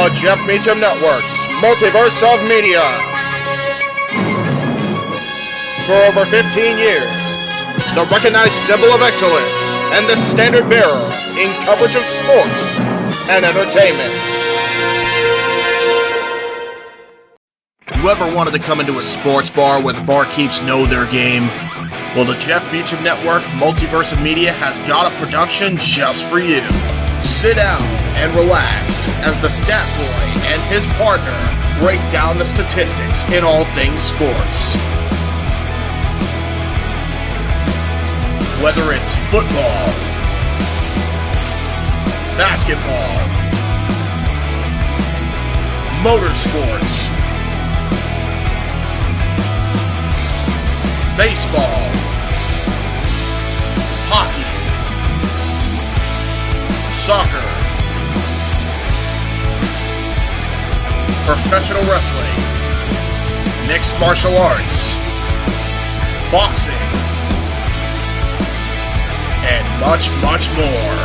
The Jeff Meacham Network's Multiverse of Media. For over 15 years, the recognized symbol of excellence and the standard bearer in coverage of sports and entertainment. You ever wanted to come into a sports bar where the barkeeps know their game? Well, the Jeff Meacham Network Multiverse of Media has got a production just for you. Sit down and relax as the stat boy and his partner break down the statistics in all things sports. Whether it's football, basketball, motorsports, baseball, hockey, soccer, professional wrestling, mixed martial arts, boxing, and much, much more.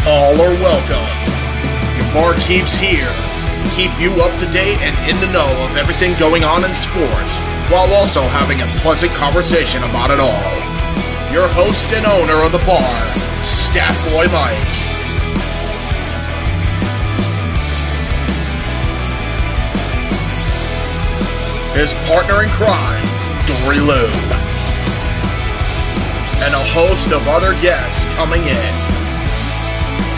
All are welcome. Your barkeeps here keep you up to date and in the know of everything going on in sports, while also having a pleasant conversation about it all. Your host and owner of the bar, Stat Boy Mike. His partner in crime, Dory Lube. And a host of other guests coming in.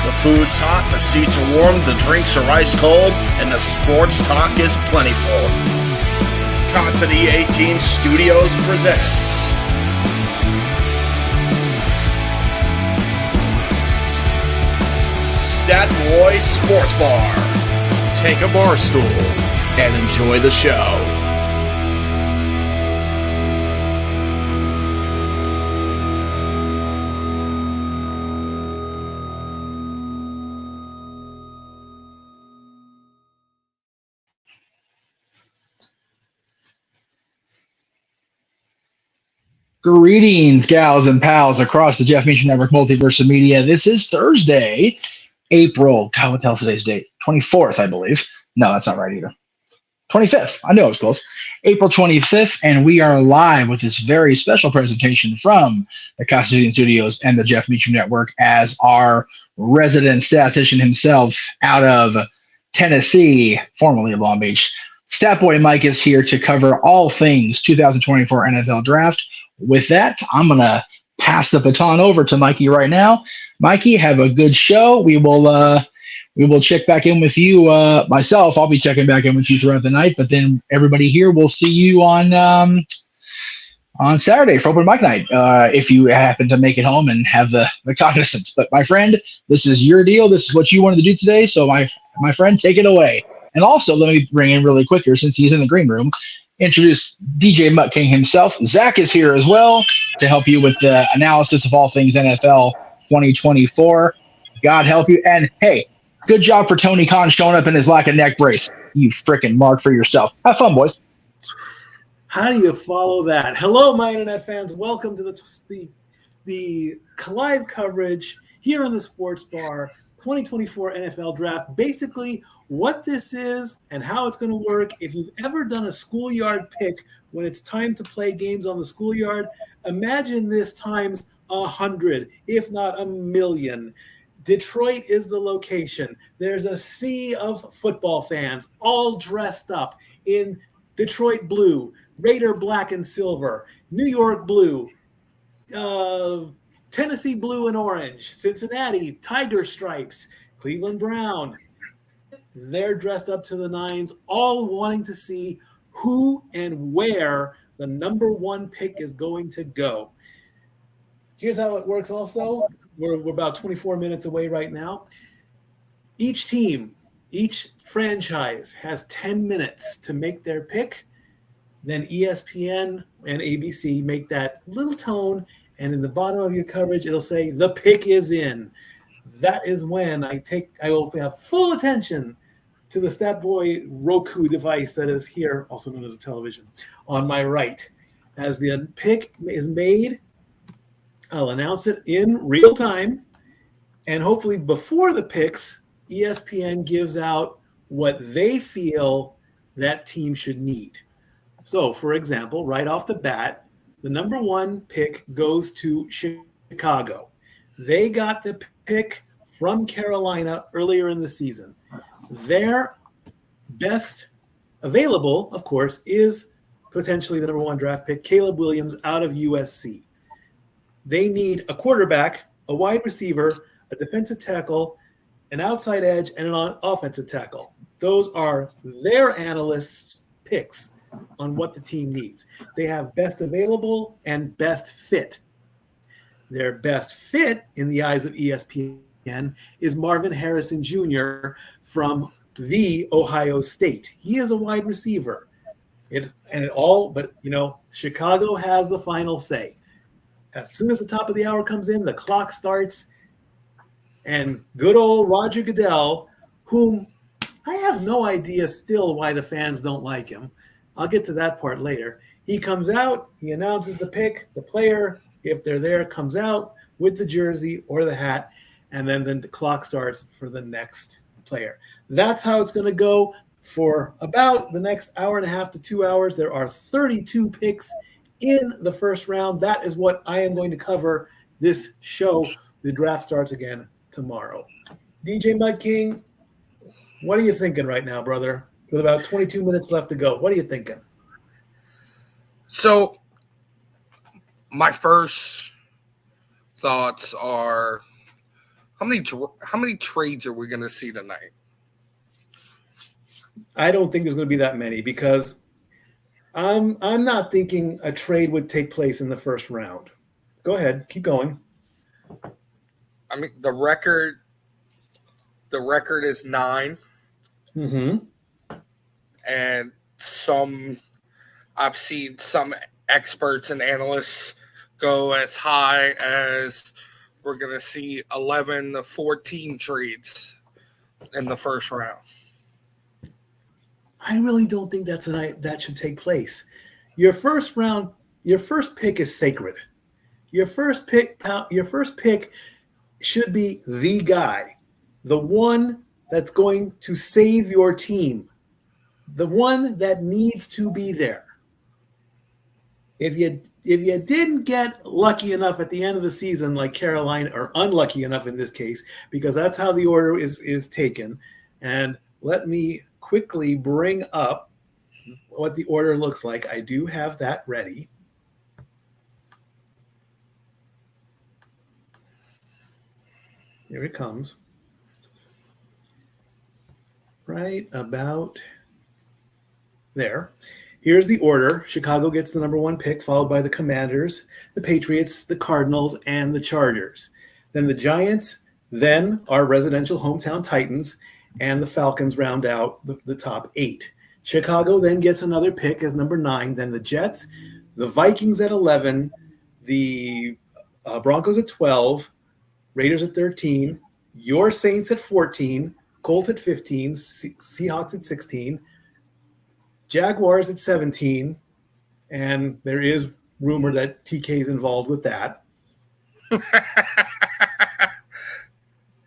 The food's hot, the seats are warm, the drinks are ice cold, and the sports talk is plentiful. Casa de 18 Studios presents Stat Boy Sports Bar. Take a bar stool and enjoy the show. Greetings, gals and pals across the Jeff Meacham Network Multiverse of Media. This is Thursday, April, God, what the hell's today's date? 24th, I believe. No, that's not right either. 25th. I knew I was close. April 25th, and we are live with this very special presentation from the Casa de 18 Studios and the Jeff Meacham Network as our resident statistician himself out of Tennessee, formerly of Long Beach. Statboy Mike is here to cover all things 2024 NFL Draft. With that, I'm going to pass the baton over to Mikey right now. Mikey, have a good show. We will check back in with you. Myself, I'll be checking back in with you throughout the night, but then everybody here will see you on Saturday for Open Mic Night, if you happen to make it home and have the cognizance. But my friend, this is your deal. This is what you wanted to do today. So my friend, take it away. And also, let me bring in really quick here, since he's in the green room, introduce DJ Mutt King himself. Zach is here as well to help you with the analysis of all things NFL 2024. God help you. And hey, good job for Tony Khan showing up in his lack of neck brace. You frickin' mark for yourself. Have fun, boys. How do you follow that? Hello, my internet fans. Welcome to the live coverage here in the Sports Bar 2024 NFL Draft. Basically, what this is and how it's going to work. If you've ever done a schoolyard pick when it's time to play games on the schoolyard, imagine this times 100, if not 1,000,000. Detroit is the location. There's a sea of football fans all dressed up in Detroit blue, Raider black and silver, New York blue, Tennessee blue and orange, Cincinnati tiger stripes, Cleveland brown. They're dressed up to the nines, all wanting to see who and where the number one pick is going to go. Here's how it works also. We're about 24 minutes away right now. Each team, each franchise has 10 minutes to make their pick. Then ESPN and ABC make that little tone, and in the bottom of your coverage, it'll say, the pick is in. That is when I will have full attention to the Statboy Roku device that is here, also known as a television, on my right. As the pick is made, I'll announce it in real time, and hopefully before the picks, ESPN gives out what they feel that team should need. So, for example, right off the bat, the number 1 pick goes to Chicago. They got the pick from Carolina earlier in the season. Their best available, of course, is potentially the number 1 draft pick, Caleb Williams out of USC. They need a quarterback, a wide receiver, a defensive tackle, an outside edge, and an offensive tackle. Those are their analysts' picks on what the team needs. They have best available and best fit. Their best fit in the eyes of ESPN is Marvin Harrison Jr. from the Ohio State. He is a wide receiver. Chicago has the final say. As soon as the top of the hour comes in, the clock starts, and good old Roger Goodell, whom I have no idea still why the fans don't like him. I'll get to that part later. He comes out, he announces the pick, the player, if they're there, comes out with the jersey or the hat, and then the clock starts for the next player. That's how it's going to go for about the next hour and a half to 2 hours. There are 32 picks in the first round. That is what I am going to cover this show. The draft starts again tomorrow. DJ Mud King, what are you thinking right now, brother? With about 22 minutes left to go, what are you thinking? So, my first thoughts are, how many trades are we going to see tonight? I don't think there's going to be that many because I'm not thinking a trade would take place in the first round. Go ahead, keep going. I mean, the record is 9. Mm-hmm. And I've seen some experts and analysts go as high as we're going to see 11 to 14 trades in the first round. I really don't think that should take place. Your first pick is sacred. Your first pick should be the guy, the one that's going to save your team, the one that needs to be there. If you didn't get lucky enough at the end of the season, like Carolina, or unlucky enough in this case, because that's how the order is taken. And let me quickly bring up what the order looks like. I do have that ready. Here it comes. Right about there. Here's the order. Chicago gets the number 1 pick, followed by the Commanders, the Patriots, the Cardinals, and the Chargers. Then the Giants, then our residential hometown Titans, and the Falcons round out the top 8. Chicago then gets another pick as number 9. Then the Jets, the Vikings at 11, the Broncos at 12, Raiders at 13, your Saints at 14, Colts at 15, Seahawks at 16, Jaguars at 17, and there is rumor that TK is involved with that.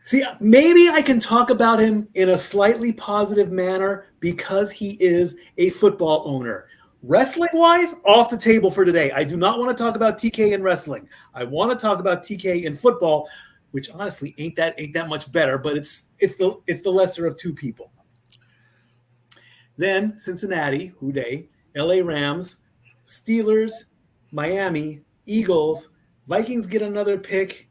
See, maybe I can talk about him in a slightly positive manner because he is a football owner. Wrestling-wise, off the table for today. I do not want to talk about TK in wrestling. I want to talk about TK in football, which honestly ain't that much better, but it's the lesser of two people. Then Cincinnati, who dey, LA Rams, Steelers, Miami, Eagles, Vikings get another pick,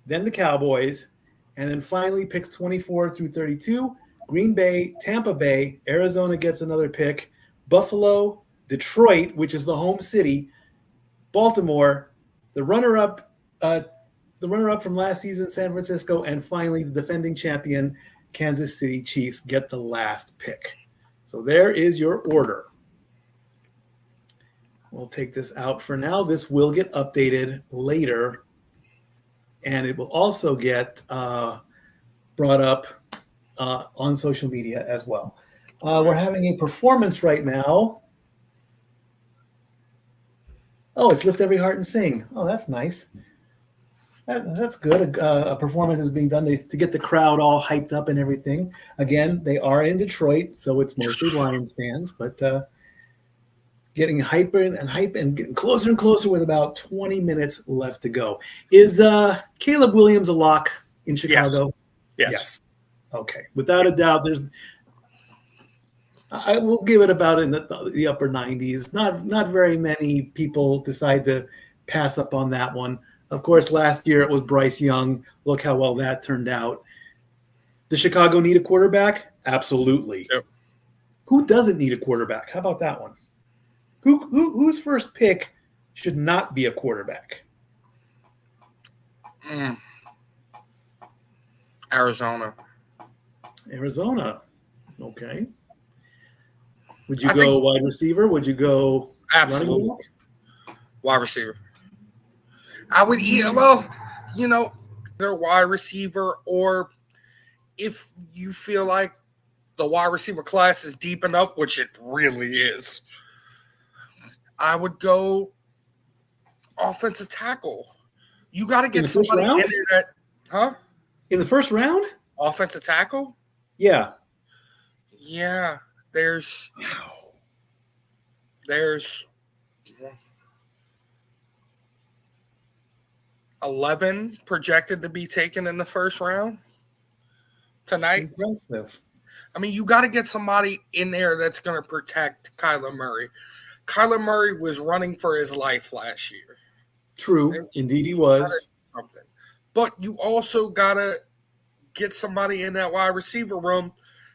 then the Cowboys, and then finally picks 24 through 32, Green Bay, Tampa Bay, Arizona gets another pick, Buffalo, Detroit, which is the home city, Baltimore, the runner-up from last season, San Francisco, and finally the defending champion, Kansas City Chiefs, get the last pick. So there is your order. We'll take this out for now. This will get updated later, and it will also get brought up on social media as well. We're having a performance right now. Oh, it's Lift Every Heart and Sing. Oh, that's nice. That's good. A performance is being done to get the crowd all hyped up and everything. Again, they are in Detroit, so it's mostly Lions fans, but getting hyper and hype and getting closer and closer with about 20 minutes left to go. Is Caleb Williams a lock in Chicago? Yes. Okay. Without a doubt, I will give it about in the upper 90s. Not very many people decide to pass up on that one. Of course, last year it was Bryce Young. Look how well that turned out. Does Chicago need a quarterback? Absolutely. Yep. Who doesn't need a quarterback? How about that one? Whose first pick should not be a quarterback? Arizona. Okay. Would you go wide receiver? Would you go absolutely running back? Wide receiver? I would they're wide receiver, or if you feel like the wide receiver class is deep enough, which it really is, I would go offensive tackle. You got to get somebody in there that, in the first round? Offensive tackle? Yeah. Yeah. There's 11 projected to be taken in the first round tonight. Impressive. I mean, you got to get somebody in there that's going to protect Kyler Murray. Kyler Murray was running for his life last year. True. Indeed he was. But you also got to get somebody in that wide receiver room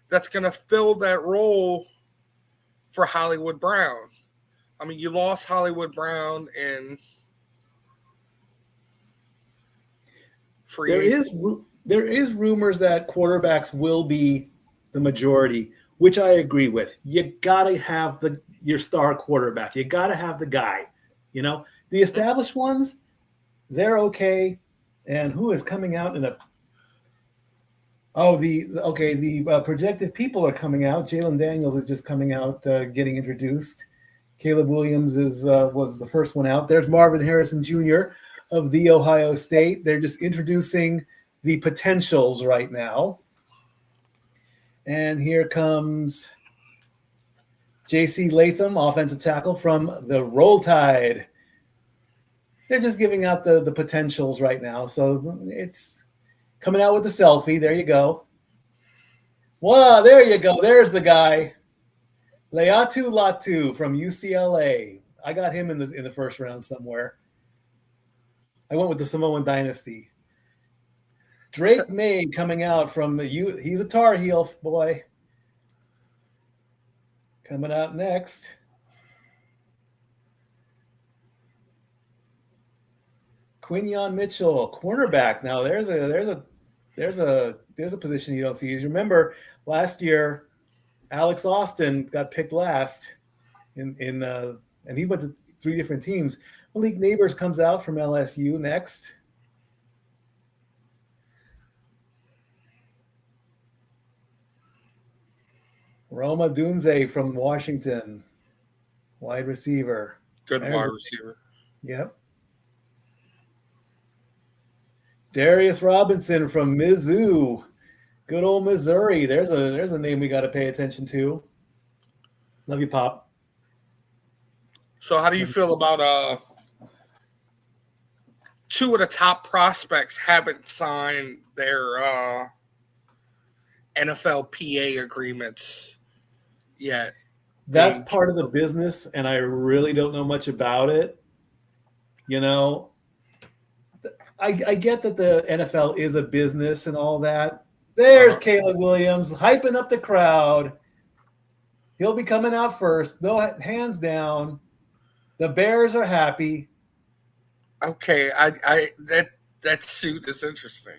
that's going to fill that role for Hollywood Brown. I mean, you lost Hollywood Brown in free agency. There is rumors that quarterbacks will be the majority, which I agree with. You got to have your star quarterback. You got to have the guy. You know, the established ones, they're okay. And who is coming out in the projected people are coming out. Jalen Daniels is just coming out, getting introduced. Caleb Williams was the first one out. There's Marvin Harrison Jr. of The Ohio State. They're just introducing the potentials right now. And here comes J.C. Latham, offensive tackle from the Roll Tide. They're just giving out the potentials right now. So it's coming out with the selfie. There you go. Wow, there you go. There's the guy. Leatu Latu from UCLA. I got him in the first round somewhere. I went with the Samoan Dynasty. Drake May coming out from he's a Tar Heel boy. Coming out next. Quinyon Mitchell, cornerback. Now there's a position you don't see. As you remember, last year, Alex Austin got picked last and he went to 3 different teams. Malik Neighbors comes out from LSU next. Roma Dunze from Washington, wide receiver. Good wide receiver. Yep. Darius Robinson from Mizzou, good old Missouri. There's a name we got to pay attention to. Love you, Pop. So how do you feel about 2 of the top prospects haven't signed their NFLPA agreements yet? That's part of the business, and I really don't know much about it. You know, I get that the NFL is a business and all that. There's Caleb Williams hyping up the crowd. He'll be coming out first. No, hands down. The Bears are happy. Okay, that suit is interesting.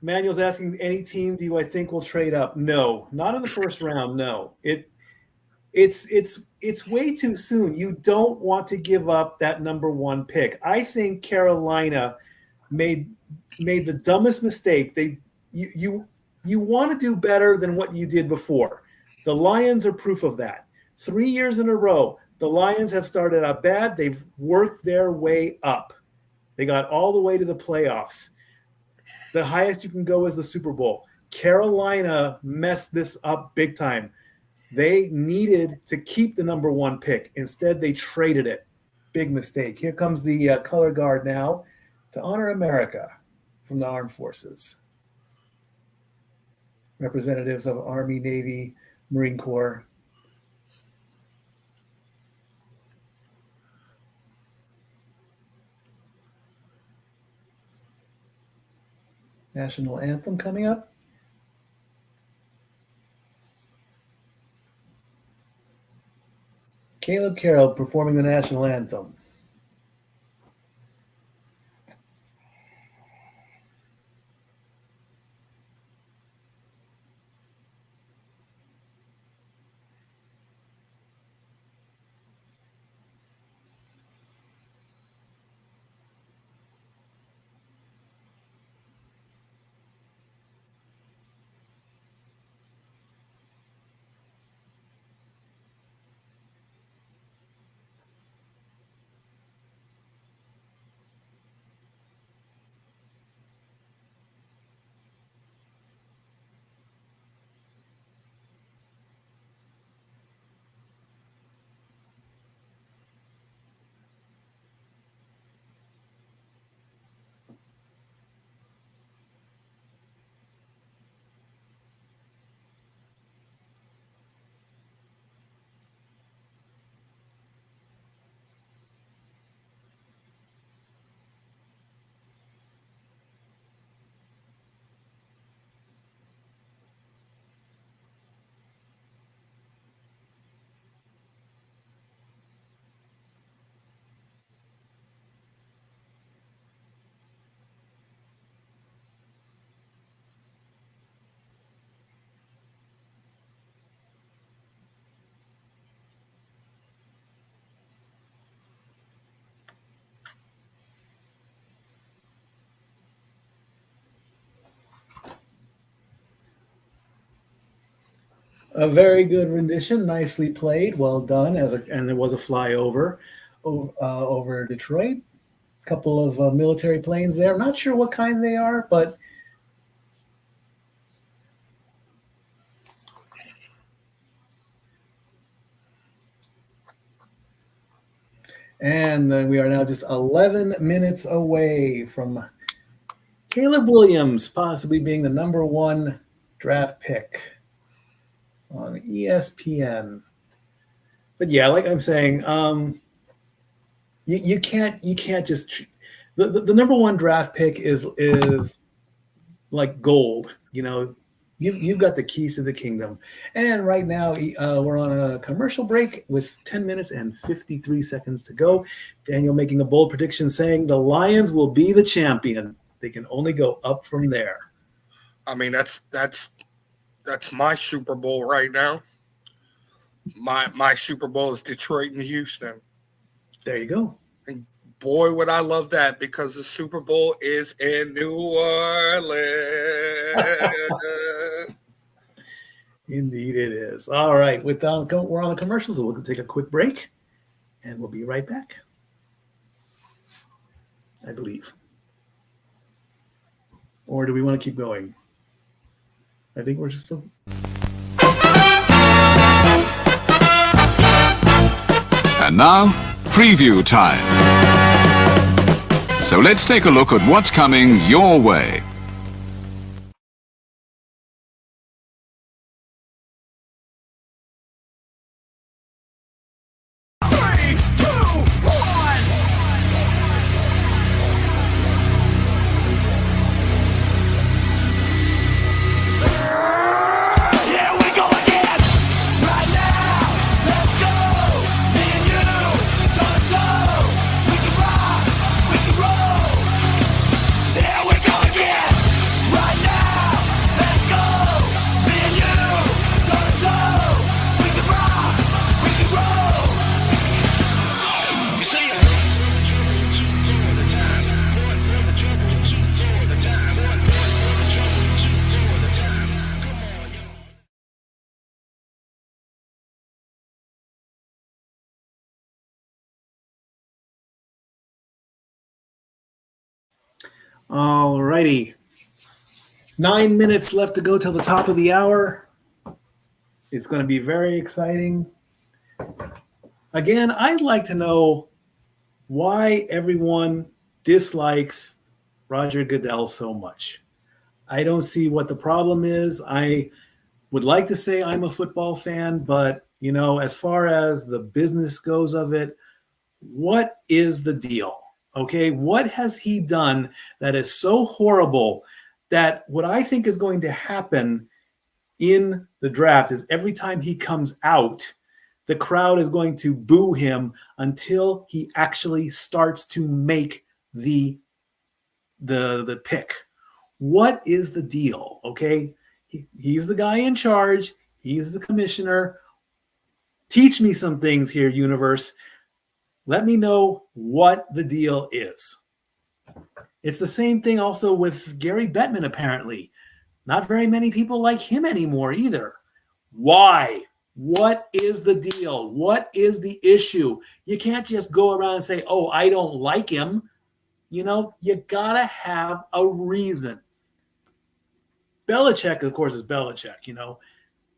Manuel's asking, any team do I think will trade up? No, not in the first round. No, it's way too soon. You don't want to give up that number 1 pick. I think Carolina made the dumbest mistake. You want to do better than what you did before. The Lions are proof of that. 3 years in a row, the Lions have started out bad. They've worked their way up. They got all the way to the playoffs. The highest you can go is the Super Bowl. Carolina messed this up big time. They needed to keep the number 1 pick. Instead, they traded it. Big mistake. Here comes the color guard now to honor America from the Armed Forces. Representatives of Army, Navy, Marine Corps. National anthem coming up. Caleb Carroll performing the national anthem. A very good rendition, nicely played, well done. And there was a flyover over Detroit. A couple of military planes there. I'm not sure what kind they are, but and then we are now just 11 minutes away from Caleb Williams possibly being the number 1 draft pick on ESPN. But yeah, like I'm saying, you can't just the number 1 draft pick is like gold. You know, you've got the keys to the kingdom. And right now we're on a commercial break with 10 minutes and 53 seconds to go. Daniel making a bold prediction saying the Lions will be the champion. They can only go up from there. I mean, that's my Super Bowl right now. My Super Bowl is Detroit and Houston. There you go. And boy, would I love that, because the Super Bowl is in New Orleans. Indeed it is. All right. We're on the commercials, so we'll take a quick break, and we'll be right back, I believe. Or do we want to keep going? I think we're just And now, preview time. So let's take a look at what's coming your way. Here we go again! All righty. 9 minutes left to go till the top of the hour. It's going to be very exciting. Again, I'd like to know why everyone dislikes Roger Goodell so much. I don't see what the problem is. I would like to say I'm a football fan, but, you know, as far as the business goes of it, what is the deal? Okay, what has he done that is so horrible that what I think is going to happen in the draft is every time he comes out, the crowd is going to boo him until he actually starts to make the pick. What is the deal? Okay, he's the guy in charge. He's the commissioner. Teach me some things here, universe. Let me know what the deal is. It's the same thing also with Gary Bettman, apparently. Not very many people like him anymore either. Why? What is the deal? What is the issue? You can't just go around and say, oh, I don't like him. You know, you got to have a reason. Belichick, of course, is Belichick, you know.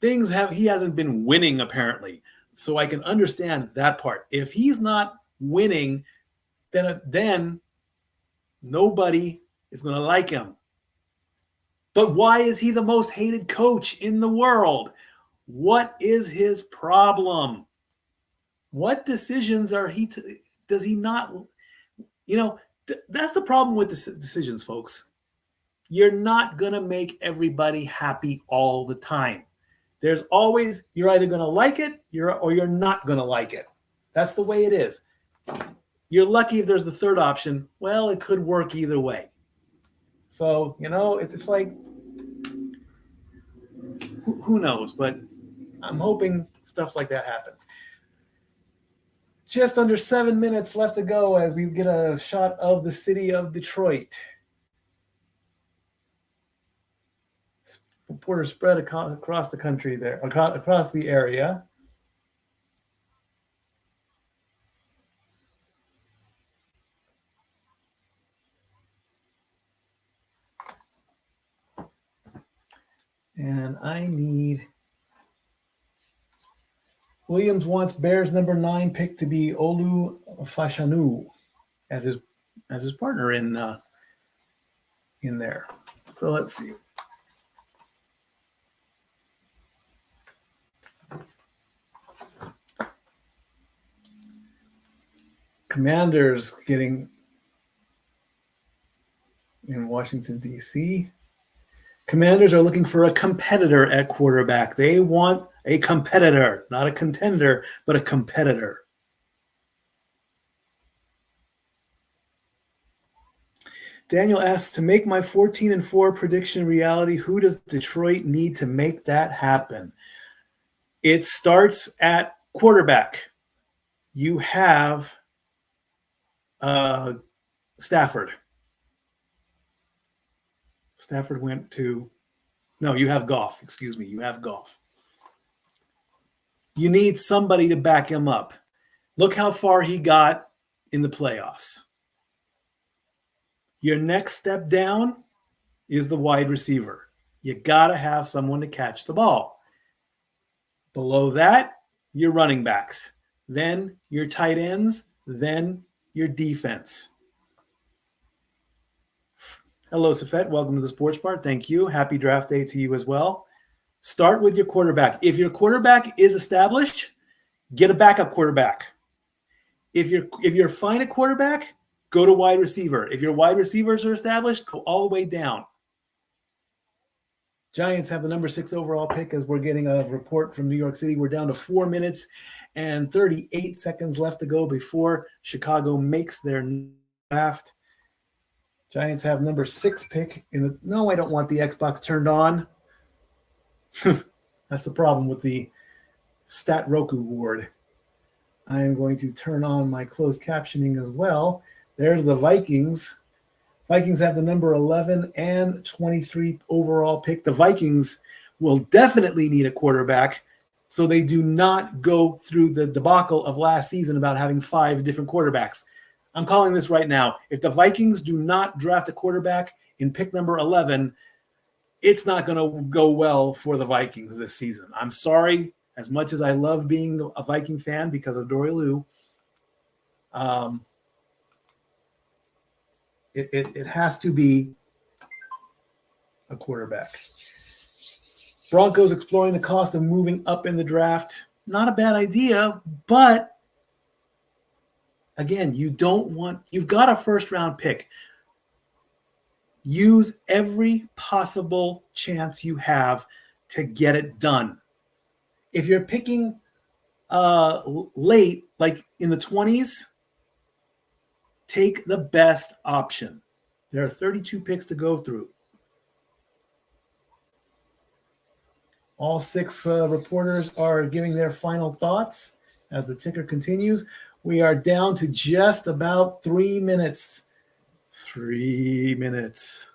He hasn't been winning, apparently. So I can understand that part. If he's not winning, then nobody is going to like him. But why is he the most hated coach in the world? What is his problem? What decisions does he not, you know, that's the problem with decisions, folks. You're not going to make everybody happy all the time. There's always, you're either going to like it or you're not going to like it. That's the way it is. You're lucky if there's the third option. Well, it could work either way. So, you know, it's like, who knows? But I'm hoping stuff like that happens. Just under 7 minutes left to go as we get a shot of the city of Detroit. Reporters spread across the country there, across the area. And I need Williams wants Bears number 9 pick to be Olu Fashanu as his partner in there. So let's see. Commanders getting in Washington, D.C. Commanders are looking for a competitor at quarterback. They want a competitor, not a contender, but a competitor. Daniel asks, to make my 14-4 prediction reality, who does Detroit need to make that happen? It starts at quarterback. You have Stafford. Stafford went to – no, you have Goff. Excuse me. You have Goff. You need somebody to back him up. Look how far he got in the playoffs. Your next step down is the wide receiver. You got to have someone to catch the ball. Below that, your running backs. Then your tight ends. Then your defense. Hello, Safet. Welcome to the Sports Bar. Thank you. Happy draft day to you as well. Start with your quarterback. If your quarterback is established, get a backup quarterback. If you're fine at quarterback, go to wide receiver. If your wide receivers are established, go all the way down. Giants have the number 6 overall pick as we're getting a report from New York City. We're down to 4 minutes and 38 seconds left to go before Chicago makes their draft. Giants have number 6 pick in the. No, I don't want the Xbox turned on. That's the problem with the Stat Roku ward. I am going to turn on my closed captioning as well. There's the Vikings. Vikings have the number 11 and 23 overall pick. The Vikings will definitely need a quarterback, so they do not go through the debacle of last season about having 5 different quarterbacks. I'm calling this right now. If the Vikings do not draft a quarterback in pick number 11, it's not going to go well for the Vikings this season. I'm sorry, as much as I love being a Viking fan because of Dory Lou. It has to be a quarterback. Broncos exploring the cost of moving up in the draft. Not a bad idea, but again, you've got a first round pick. Use every possible chance you have to get it done. If you're picking late, like in the 20s, take the best option. There are 32 picks to go through. All 6 reporters are giving their final thoughts as the ticker continues. We are down to just about 3 minutes. 3 minutes.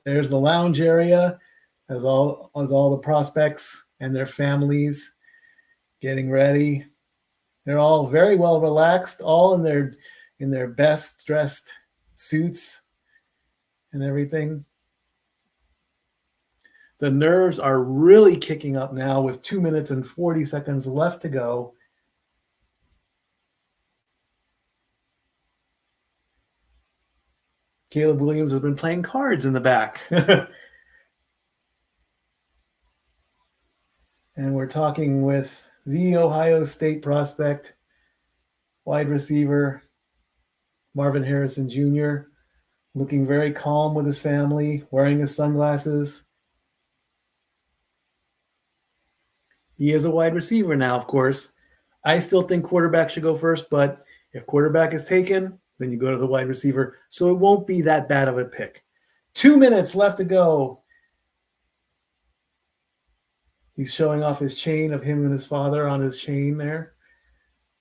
There's the lounge area as all the prospects and their families getting ready. They're all very well relaxed, all in their best dressed suits and everything. The nerves are really kicking up now with 2 minutes and 40 seconds left to go. Caleb Williams has been playing cards in the back. And we're talking with the Ohio State prospect, wide receiver, Marvin Harrison Jr., looking very calm with his family, wearing his sunglasses. He is a wide receiver now, of course. I still think quarterback should go first, but if quarterback is taken, then you go to the wide receiver. So it won't be that bad of a pick. 2 minutes left to go. He's showing off his chain of him and his father on his chain there.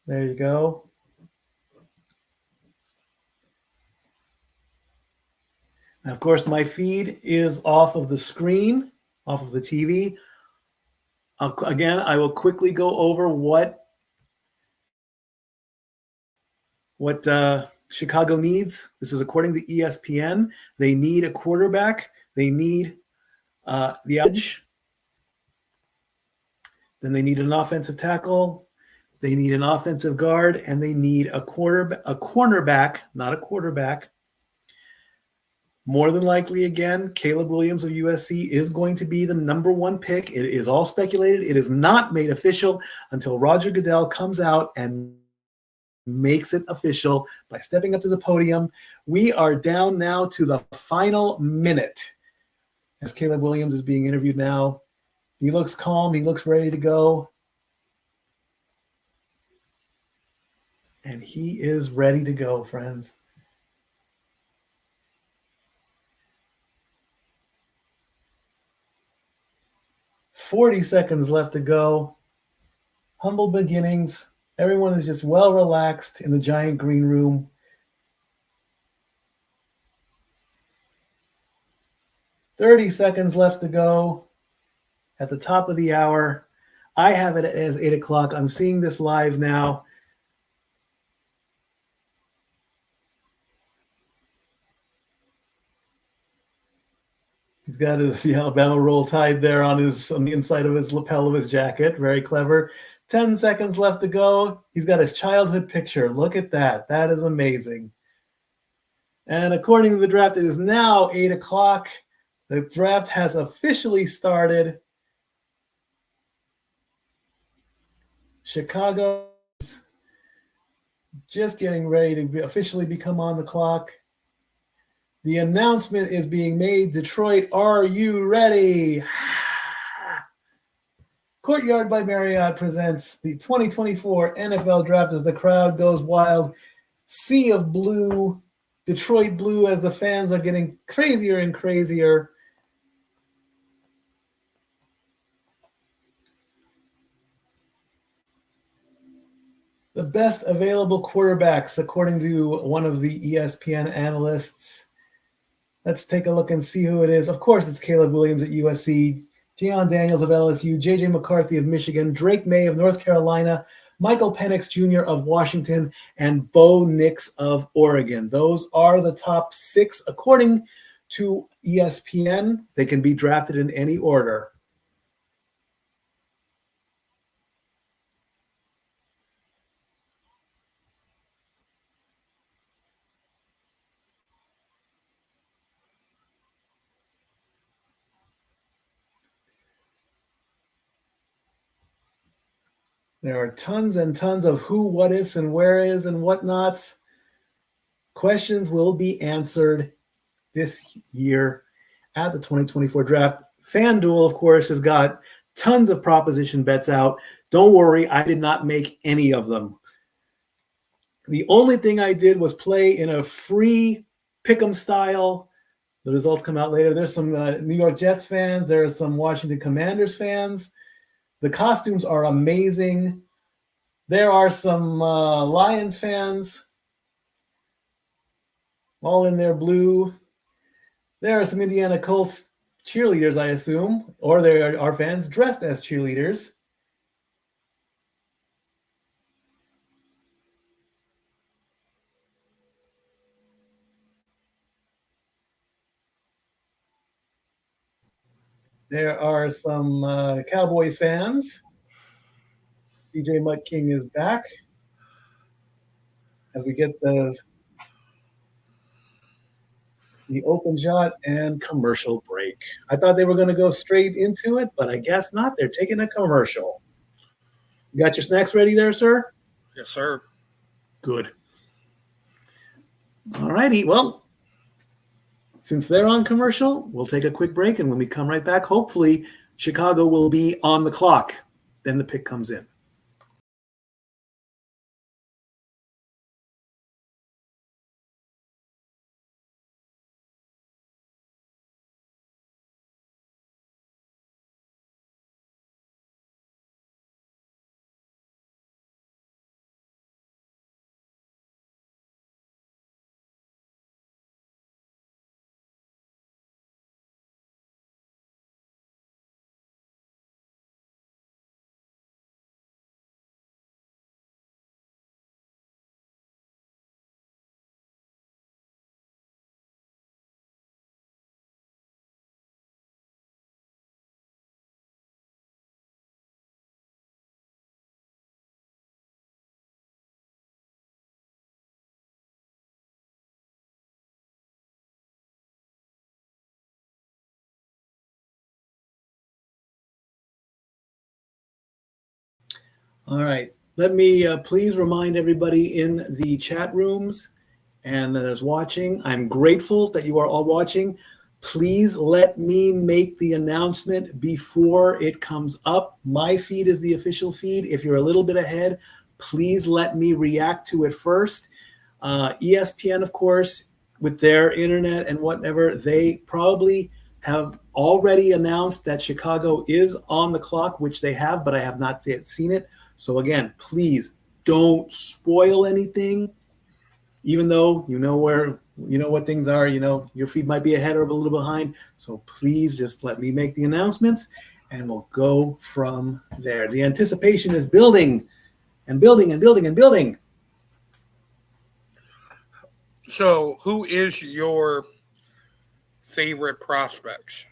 There you go. Now, of course, my feed is off of the screen, off of the TV. Again, I will quickly go over what Chicago needs. This is according to ESPN. They need a quarterback. They need the edge. Then they need an offensive tackle. They need an offensive guard, and they need a cornerback, not a quarterback. More than likely, again, Caleb Williams of USC is going to be the number 1 pick. It is all speculated. It is not made official until Roger Goodell comes out and makes it official by stepping up to the podium. We are down now to the final minute as Caleb Williams is being interviewed now. He looks calm. He looks ready to go. And he is ready to go, friends. "40 seconds left to go. Humble beginnings. Everyone is just well relaxed in the giant green room. "30 seconds left to go. At the top of the hour. I have it as 8 o'clock. I'm seeing this live now. He's got the Alabama roll tied there on the inside of his lapel of his jacket. Very clever. 10 seconds left to go. He's got his childhood picture. Look at that. That is amazing. And according to the draft, it is now 8 o'clock. The draft has officially started. Chicago is just getting ready to officially become on the clock. The announcement is being made. Detroit, are you ready? Courtyard by Marriott presents the 2024 NFL Draft as the crowd goes wild. Sea of blue, Detroit blue, as the fans are getting crazier and crazier. The best available quarterbacks, according to one of the ESPN analysts. Let's take a look and see who it is. Of course, it's Caleb Williams at USC, Jeion Daniels of LSU, J.J. McCarthy of Michigan, Drake May of North Carolina, Michael Penix Jr. of Washington, and Bo Nix of Oregon. Those are the top 6 according to ESPN. They can be drafted in any order. There are tons and tons of who, what ifs, and where is and whatnots. Questions will be answered this year at the 2024 draft. FanDuel, of course, has got tons of proposition bets out. Don't worry, I did not make any of them. The only thing I did was play in a free pick'em style. The results come out later. There's some New York Jets fans. There are some Washington Commanders fans. The costumes are amazing. There are some Lions fans, all in their blue. There are some Indiana Colts cheerleaders, I assume, or there are fans dressed as cheerleaders. There are some Cowboys fans. DJ Mud King is back as we get the open shot and commercial break. I thought they were going to go straight into it, but I guess not. They're taking a commercial. You got your snacks ready there, sir? Yes, sir. Good. All righty. Well, since they're on commercial, we'll take a quick break, and when we come right back, hopefully Chicago will be on the clock. Then the pick comes in. All right. Let me please remind everybody in the chat rooms and that is watching. I'm grateful that you are all watching. Please let me make the announcement before it comes up. My feed is the official feed. If you're a little bit ahead, please let me react to it first. ESPN, of course, with their internet and whatever, they probably have already announced that Chicago is on the clock, which they have, but I have not yet seen it. So again, please don't spoil anything, even though you know what things are, your feed might be ahead or a little behind. So please just let me make the announcements and we'll go from there. The anticipation is building and building and building and building. So who is your favorite prospects?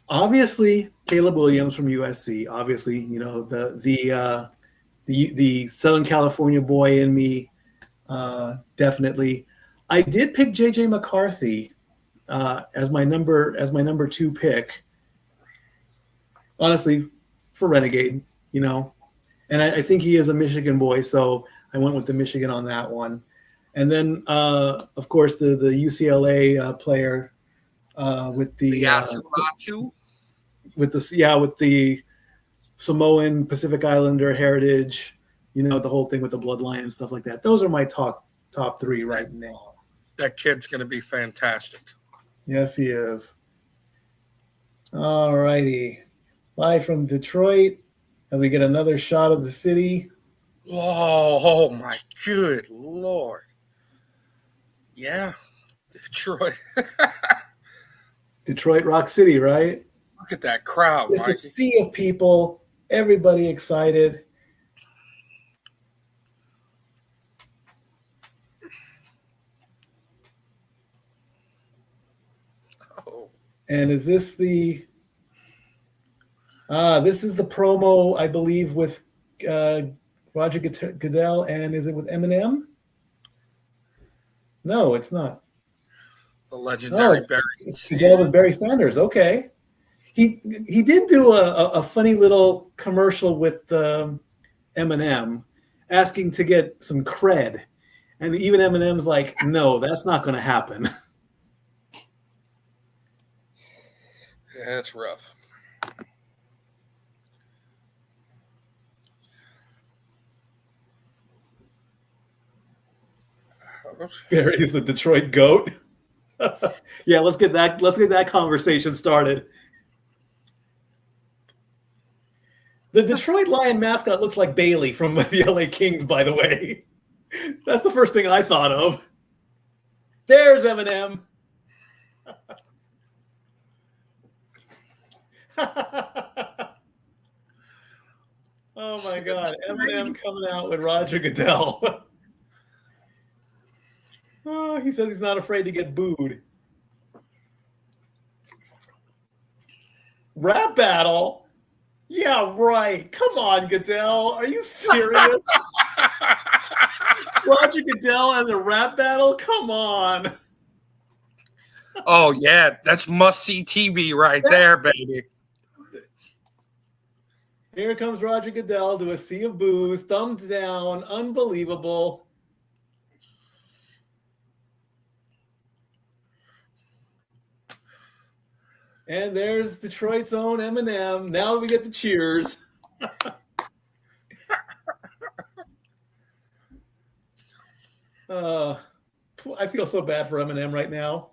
Obviously, Caleb Williams from USC. Obviously, the Southern California boy in me, definitely. I did pick JJ McCarthy as my number 2 pick. Honestly, for Renegade, and I think he is a Michigan boy, so I went with the Michigan on that one. And then, of course, the UCLA player with the Samoan Pacific Islander heritage, the whole thing with the bloodline and stuff like that. Those are my top 3 right now. That kid's going to be fantastic. Yes, he is. All righty. Live from Detroit as we get another shot of the city. Oh my good Lord. Yeah, Detroit. Detroit Rock City, right? Look at that crowd, It's Mikey. a sea of people. Everybody excited. Oh. And is this the this is the promo, I believe, with Roger Goodell, and is it with Eminem? No, it's not. The Oh, legendary it's Barry Goodell with Sanders. Barry Sanders. Okay. He did do a funny little commercial with Eminem asking to get some cred. And even Eminem's like, no, that's not going to happen. Yeah, it's rough. Barry's the Detroit GOAT. Yeah, let's get that conversation started. The Detroit Lion mascot looks like Bailey from the LA Kings, by the way. That's the first thing I thought of. There's Eminem. Oh my God. Eminem coming out with Roger Goodell. Oh, he says he's not afraid to get booed. Rap battle? Yeah, right. Come on, Goodell. Are you serious? Roger Goodell and a rap battle? Come on. Oh, yeah. That's must-see TV right there, baby. Here comes Roger Goodell to a sea of boos, thumbs down, unbelievable. And there's Detroit's own Eminem. Now we get the cheers. I feel so bad for Eminem right now.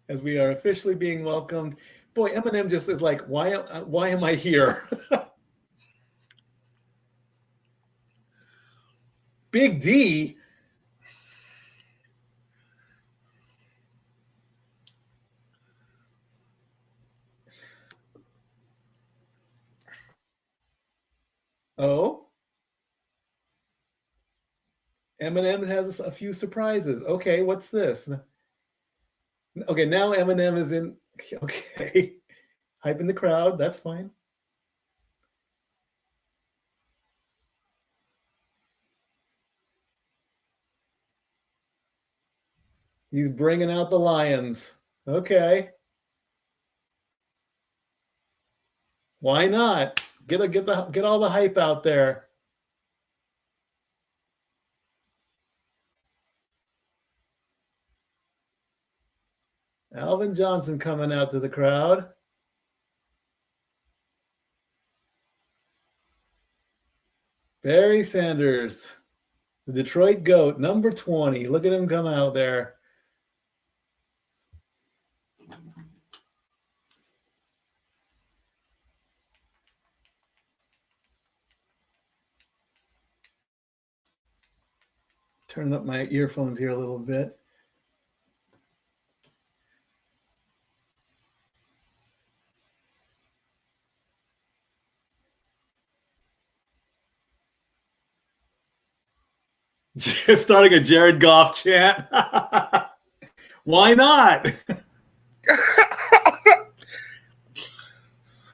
As we are officially being welcomed. Boy, Eminem just is like, why am I here? Big D. Oh. Eminem has a few surprises. Okay, what's this? Okay, now Eminem is in. Okay. Hyping the crowd. That's fine. He's bringing out the Lions. Okay. Why not? Get all the hype out there. Alvin Johnson coming out to the crowd. Barry Sanders, the Detroit GOAT, number 20. Look at him come out there. Turning up my earphones here a little bit. Starting a Jared Goff chant. Why not?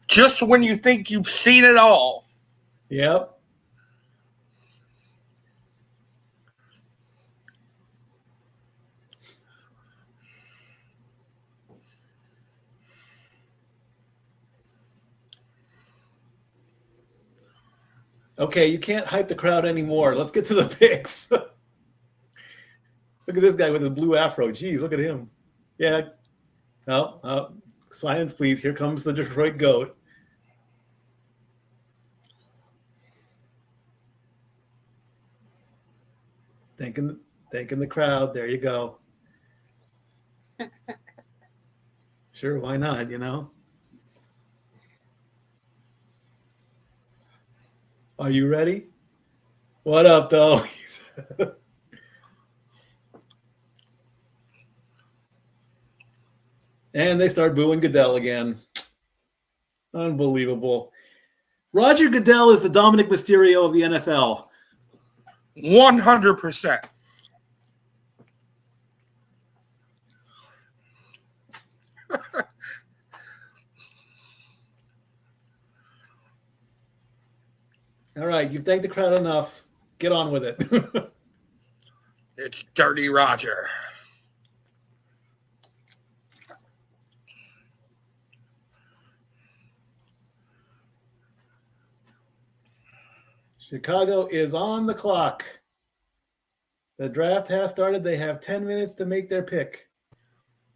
Just when you think you've seen it all. Yep. Okay, you can't hype the crowd anymore. Let's get to the picks. Look at this guy with his blue afro. Jeez, look at him. Yeah. Oh, silence, please. Here comes the Detroit GOAT. Thanking the crowd. There you go. Sure, why not, you know? Are you ready? What up, though? And they start booing Goodell again. Unbelievable. Roger Goodell is the Dominic Mysterio of the NFL. 100%. All right, you've thanked the crowd enough. Get on with it. It's Dirty Roger. Chicago is on the clock. The draft has started. They have 10 minutes to make their pick.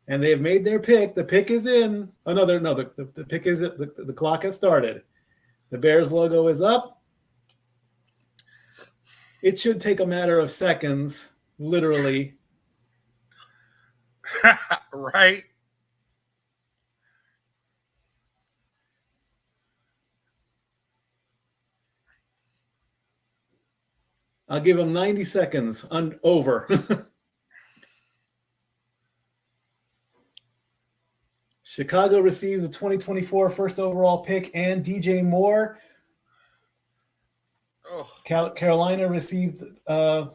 And they have made their pick. The pick is in. Oh, no, the pick is the clock has started. The Bears logo is up. It should take a matter of seconds, literally. Right? I'll give him 90 seconds over. Chicago received the 2024 first overall pick and DJ Moore. Oh. Carolina received their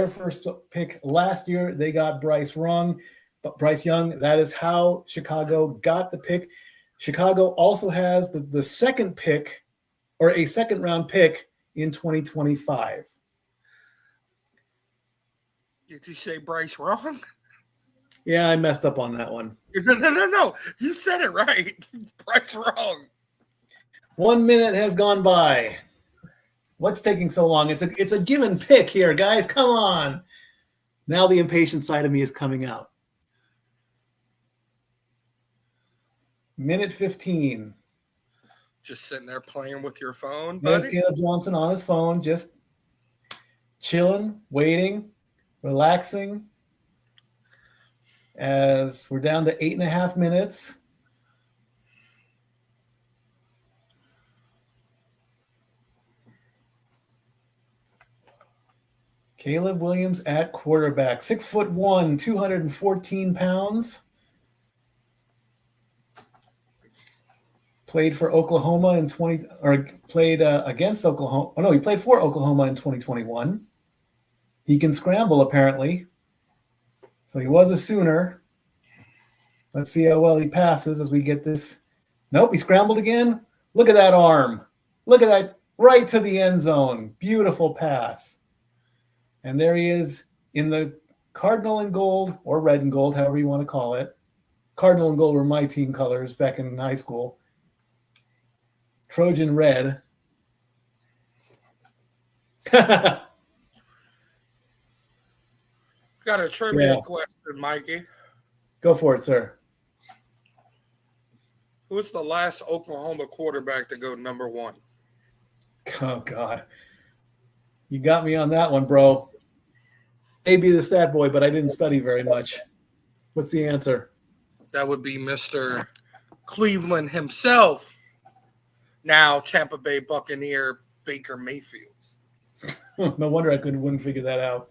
first pick last year. They got Bryce Young. That is how Chicago got the pick. Chicago also has the second pick, or a second round pick, in 2025. Did you say Bryce wrong? Yeah, I messed up on that one. No. You said it right. Bryce wrong. 1 minute has gone by. What's taking so long? It's a given pick here, guys. Come on. Now the impatient side of me is coming out. Minute 15. Just sitting there playing with your phone, There's buddy? Caleb Johnson on his phone, just chilling, waiting, relaxing. As we're down to 8.5 minutes. Caleb Williams at quarterback, 6'1", 214 pounds. Played for Oklahoma in against Oklahoma. Oh no, he played for Oklahoma in 2021. He can scramble apparently. So he was a Sooner. Let's see how well he passes as we get this. Nope, he scrambled again. Look at that arm. Look at that, right to the end zone. Beautiful pass. And there he is in the Cardinal and gold, or red and gold, however you want to call it. Cardinal and gold were my team colors back in high school. Trojan red. Got a trivia question, Mikey. Go for it, sir. Who's the last Oklahoma quarterback to go number one? Oh, God. You got me on that one, bro. Maybe the stat boy, but I didn't study very much. What's the answer? That would be Mr. Cleveland himself. Now Tampa Bay Buccaneer Baker Mayfield. No wonder I wouldn't figure that out.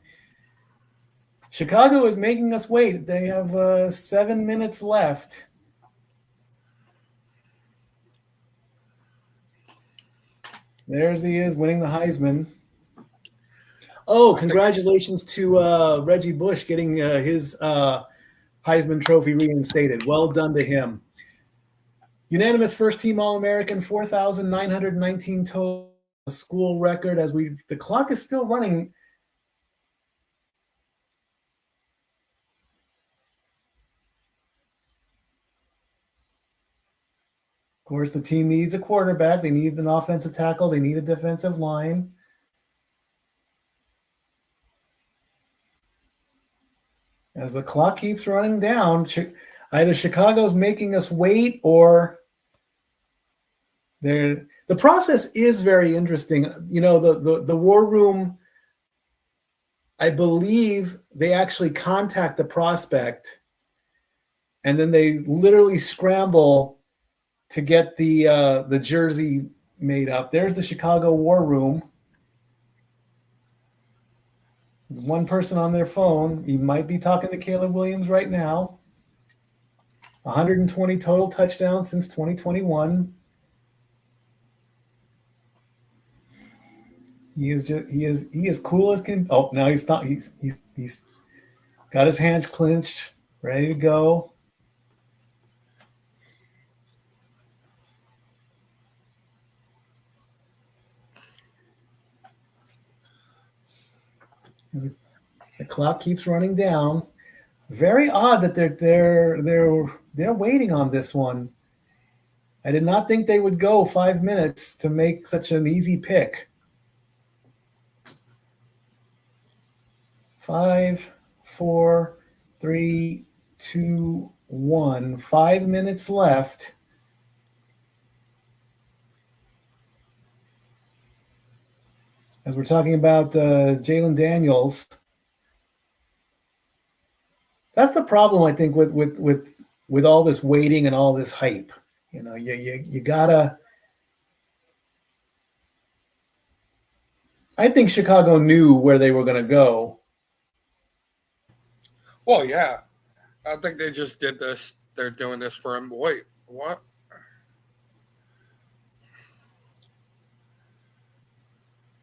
Chicago is making us wait. They have 7 minutes left. There's he is winning the Heisman. Oh, congratulations to Reggie Bush getting his Heisman Trophy reinstated. Well done to him. Unanimous first-team All-American, 4,919 total, school record. The clock is still running. Of course, the team needs a quarterback. They need an offensive tackle. They need a defensive line. As the clock keeps running down, either Chicago's making us wait or the process is very interesting. You know, the war room, I believe they actually contact the prospect and then they literally scramble to get the jersey made up. There's the Chicago War Room. One person on their phone. He might be talking to Caleb Williams right now. 120 total touchdowns since 2021. He is cool as can. Oh, now he's not. He's got his hands clenched, ready to go. The clock keeps running down. Very odd that they're waiting on this one. I did not think they would go 5 minutes to make such an easy pick. 5, 4, 3, 2, 1. 5 minutes left. As we're talking about Jalen Daniels. That's the problem, I think, with all this waiting and all this hype. You know, you gotta. I think Chicago knew where they were going to go. Well, yeah. I think they just did this. They're doing this for him. Wait, what?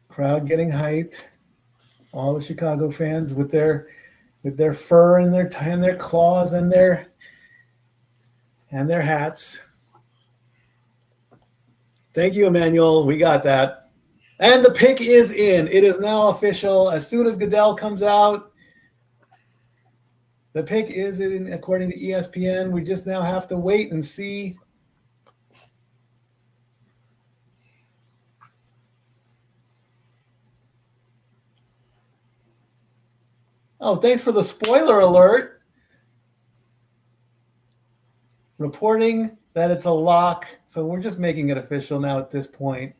Crowd getting hyped. All the Chicago fans with their fur and their claws and their hats. Thank you, Emmanuel. We got that. And the pick is in. It is now official. As soon as Goodell comes out, the pick is in, according to ESPN. We just now have to wait and see. Oh, thanks for the spoiler alert. Reporting that it's a lock. So we're just making it official now at this point.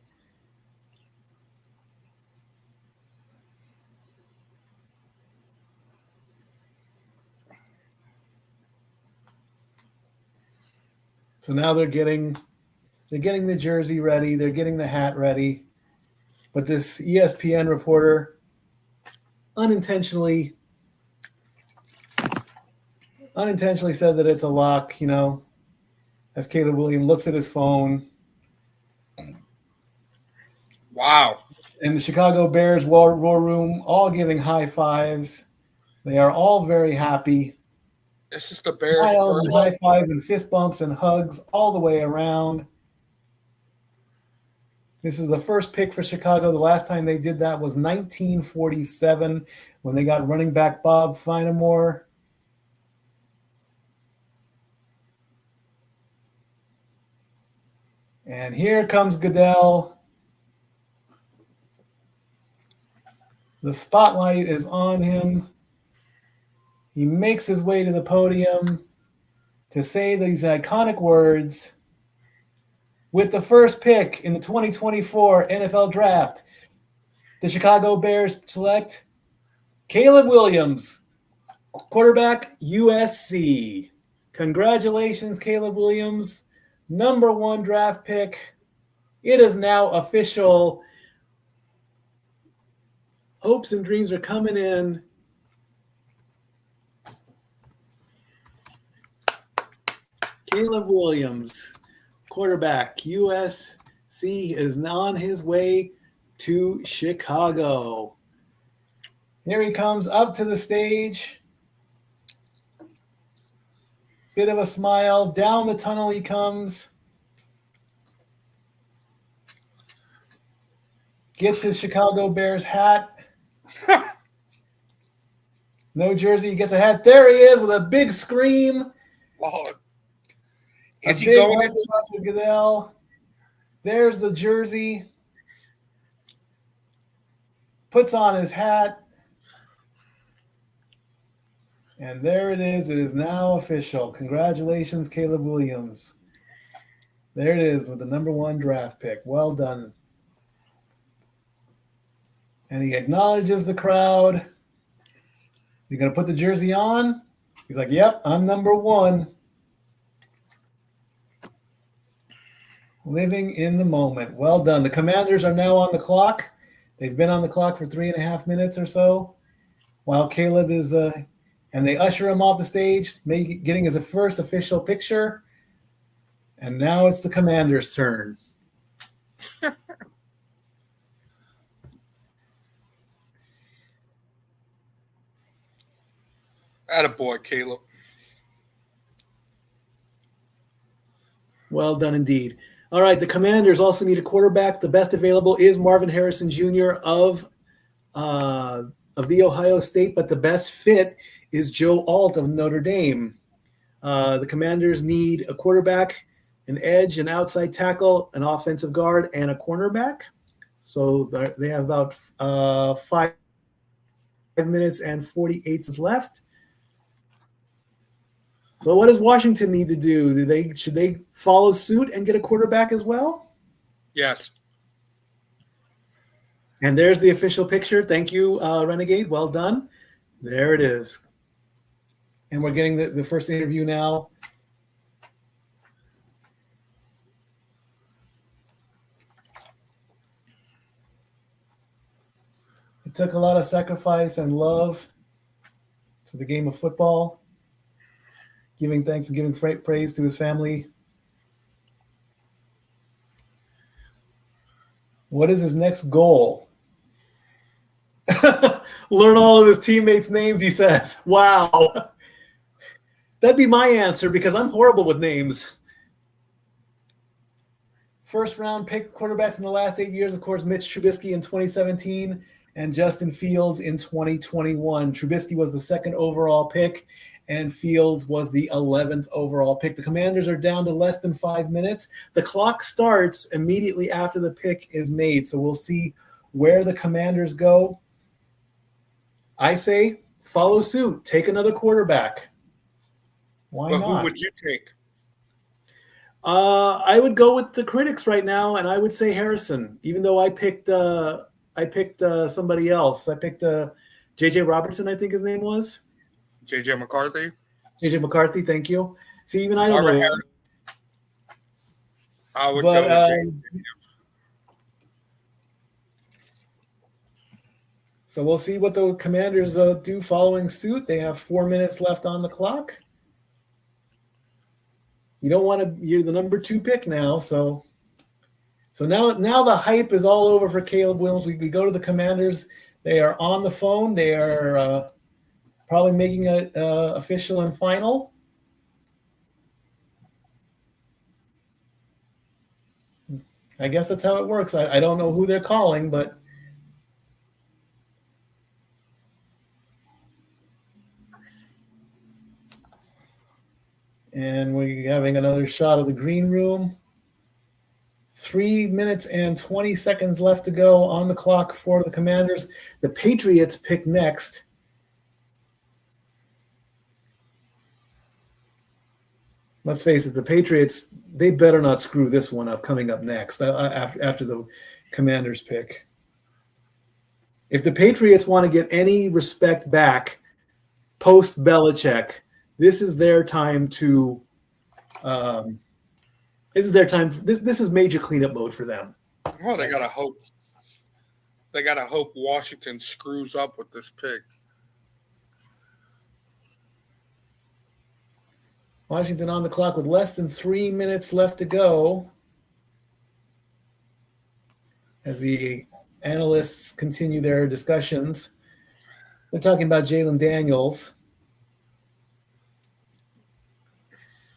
So now they're getting the jersey ready. They're getting the hat ready. But this ESPN reporter unintentionally said that it's a lock, you know, as Caleb Williams looks at his phone. Wow. And the Chicago Bears war room all giving high fives. They are all very happy. This is the Bears Smiles and high first. fives and fist bumps and hugs all the way around. This is the first pick for Chicago. The last time they did that was 1947 when they got running back Bob Finamore. And here comes Goodell. The spotlight is on him. He makes his way to the podium to say these iconic words. With the first pick in the 2024 NFL Draft, the Chicago Bears select Caleb Williams, quarterback, USC. Congratulations, Caleb Williams. Number 1 draft pick. It is now official. Hopes and dreams are coming in. Caleb Williams, quarterback, USC, is on his way to Chicago. Here he comes up to the stage. Bit of a smile. Down the tunnel he comes. Gets his Chicago Bears hat. No jersey. He gets a hat. There he is with a big scream. Lord. A Is he big going hug to Goodell. There's the jersey. Puts on his hat. And there it is. It is now official. Congratulations, Caleb Williams. There it is with the number 1 draft pick. Well done. And he acknowledges the crowd. Is he going to put the jersey on? He's like, yep, I'm number 1. Living in the moment. Well done. The Commanders are now on the clock. They've been on the clock for 3.5 minutes or so, while Caleb And they usher him off the stage, getting his first official picture. And now it's the Commanders' turn. Attaboy, Caleb. Well done indeed. All right, the Commanders also need a quarterback. The best available is Marvin Harrison Jr. of the Ohio State, but the best fit is Joe Alt of Notre Dame. The Commanders need a quarterback, an edge, an outside tackle, an offensive guard, and a cornerback. So they have about 5 minutes and 48 seconds left. So what does Washington need to do? Should they follow suit and get a quarterback as well? Yes. And there's the official picture. Thank you, Renegade. Well done. There it is. And we're getting the first interview now. It took a lot of sacrifice and love for the game of football. Giving thanks and giving praise to his family. What is his next goal? Learn all of his teammates' names, he says. Wow. That'd be my answer because I'm horrible with names. First round pick quarterbacks in the last 8 years, of course, Mitch Trubisky in 2017 and Justin Fields in 2021. Trubisky was the second overall pick, and Fields was the 11th overall pick. The Commanders are down to less than 5 minutes. The clock starts immediately after the pick is made, so we'll see where the Commanders go. I say follow suit. Take another quarterback. Why not? Who would you take? I would go with the critics right now, and I would say Harrison, even though I picked somebody else. I picked J.J. Robertson, I think his name was. J.J. McCarthy. J.J. McCarthy, thank you. See, even I don't know. Harris. I would go with J.J. So we'll see what the Commanders do following suit. They have 4 minutes left on the clock. You don't want to. You're the number 2 pick now, so now the hype is all over for Caleb Williams. We go to the Commanders. They are on the phone. They are probably making it official and final. I guess that's how it works. I don't know who they're calling, but. And we're having another shot of the green room. 3 minutes and 20 seconds left to go on the clock for the Commanders. The Patriots pick next. Let's face it, the Patriots, they better not screw this one up coming up next after the Commanders pick. If the Patriots want to get any respect back post-Belichick, this is their time to this is major cleanup mode for them. Well, they gotta hope Washington screws up with this pick. Washington on the clock with less than 3 minutes left to go as the analysts continue their discussions. They're talking about Jalen Daniels.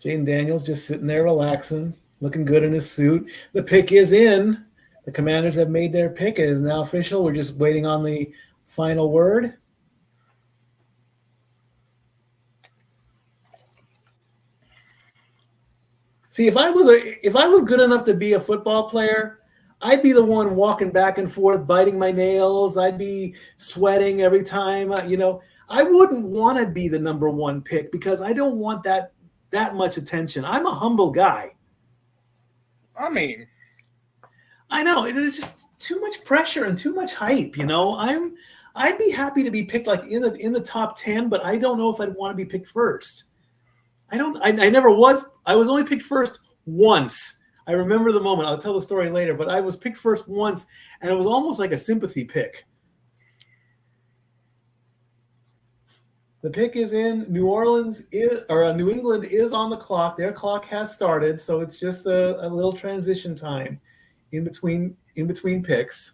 Jaden Daniels just sitting there relaxing, looking good in his suit. The pick is in. The Commanders have made their pick. It is now official. We're just waiting on the final word. See, if I was good enough to be a football player, I'd be the one walking back and forth, biting my nails. I'd be sweating every time. I wouldn't want to be the number 1 pick because I don't want that much attention. I'm a humble guy. I mean, I know it is just too much pressure and too much hype. I'd be happy to be picked like in the top 10, but I don't know if I'd want to be picked first. I never was. I was only picked first once. I remember the moment. I'll tell the story later, but I was picked first once, and it was almost like a sympathy pick. The pick is in. New England is on the clock. Their clock has started, so it's just a little transition time in between picks.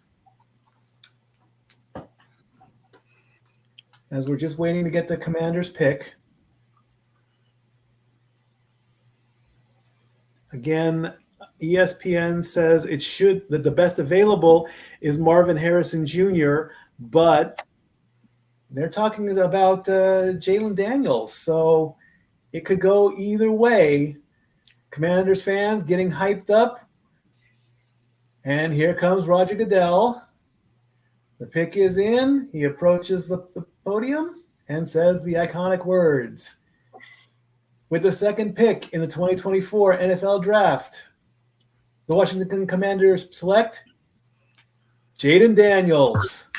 As we're just waiting to get the Commanders pick. Again, ESPN says that the best available is Marvin Harrison Jr., but they're talking about Jalen Daniels, so it could go either way. Commanders fans getting hyped up, and here comes Roger Goodell. The pick is in. He approaches the podium and says the iconic words. With the second pick in the 2024 NFL Draft, the Washington Commanders select Jaden Daniels,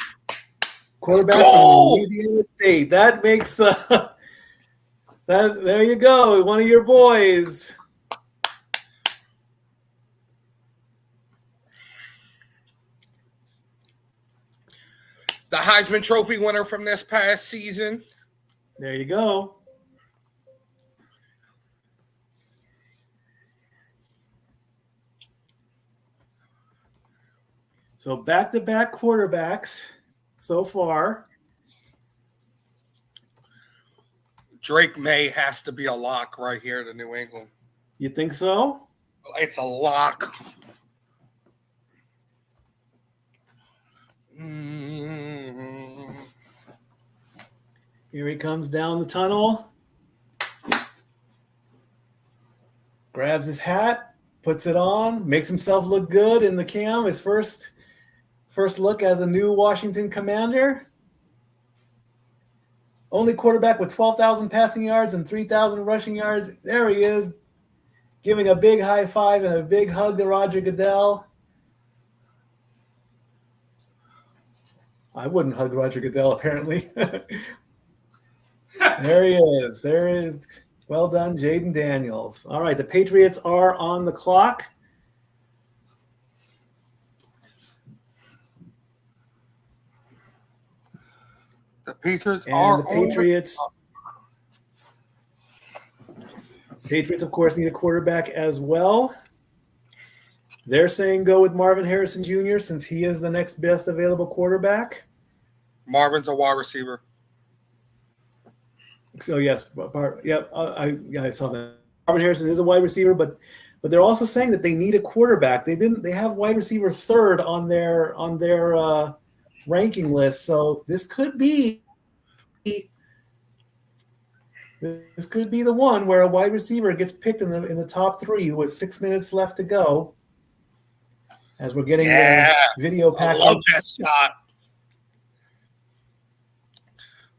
quarterback from Louisiana State. That makes that. There you go, one of your boys. The Heisman Trophy winner from this past season. There you go. So back-to-back quarterbacks so far. Drake May has to be a lock right here to New England. You think so? It's a lock. Here he comes down the tunnel. Grabs his hat, puts it on, makes himself look good in the cam. His first look as a new Washington Commander. Only quarterback with 12,000 passing yards and 3,000 rushing yards. There he is, giving a big high five and a big hug to Roger Goodell. I wouldn't hug Roger Goodell, apparently. There he is. There is. Well done, Jaden Daniels. All right, the Patriots are on the clock. The Patriots Patriots, of course, need a quarterback as well. They're saying go with Marvin Harrison Jr. since he is the next best available quarterback. Marvin's a wide receiver. So yes, I saw that. Marvin Harrison is a wide receiver, but they're also saying that they need a quarterback. They have wide receiver third on their ranking list. So this could be the one where a wide receiver gets picked in the top three with 6 minutes left to go. As we're getting the video package. I love that shot.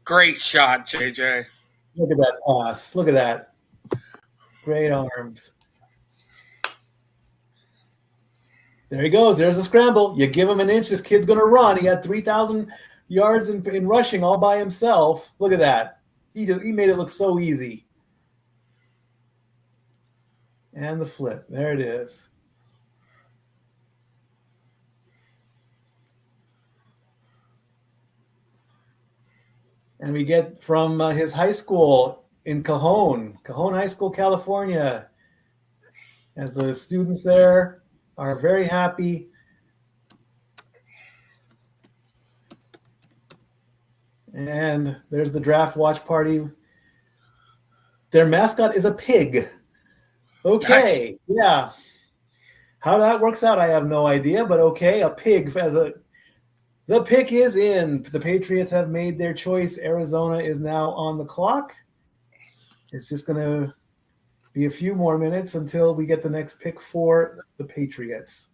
Great shot, JJ. Look at that pass. Look at that. Great arms. There he goes. There's a scramble. You give him an inch, this kid's going to run. He had 3,000 yards in rushing all by himself. Look at that. He made it look so easy. And the flip. There it is. And we get from his high school in Cajon High School, California, as the students there are very happy. And there's the draft watch party. Their mascot is a pig. Okay, nice. Yeah. How that works out, I have no idea, but okay, a pig as a... The pick is in. The Patriots have made their choice. Arizona is now on the clock. It's just going to be a few more minutes until we get the next pick for the Patriots.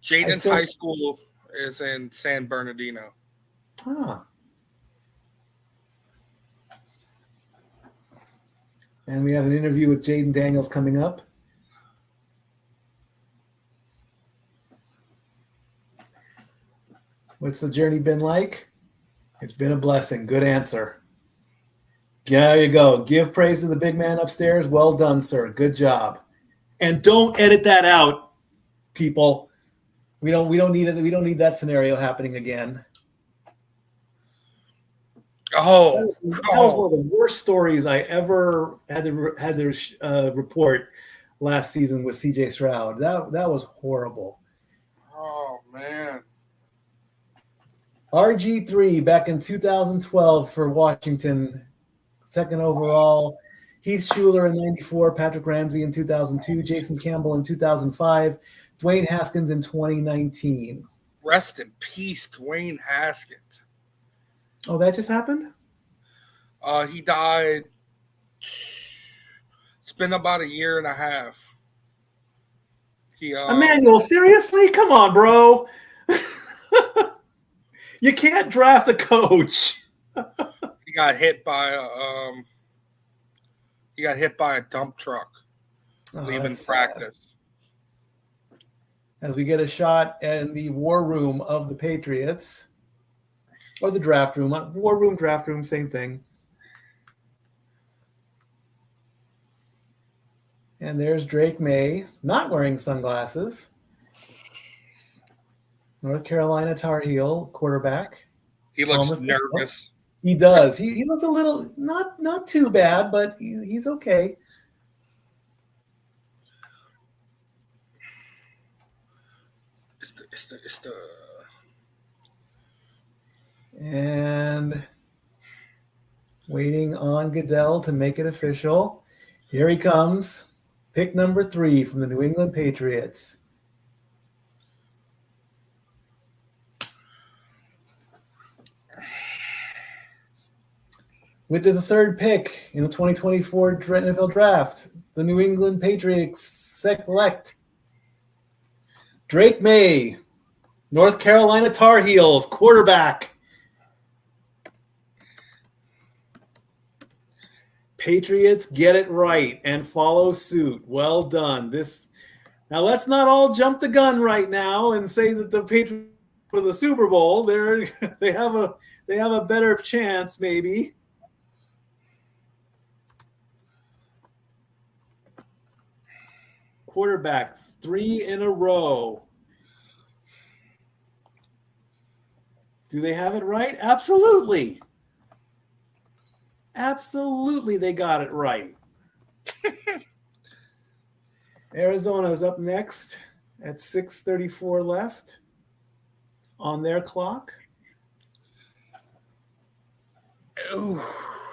Jaden's high school is in San Bernardino. Ah. And we have an interview with Jaden Daniels coming up. What's the journey been like? It's been a blessing. Good answer. Yeah, there you go. Give praise to the big man upstairs. Well done, sir. Good job. And don't edit that out, people. We don't need it. We don't need that scenario happening again. Oh, That was one of the worst stories I ever had to report last season with CJ Stroud. That was horrible. oh man. RG3 back in 2012 for Washington, second overall. Heath Schuler in 94, Patrick Ramsey in 2002, Jason Campbell in 2005, Dwayne Haskins in 2019. Rest in peace, Dwayne Haskins. Oh, that just happened? He died. It's been about a year and a half. Emmanuel, seriously? Come on, bro. You can't draft a coach. He got hit by a dump truck leaving practice. As we get a shot in the war room of the Patriots, or the draft room, draft room, same thing. And there's Drake May, not wearing sunglasses. North Carolina Tar Heel quarterback. He looks nervous. He does. He looks a little not too bad, but he's okay. It's the And waiting on Goodell to make it official. Here he comes. Pick number 3 from the New England Patriots. With the third pick in the 2024 NFL Draft, the New England Patriots select Drake May, North Carolina Tar Heels, quarterback. Patriots get it right and follow suit. Well done. Now let's not all jump the gun right now and say that the Patriots for the Super Bowl, they have a better chance maybe. Quarterback 3 in a row. Do they have it right? Absolutely. Absolutely, they got it right. Arizona is up next at 6:34 left on their clock. Ooh.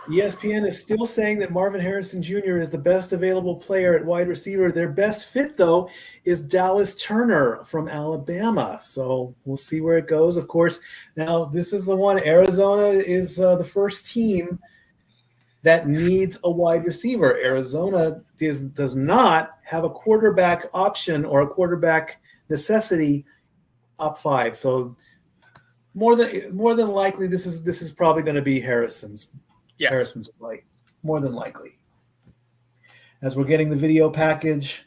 ESPN is still saying that Marvin Harrison Jr. is the best available player at wide receiver. Their best fit, though, is Dallas Turner from Alabama. So we'll see where it goes. Of course, now this is the one. Arizona is the first team that needs a wide receiver. Arizona does not have a quarterback option or a quarterback necessity top 5. So more than likely, this is probably going to be Harrison's. Yes. Harrison's play, more than likely. As we're getting the video package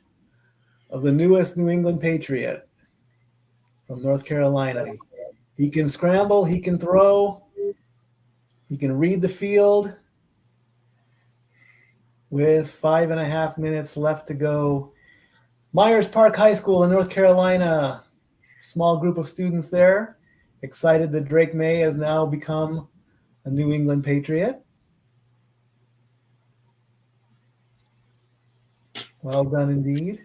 of the newest New England Patriot from North Carolina. He can scramble, he can throw, he can read the field. With 5.5 minutes left to go. Myers Park High School in North Carolina. Small group of students there. Excited that Drake May has now become a New England Patriot. Well done indeed.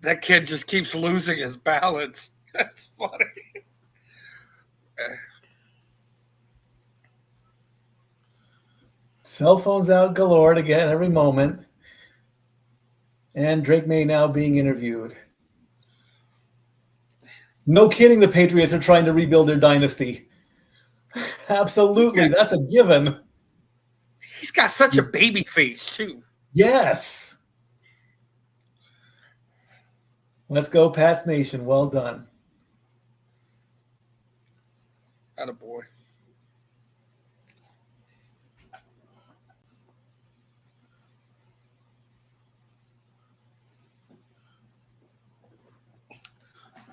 That kid just keeps losing his balance. That's funny. Cell phones out galore to get every moment. And Drake May now being interviewed. No kidding, the Patriots are trying to rebuild their dynasty. Absolutely, that's a given. He's got such a baby face, too. Yes. Let's go, Pats Nation. Well done. Attaboy.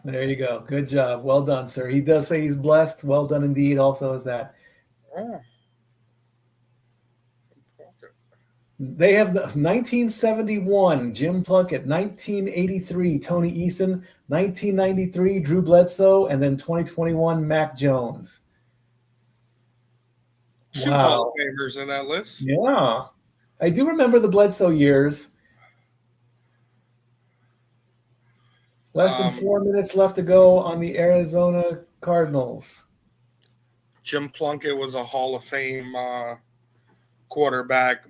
There you go. Good job. Well done, sir. He does say he's blessed. Well done indeed. Also is that. Oh. They have the 1971 Jim Plunkett, 1983 Tony Eason, 1993 Drew Bledsoe, and then 2021 Mac Jones. Two Hall of Famers in that list. Yeah. I do remember the Bledsoe years. Less than 4 minutes left to go on the Arizona Cardinals. Jim Plunkett was a Hall of Fame quarterback,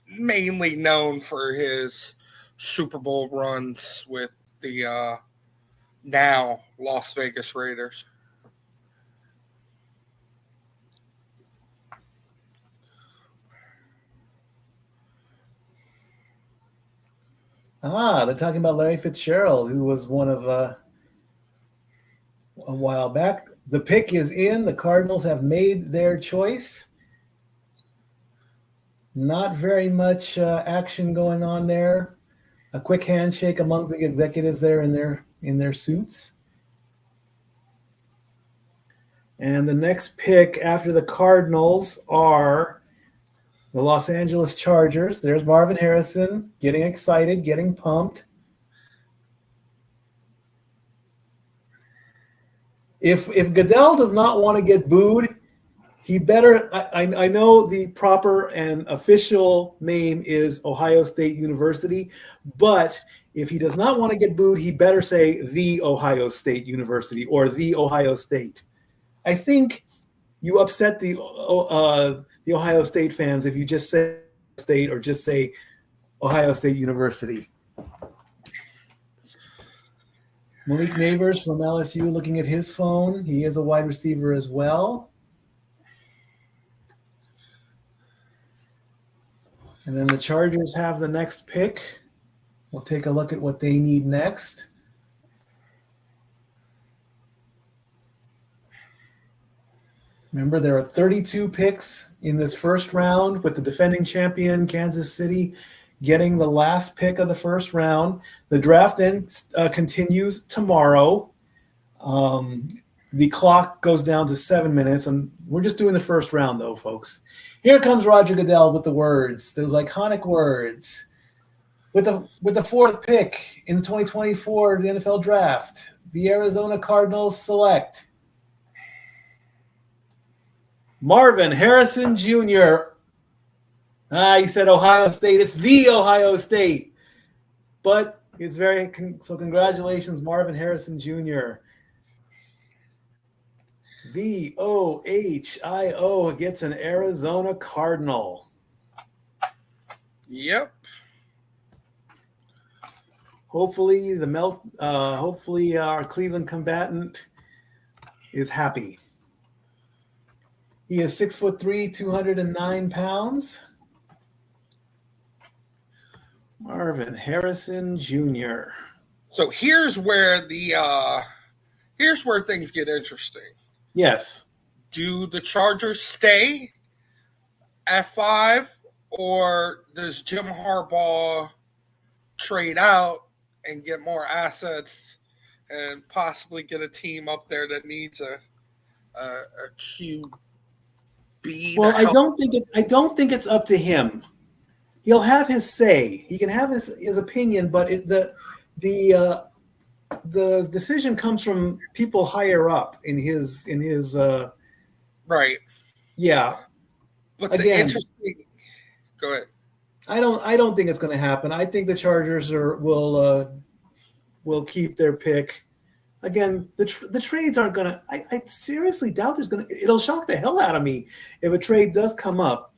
mainly known for his Super Bowl runs with the now Las Vegas Raiders. They're talking about Larry Fitzgerald, who was one of a while back. The pick is in. The Cardinals have made their choice. Not very much action going on there. A quick handshake among the executives there in their suits. And the next pick after the Cardinals are the Los Angeles Chargers. There's Marvin Harrison getting excited, getting pumped. If Goodell does not want to get booed, he better. I know the proper and official name is Ohio State University, but if he does not want to get booed, he better say the Ohio State University or the Ohio State. I think you upset the Ohio State fans if you just say state or just say Ohio State University. Malik Neighbors from LSU looking at his phone. He is a wide receiver as well. And then the Chargers have the next pick. We'll take a look at what they need next. Remember, there are 32 picks in this first round, with the defending champion, Kansas City, getting the last pick of the first round. The draft then continues tomorrow. The clock goes down to 7 minutes, and we're just doing the first round, though, folks. Here comes Roger Goodell with the words, those iconic words. With the fourth pick in the 2024 NFL Draft, the Arizona Cardinals select Marvin Harrison Jr. He said Ohio State. It's the Ohio State. But it's so congratulations, Marvin Harrison Jr. The OHIO gets an Arizona Cardinal. Yep. Hopefully our Cleveland combatant is happy. He is 6'3", 209 pounds. Marvin Harrison Jr. So here's where things get interesting. Yes. Do the Chargers stay at 5, or does Jim Harbaugh trade out and get more assets and possibly get a team up there that needs a QB? Well, I don't think it's up to him. He'll have his say. He can have his opinion, but the decision comes from people higher up in his right. Yeah. But again, the interesting. Go ahead. I don't think it's going to happen. I think the Chargers will keep their pick. Again, the trades aren't going to. I seriously doubt there's going to. It'll shock the hell out of me if a trade does come up.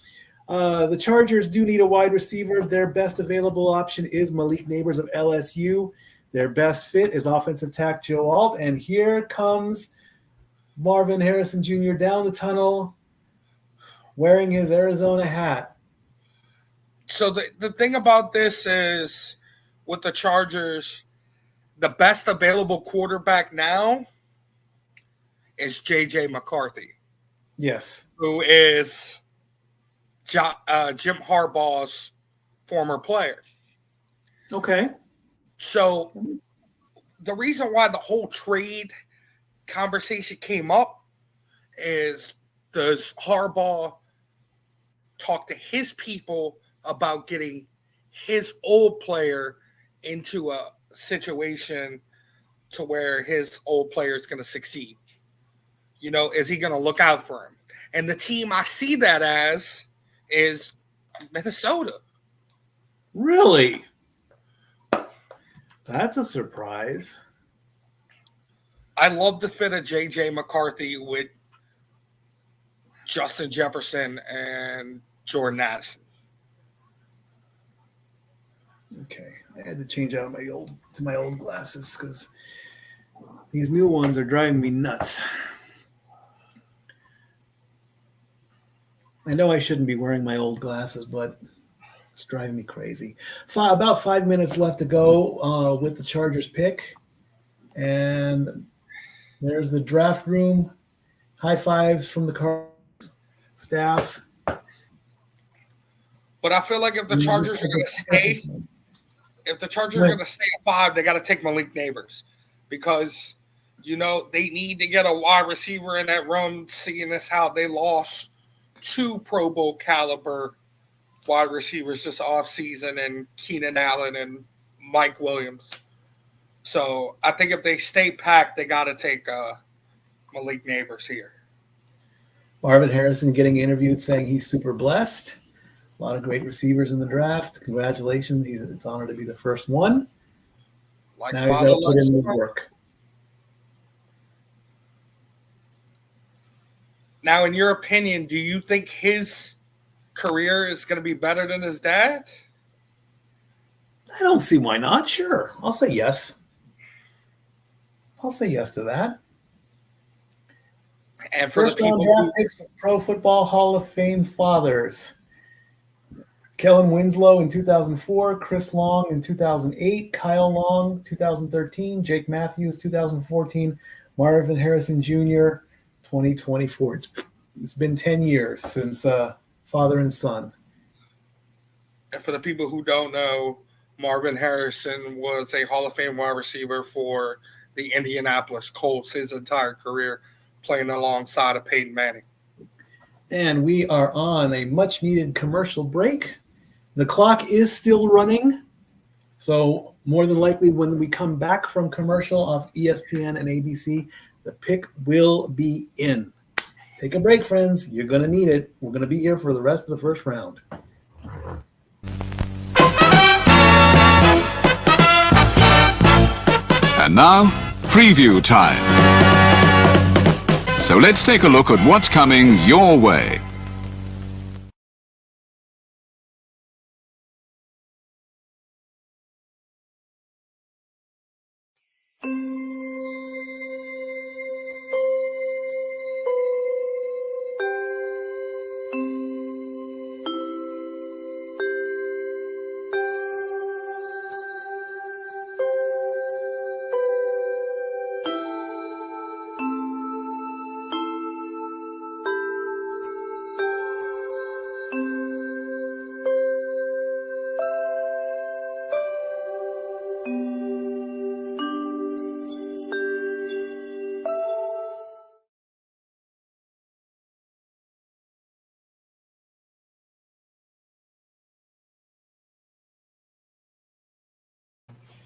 The Chargers do need a wide receiver. Their best available option is Malik Neighbors of LSU. Their best fit is offensive tackle Joe Alt. And here comes Marvin Harrison Jr. down the tunnel wearing his Arizona hat. So the thing about this is, with the Chargers, the best available quarterback now is J.J. McCarthy. Yes. Who is Jim Harbaugh's former player. Okay. So the reason why the whole trade conversation came up is, does Harbaugh talk to his people about getting his old player into a situation to where his old player is going to succeed. You know, is he going to look out for him? And the team I see that as is Minnesota. Really? That's a surprise. I love the fit of J.J. McCarthy with Justin Jefferson and Jordan Addison. Okay, I had to change out my old glasses because these new ones are driving me nuts. I know I shouldn't be wearing my old glasses, but it's driving me crazy. About 5 minutes left to go with the Chargers pick. And there's the draft room. High fives from the Cardinals staff. But I feel like if the Chargers are going to stay, at 5, they got to take Malik Neighbors because, you know, they need to get a wide receiver in that room, seeing as how they lost 2 Pro Bowl caliber wide receivers this offseason, and Keenan Allen and Mike Williams. So I think if they stay packed, they got to take Malik Neighbors here. Marvin Harrison getting interviewed saying he's super blessed. A lot of great receivers in the draft. Congratulations. It's an honor to be the first one. Like now he's got to put in the work. Now, in your opinion, do you think his career is going to be better than his dad's? I don't see why not. Sure. I'll say yes. I'll say yes to that. And for first the people round draft picks for Pro Football Hall of Fame fathers. Kellen Winslow in 2004, Chris Long in 2008, Kyle Long 2013, Jake Matthews 2014, Marvin Harrison Jr. 2024. It's been 10 years since father and son. And for the people who don't know, Marvin Harrison was a Hall of Fame wide receiver for the Indianapolis Colts his entire career, playing alongside of Peyton Manning. And we are on a much-needed commercial break. The clock is still running, so more than likely when we come back from commercial off ESPN and ABC, the pick will be in. Take a break, friends. You're going to need it. We're going to be here for the rest of the first round. And now, preview time. So let's take a look at what's coming your way.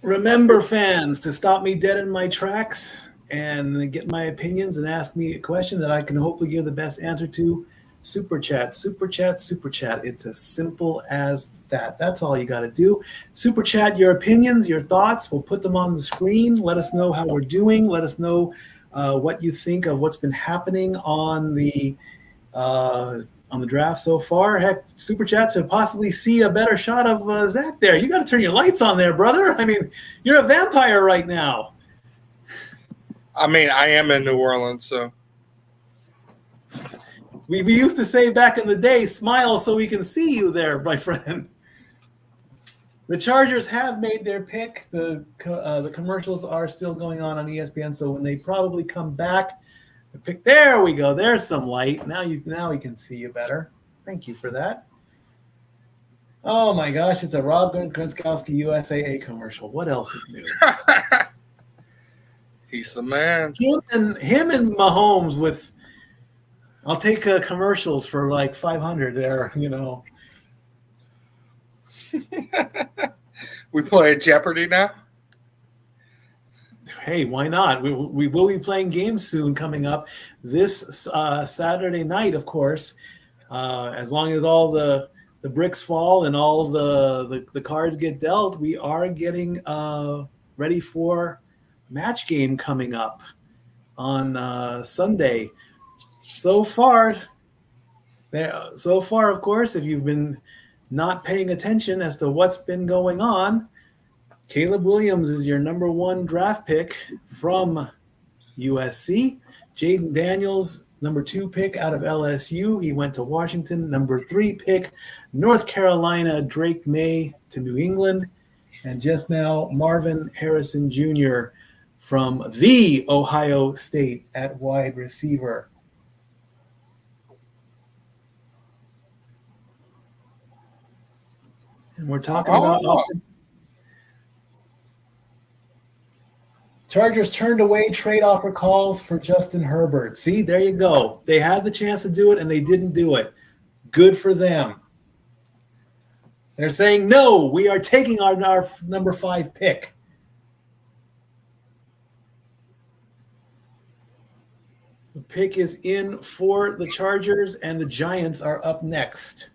Remember, fans, to stop me dead in my tracks and get my opinions and ask me a question that I can hopefully give the best answer to, Super Chat, Super Chat, Super Chat. It's as simple as that. That's all you got to do. Super Chat your opinions, your thoughts. We'll put them on the screen. Let us know how we're doing. Let us know what you think of what's been happening on the draft so far. Heck, Super Chat to possibly see a better shot of Zach there. You got to turn your lights on there, brother. I mean, you're a vampire right now. I mean, I am in New Orleans, so. We used to say back in the day, smile so we can see you there, my friend. The Chargers have made their pick. The commercials are still going on ESPN, so when they probably come back, the pick. There we go. There's some light. Now we can see you better. Thank you for that. Oh my gosh, it's a Rob Gronkowski USAA commercial. What else is new? He's the man. Him and Mahomes with. I'll take commercials for like 500 there, you know. We play Jeopardy now? Hey, why not? We will be playing games soon coming up this Saturday night, of course. As long as all the bricks fall and all the cards get dealt, we are getting ready for match game coming up on Sunday. So far, of course, if you've been not paying attention as to what's been going on, Caleb Williams is your number 1 draft pick from USC. Jaden Daniels, number 2 pick out of LSU. He went to Washington. Number 3 pick, North Carolina, Drake May to New England. And just now, Marvin Harrison Jr. from the Ohio State at wide receiver. And we're talking about offense. Chargers turned away trade offer calls for Justin Herbert. See, there you go. They had the chance to do it, and they didn't do it. Good for them. They're saying, no, we are taking our number 5 pick. The pick is in for the Chargers, and the Giants are up next.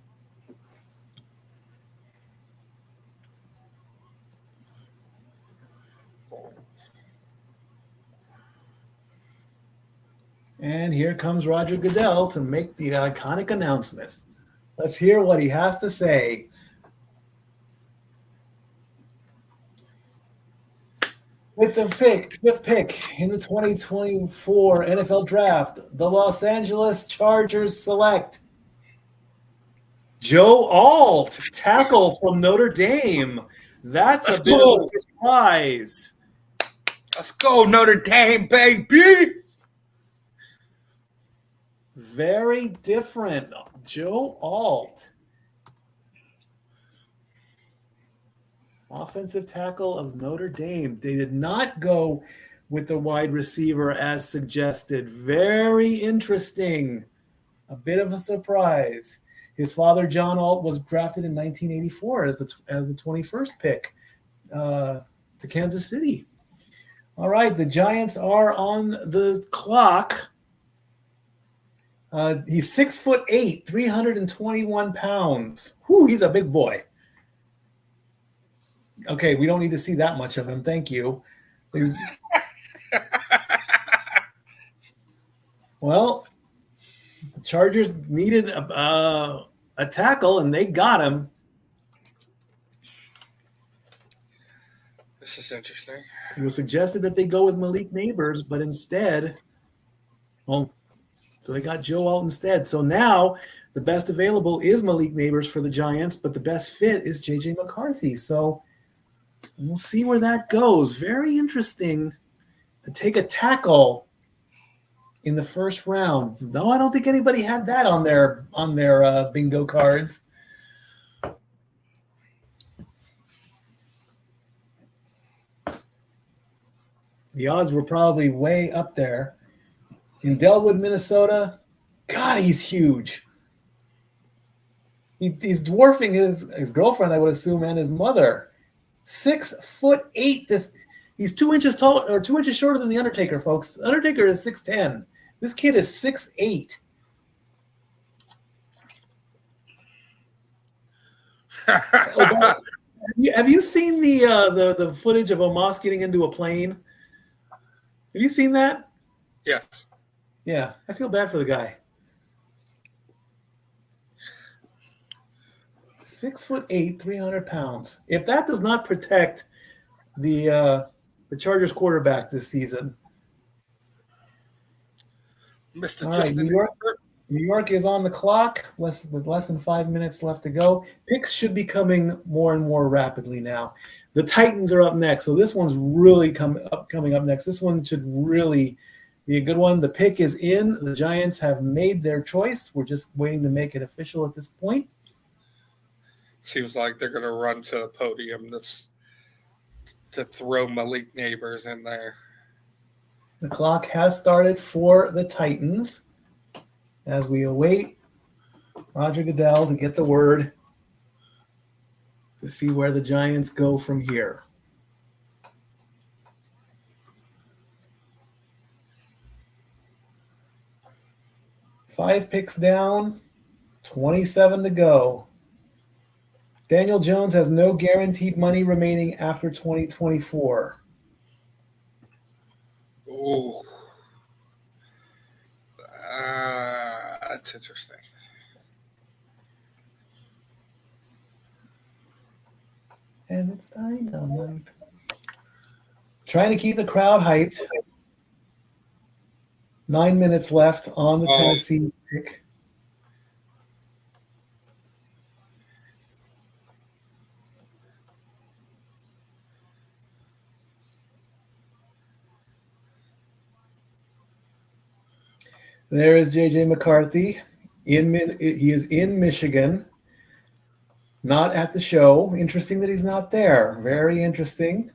And here comes Roger Goodell to make the iconic announcement. Let's hear what he has to say. With the fifth pick in the 2024 NFL Draft, the Los Angeles Chargers select Joe Alt, tackle from Notre Dame. That's a bit of a surprise. Let's go, Notre Dame, baby! Very different. Joe Alt. Offensive tackle of Notre Dame. They did not go with the wide receiver as suggested. Very interesting. A bit of a surprise. His father, John Alt, was drafted in 1984 as the 21st pick to Kansas City. All right, the Giants are on the clock. He's 6'8", 321 pounds. Whew, he's a big boy. Okay, we don't need to see that much of him. Thank you. Well, the Chargers needed a tackle, and they got him. This is interesting. It was suggested that they go with Malik Neighbors, but instead, so they got Joe Alt instead. So now the best available is Malik Neighbors for the Giants, but the best fit is J.J. McCarthy. So we'll see where that goes. Very interesting to take a tackle in the first round. No, I don't think anybody had that on their bingo cards. The odds were probably way up there. In Delwood, Minnesota, God, he's huge. He's dwarfing his girlfriend, I would assume, and his mother. 6'8". He's 2 inches tall, or 2 inches shorter than the Undertaker, folks. The Undertaker is 6'10". This kid is 6'8". Have you seen the footage of Omos getting into a plane? Have you seen that? Yes. Yeah, I feel bad for the guy. 6'8", 300 pounds. If that does not protect the Chargers quarterback this season. Mr. All right, New York is on the clock, with less than 5 minutes left to go. Picks should be coming more and more rapidly now. The Titans are up next, so this one's really coming up next. This one should really be a good one. The pick is in. The Giants have made their choice. We're just waiting to make it official at this point. Seems like they're going to run to the podium to throw Malik Neighbors in there. The clock has started for the Titans as we await Roger Goodell to get the word. to see where the Giants go from here. Five picks down, 27 to go. Daniel Jones has no guaranteed money remaining after 2024. Oh, that's interesting. And it's dynamite. Trying to keep the crowd hyped. 9 minutes left on the Tennessee pick. There is J.J. McCarthy. He is in Michigan, not at the show. Interesting that he's not there. Very interesting.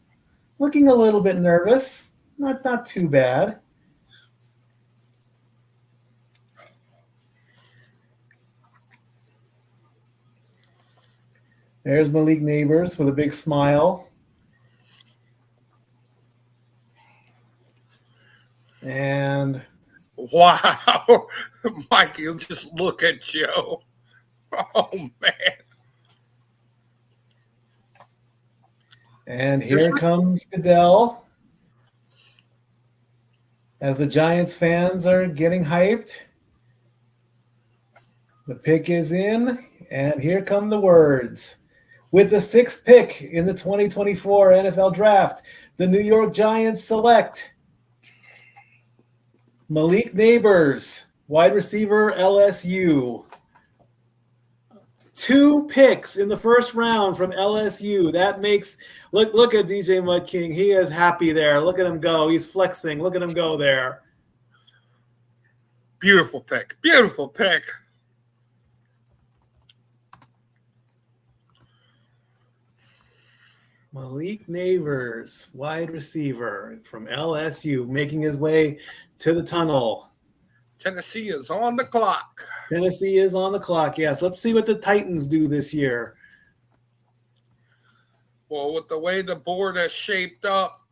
Looking a little bit nervous. Not too bad. There's Malik Neighbors with a big smile. And wow, Mike, you just look at Joe. Oh, man. And here comes Goodell. As the Giants fans are getting hyped. The pick is in, and here come the words. With the 6th pick in the 2024 NFL Draft, the New York Giants select Malik Neighbors, wide receiver, LSU. 2 picks in the first round from LSU. That makes look at DJ Mud King. He is happy there. Look at him go. He's flexing. Look at him go there. Beautiful pick. Beautiful pick. Malik Neighbors, wide receiver from LSU, making his way to the tunnel. Tennessee is on the clock. Tennessee is on the clock, yes. Let's see what the Titans do this year. Well, with the way the board has shaped up,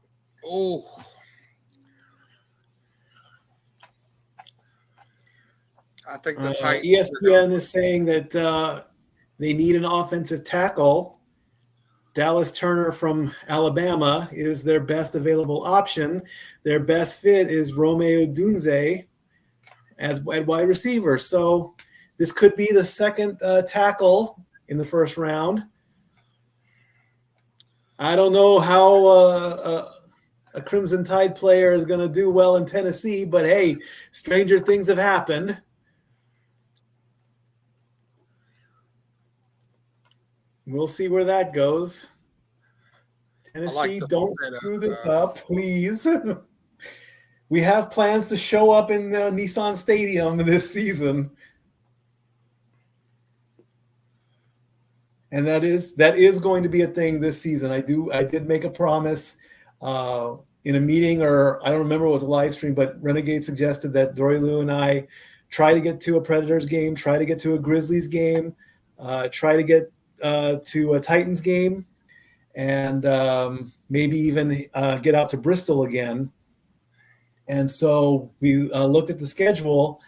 I think the Titans. ESPN is saying that they need an offensive tackle. Dallas Turner from Alabama is their best available option. Their best fit is Romeo Dunze as wide receiver. So this could be the second tackle in the first round. I don't know how a Crimson Tide player is going to do well in Tennessee, but hey, stranger things have happened. We'll see where that goes. Tennessee, don't screw this up, please. We have plans to show up in Nissan Stadium this season. And that is going to be a thing this season. I did make a promise in a meeting, or I don't remember, it was a live stream, but Renegade suggested that Dory Lou and I try to get to a Predators game, try to get to a Grizzlies game, try to get to a Titans game, and maybe even get out to Bristol again. And so we looked at the schedule,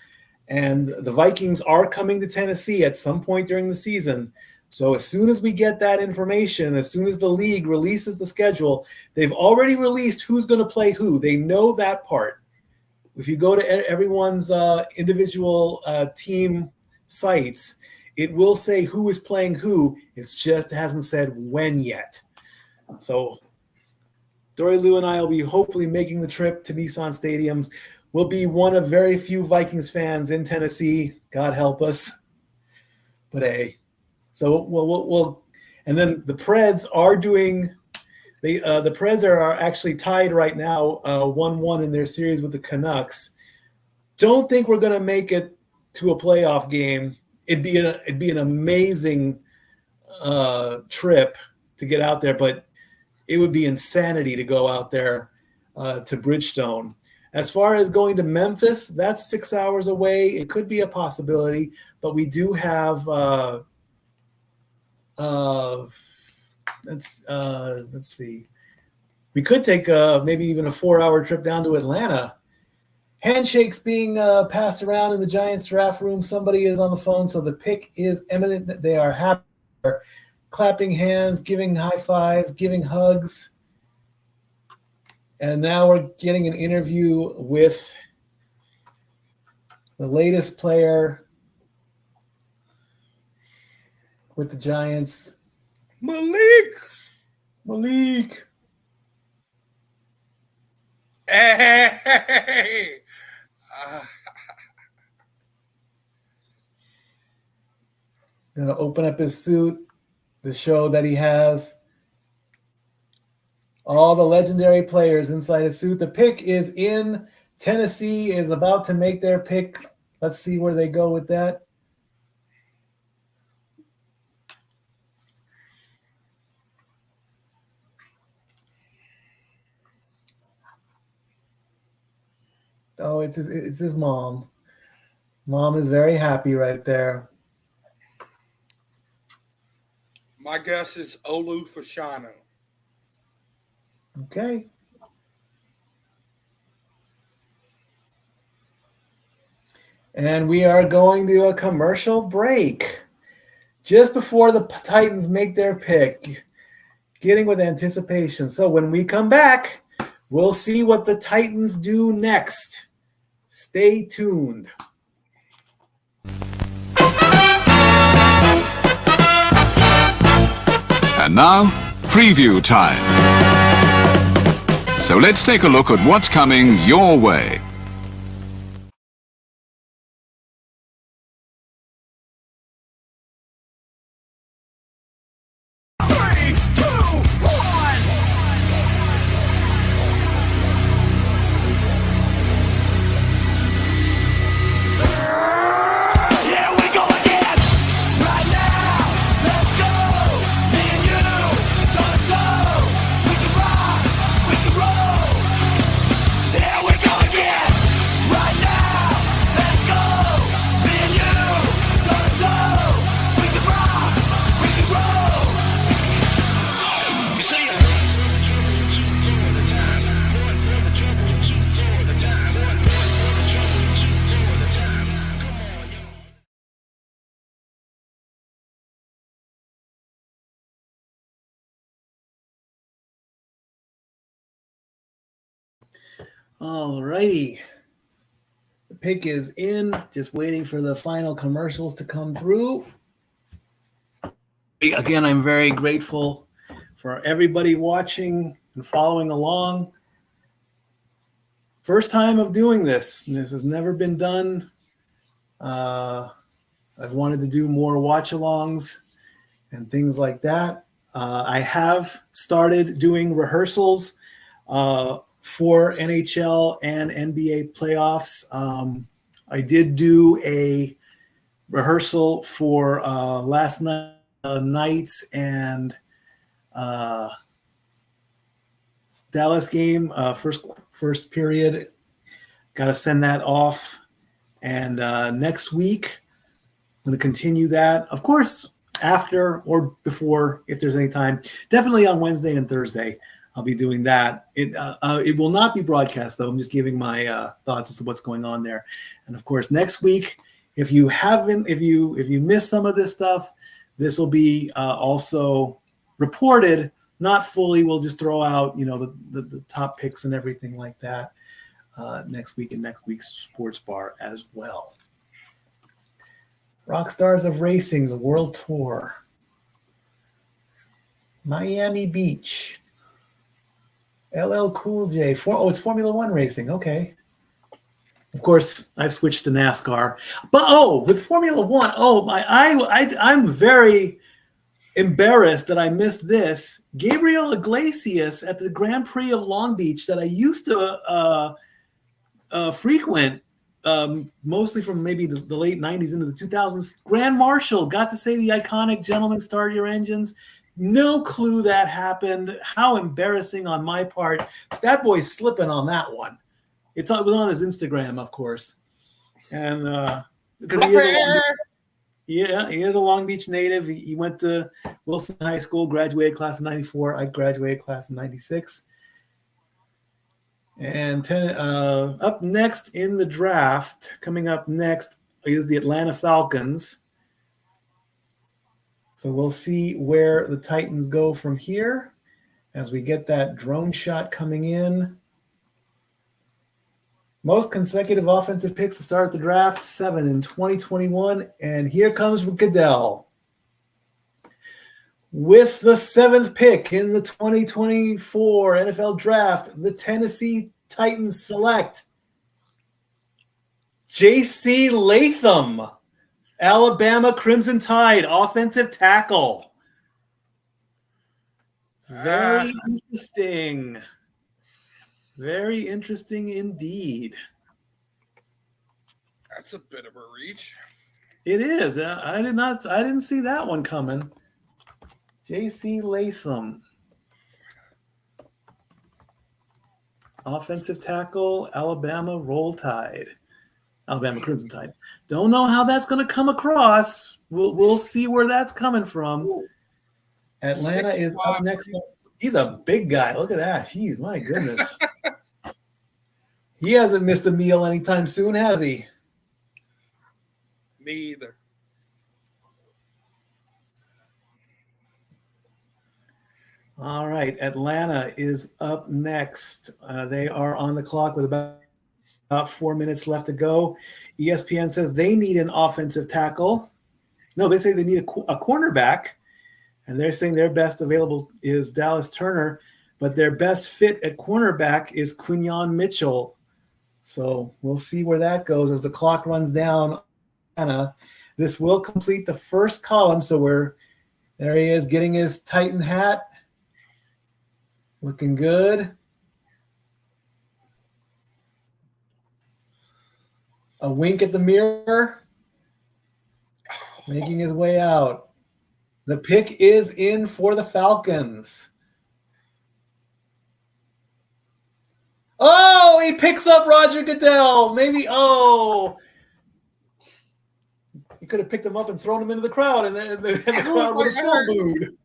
and the Vikings are coming to Tennessee at some point during the season. So as soon as we get that information, as soon as the league releases the schedule, they've already released who's going to play who. They know that part. If you go to everyone's individual team sites, it will say who is playing who. It's just hasn't said when yet. So Dory Lou and I will be hopefully making the trip to Nissan Stadiums. We'll be one of very few Vikings fans in Tennessee. God help us. But hey, so we'll and then the Preds are doing. The Preds are actually tied right now, 1-1 in their series with the Canucks. Don't think we're going to make it to a playoff game. It'd be an amazing trip to get out there, but it would be insanity to go out there to Bridgestone. As far as going to Memphis, that's 6 hours away. It could be a possibility, but we do have Let's see. We could take maybe even a 4-hour trip down to Atlanta. Handshakes being passed around in the Giants draft room. Somebody is on the phone, so the pick is imminent. They are happy. They're clapping hands, giving high fives, giving hugs. And now we're getting an interview with the latest player with the Giants, Malik. Hey. Going to open up his suit, the show that he has. All the legendary players inside his suit. The pick is in. Tennessee is about to make their pick. Let's see where they go with that. Oh, it's his mom. Mom is very happy right there. My guess is Olu Fashanu. Okay. And we are going to a commercial break just before the Titans make their pick, getting with anticipation. So when we come back, we'll see what the Titans do next. Stay tuned. And now, preview time. So let's take a look at what's coming your way. All righty. The pick is in. Just waiting for the final commercials to come through. Again, I'm very grateful for everybody watching and following along. First time of doing this. This has never been done. I've wanted to do more watch-alongs and things like that. I have started doing rehearsals for NHL and NBA playoffs. I did do a rehearsal for last night's and Dallas game, first period. Got to send that off. And next week, I'm going to continue that. Of course, after or before, if there's any time. Definitely on Wednesday and Thursday. I'll be doing that. It will not be broadcast, though. I'm just giving my thoughts as to what's going on there. And of course, next week, if you missed some of this stuff, this will be also reported, not fully. We'll just throw out, the top picks and everything like that next week in next week's Sports Bar as well. Rockstars of Racing, the World Tour, Miami Beach. LL Cool J. It's Formula One racing. Okay. Of course, I've switched to NASCAR. But with Formula One, I'm very embarrassed that I missed this. Gabriel Iglesias at the Grand Prix of Long Beach that I used to frequent, mostly from maybe the late 90s into the 2000s. Grand Marshal got to say the iconic "Gentlemen, start your engines." No clue that happened. How embarrassing on my part. That boy's slipping on that one. It was on his Instagram, of course. And because he is Yeah, he is a Long Beach native. He went to Wilson High School, graduated class of 94. I graduated class of 96. And up next in the draft, coming up next is the Atlanta Falcons. So we'll see where the Titans go from here as we get that drone shot coming in. Most consecutive offensive picks to start the draft, 7 in 2021. And here comes Goodell. With the 7th pick in the 2024 NFL Draft, the Tennessee Titans select J.C. Latham, Alabama Crimson Tide, offensive tackle. Very interesting. Very interesting indeed. That's a bit of a reach. It is. I didn't see that one coming. J.C. Latham, offensive tackle, Alabama Roll Tide, Alabama Crimson Tide. Don't know how that's going to come across. We'll see where that's coming from. Atlanta is up next. He's a big guy. Look at that. Jeez, my goodness. He hasn't missed a meal anytime soon, has he? Me either. All right, Atlanta is up next. They are on the clock with about 4 minutes left to go. ESPN says they need an offensive tackle. No, they say they need a cornerback, and they're saying their best available is Dallas Turner, but their best fit at cornerback is Quinyon Mitchell. So we'll see where that goes as the clock runs down. This will complete the first column, so there he is getting his Titan hat. Looking good. A wink at the mirror. Making his way out. The pick is in for the Falcons. Oh, he picks up Roger Goodell. Maybe, he could have picked him up and thrown him into the crowd, and the crowd would have still booed.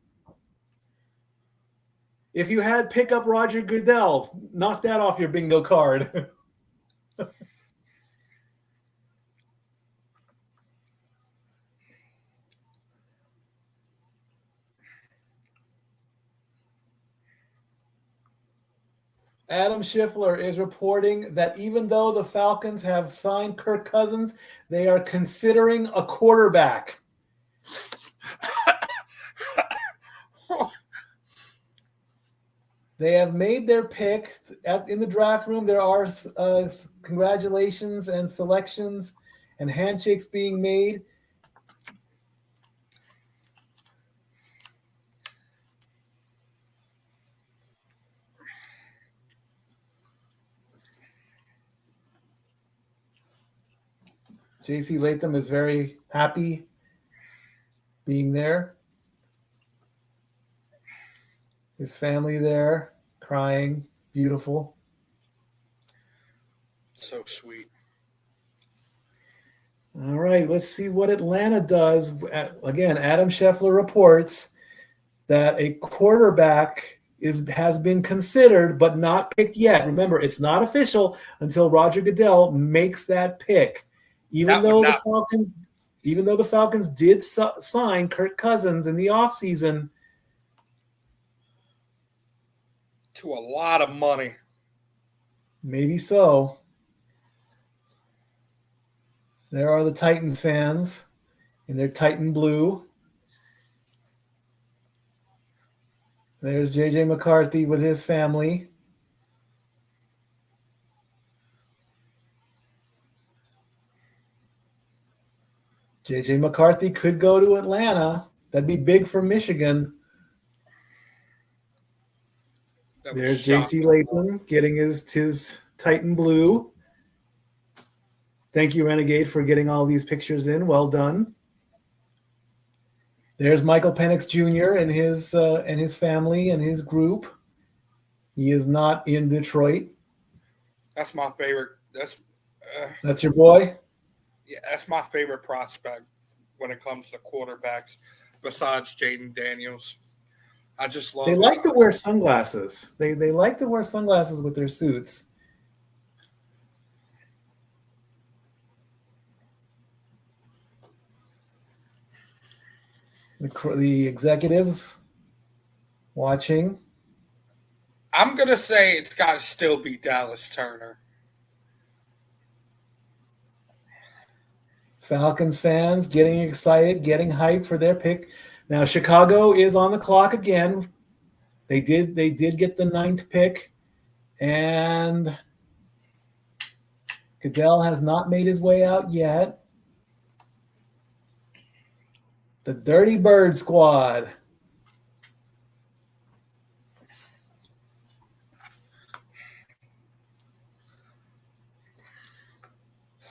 If you had pick up Roger Goodell, knock that off your bingo card. Adam Scheffler is reporting that even though the Falcons have signed Kirk Cousins, they are considering a quarterback. They have made their pick in the draft room. There are congratulations and selections and handshakes being made. J.C. Latham is very happy being there. His family there, crying, beautiful. So sweet. All right, let's see what Atlanta does. Again, Adam Scheffler reports that a quarterback has been considered but not picked yet. Remember, it's not official until Roger Goodell makes that pick. Even though the Falcons did sign Kirk Cousins in the offseason. To a lot of money. Maybe so. There are the Titans fans in their Titan blue. There's J.J. McCarthy with his family. J.J. McCarthy could go to Atlanta. That'd be big for Michigan. There's J.C. Latham getting his Titan blue. Thank you, Renegade, for getting all these pictures in. Well done. There's Michael Penix Jr. and his family and his group. He is not in Detroit. That's my favorite. That's your boy? Yeah, that's my favorite prospect when it comes to quarterbacks besides Jaden Daniels. I just love They like to wear sunglasses. They like to wear sunglasses with their suits. The executives watching. I'm going to say it's got to still be Dallas Turner. Falcons fans getting excited, getting hyped for their pick. Now Chicago is on the clock again. They did get the 9th pick, and Goodell has not made his way out yet. The Dirty Bird Squad.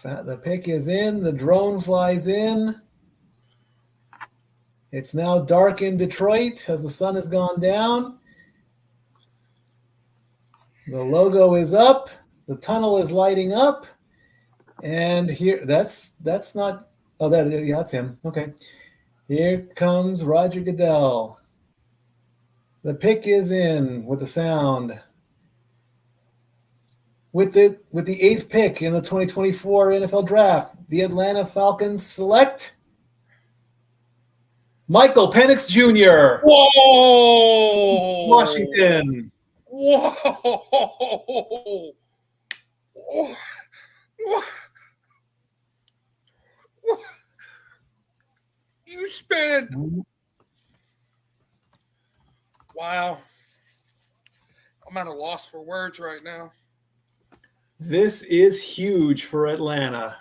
The pick is in. The drone flies in. It's now dark in Detroit as the sun has gone down. The logo is up. The tunnel is lighting up. And here, that's not, oh, that's him. Okay. Here comes Roger Goodell. The pick is in with the sound. With the 8th pick in the 2024 NFL Draft, the Atlanta Falcons select Michael Penix Jr. Whoa! Washington. Whoa! You spent. Wow. I'm at a loss for words right now. This is huge for Atlanta.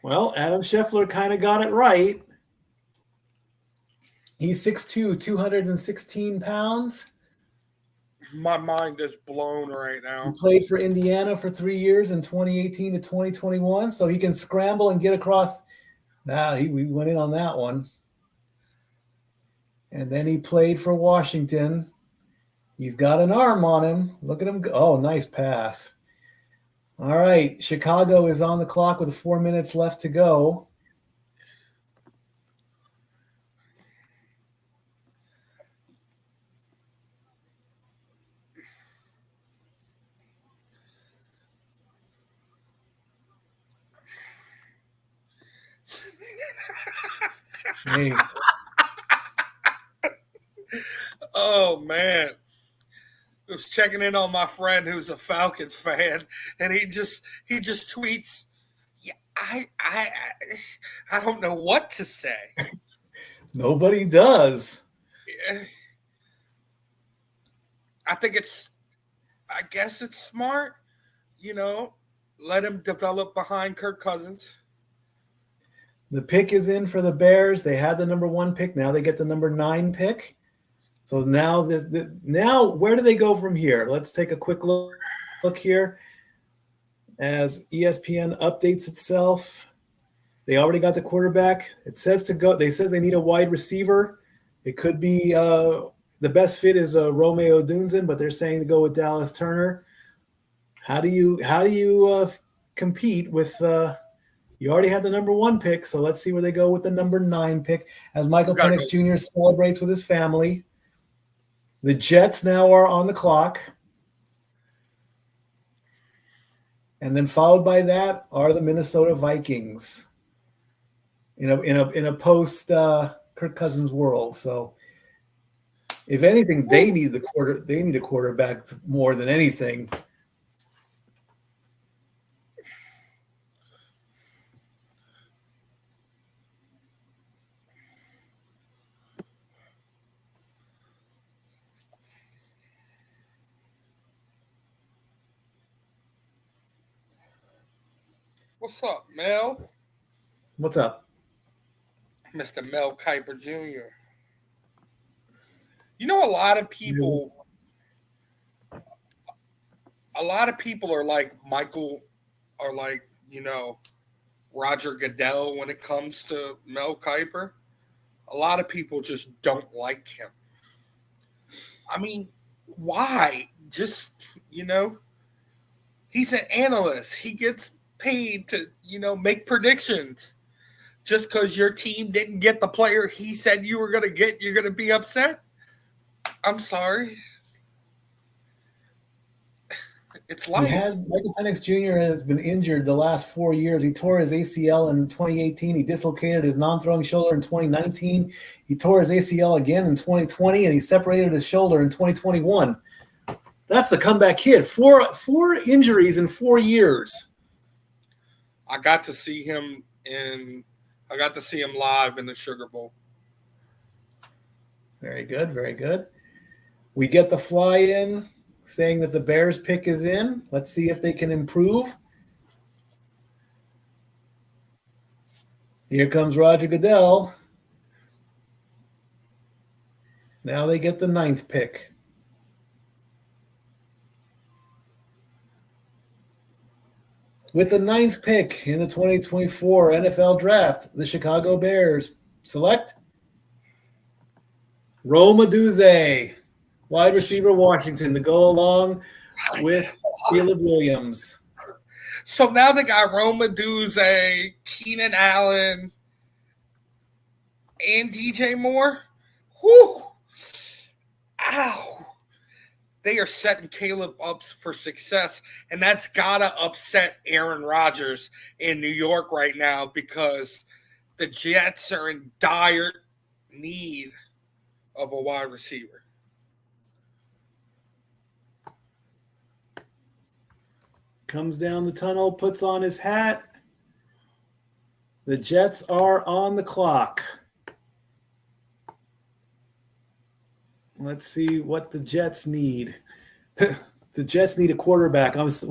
Well, Adam Scheffler kind of got it right. He's 6'2", 216 pounds. My mind is blown right He now. played for Indiana for 3 years in 2018 to 2021, so he can scramble and get across. We went in on that one. And then he played for Washington. He's got an arm on him. Look at him go. Oh, nice pass. All right. Chicago is on the clock with 4 minutes left to go. Hey. Oh man. I was checking in on my friend who's a Falcons fan, and he just tweets, "Yeah, I don't know what to say." Nobody does. Yeah. I guess it's smart, let him develop behind Kirk Cousins. The pick is in for the Bears. They had the number 1 pick. Now they get the number 9 pick. So now where do they go from here? Let's take a quick look here as ESPN updates itself. They already got the quarterback. It says they need a wide receiver. It could be the best fit is Romeo Dunzen, but they're saying to go with Dallas Turner. How do you compete with you already had the number 1 pick, so let's see where they go with the number 9 pick as Michael Penix Jr. celebrates with his family. The Jets now are on the clock. And then followed by that are the Minnesota Vikings in a post Kirk Cousins world. So if anything, they need a quarterback more than anything. What's up, Mel? What's up? Mr. Mel Kiper Jr. A lot of people are like Michael, are like, Roger Goodell when it comes to Mel Kiper. A lot of people just don't like him. I mean, Why? Just, he's an analyst. He gets paid to, make predictions. Just because your team didn't get the player he said you were going to get, you're going to be upset? I'm sorry. It's life. Michael Penix Jr. has been injured the last 4 years. He tore his ACL in 2018. He dislocated his non-throwing shoulder in 2019. He tore his ACL again in 2020, and he separated his shoulder in 2021. That's the comeback kid. Four injuries in 4 years. I got to see him live in the Sugar Bowl. Very good, very good. We get the fly in saying that the Bears pick is in. Let's see if they can improve. Here comes Roger Goodell. Now they get the 9th pick. With the 9th pick in the 2024 NFL Draft, the Chicago Bears select Rome Odunze, wide receiver Washington, to go along with Caleb Williams. So now they got Rome Odunze, Keenan Allen, and DJ Moore. Whew! Ow! They are setting Caleb up for success, and that's got to upset Aaron Rodgers in New York right now because the Jets are in dire need of a wide receiver. Comes down the tunnel, puts on his hat. The Jets are on the clock. Let's see what the Jets need. The Jets need a quarterback. Unless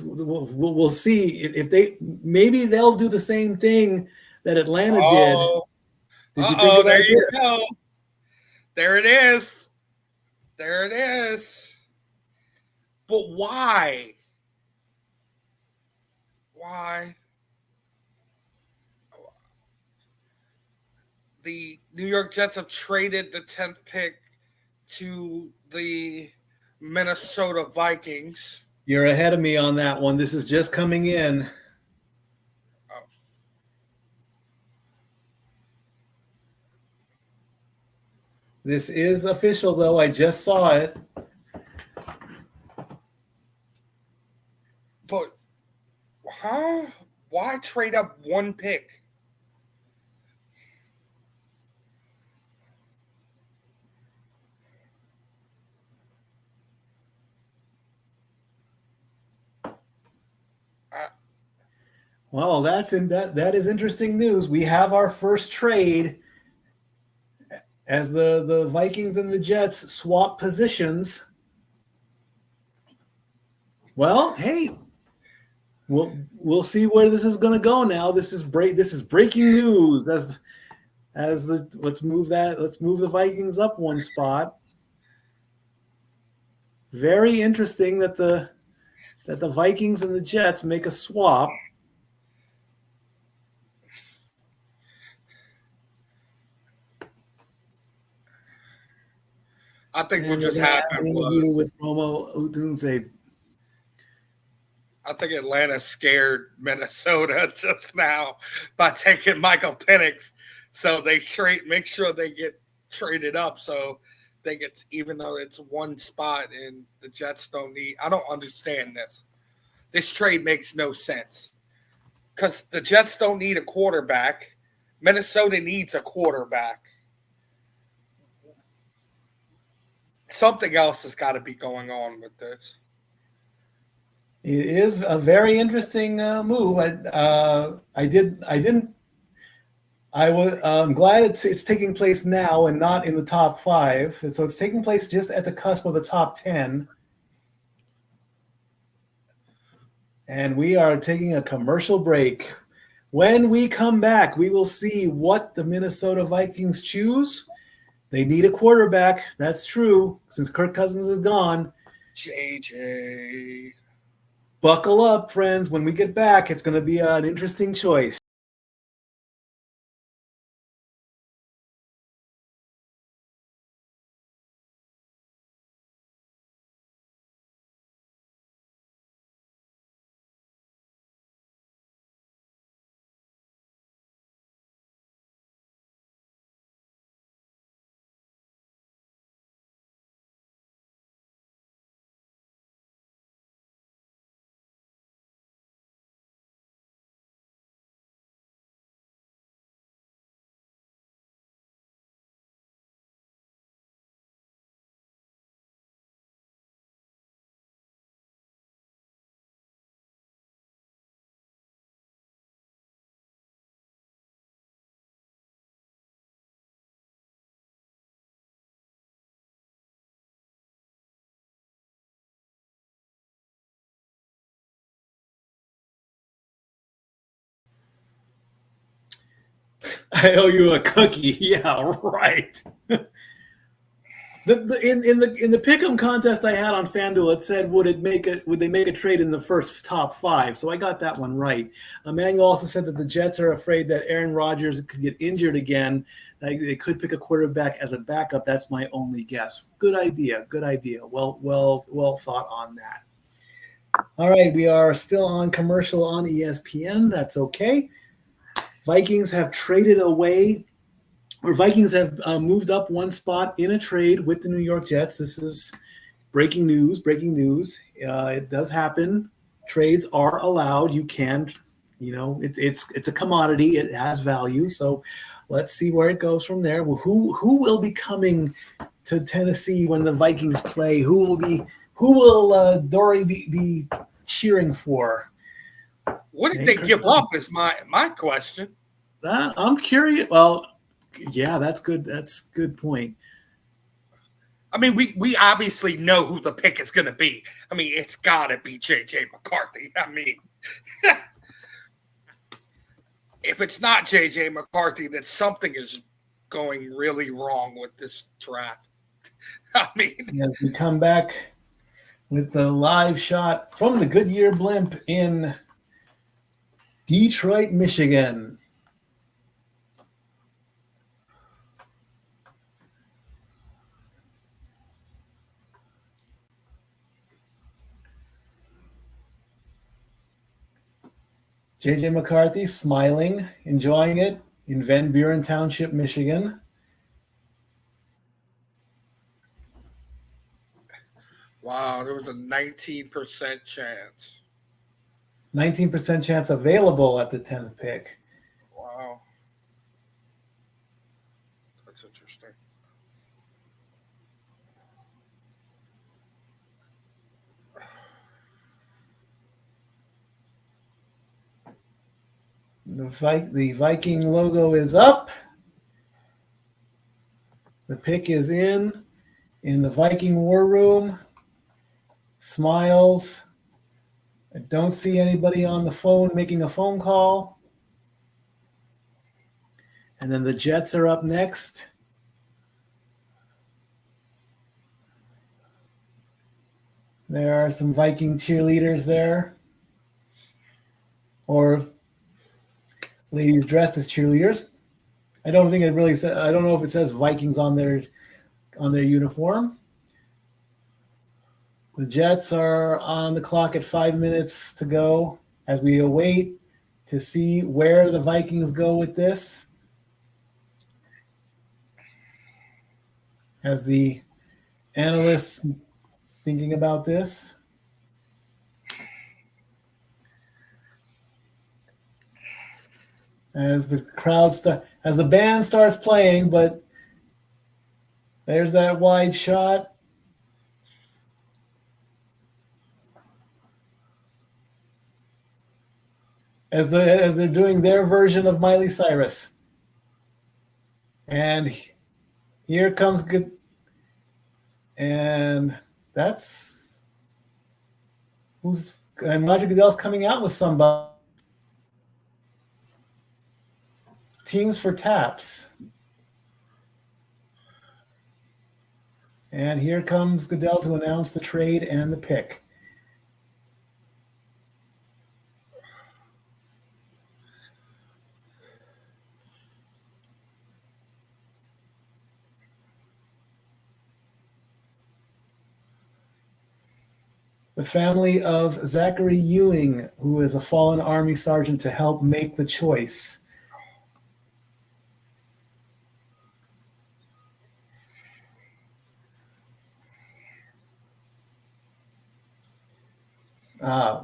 we'll see if they'll do the same thing that Atlanta did. Did you think about there you this? go. There it is. There it is. But why? Why? The New York Jets have traded the 10th pick to the Minnesota Vikings. You're ahead of me on that one. This is just coming in. Oh. This is official, though. I just saw it. But why trade up one pick? Well, that is interesting news. We have our first trade as the Vikings and the Jets swap positions. Well, hey, we'll see where this is going to go now. This is breaking news. Let's move the Vikings up one spot. Very interesting that the Vikings and the Jets make a swap. I think what just happened was with Rome Odunze. I think Atlanta scared Minnesota just now by taking Michael Penix, so they make sure they get traded up. So they get, even though it's one spot and the Jets don't need. I don't understand this. This trade makes no sense because the Jets don't need a quarterback. Minnesota needs a quarterback. Something else has got to be going on with this. It is a very interesting move. I'm glad it's taking place now and not in the top 5. So it's taking place just at the cusp of the top 10. And we are taking a commercial break. When we come back, we will see what the Minnesota Vikings choose. They need a quarterback. That's true. Since Kirk Cousins is gone. JJ. Buckle up, friends. When we get back, it's going to be an interesting choice. I owe you a cookie. Yeah, right. In the pick'em contest I had on FanDuel, it said would they make a trade in the first top 5? So I got that one right. Emmanuel also said that the Jets are afraid that Aaron Rodgers could get injured again. They could pick a quarterback as a backup. That's my only guess. Good idea. Good idea. Well thought on that. All right, we are still on commercial on ESPN. That's okay. Vikings have traded away. Or Vikings have moved up one spot in a trade with the New York Jets. This is breaking news. It does happen. Trades are allowed. You can, it's a commodity. It has value. So let's see where it goes from there. Well, who will be coming to Tennessee when the Vikings play? Who will Dory be cheering for? What did they give up is my question. I'm curious. Well, yeah, that's good. That's a good point. I mean, we obviously know who the pick is going to be. I mean, it's got to be J.J. McCarthy. I mean, if it's not J.J. McCarthy, then something is going really wrong with this draft. I mean, as we come back with the live shot from the Goodyear blimp in Detroit, Michigan. J.J. McCarthy smiling, enjoying it in Van Buren Township, Michigan. Wow, there was a 19% chance. 19% chance available at the 10th pick. Wow. That's interesting. The Viking logo is up. The pick is in the Viking war room. Smiles. I don't see anybody on the phone making a phone call. And then the Jets are up next. There are some Viking cheerleaders there. Or ladies dressed as cheerleaders. I don't think it really says. I don't know if it says Vikings on their uniform. The Jets are on the clock at 5 minutes to go as we await to see where the Vikings go with this. As the analysts thinking about this. As the as the band starts playing, but there's that wide shot. As they're doing their version of Miley Cyrus. And here comes good. And that's and Roger Goodell's coming out with somebody. Teams for taps. And here comes Goodell to announce the trade and the pick. The family of Zachary Ewing, who is a fallen Army sergeant, to help make the choice.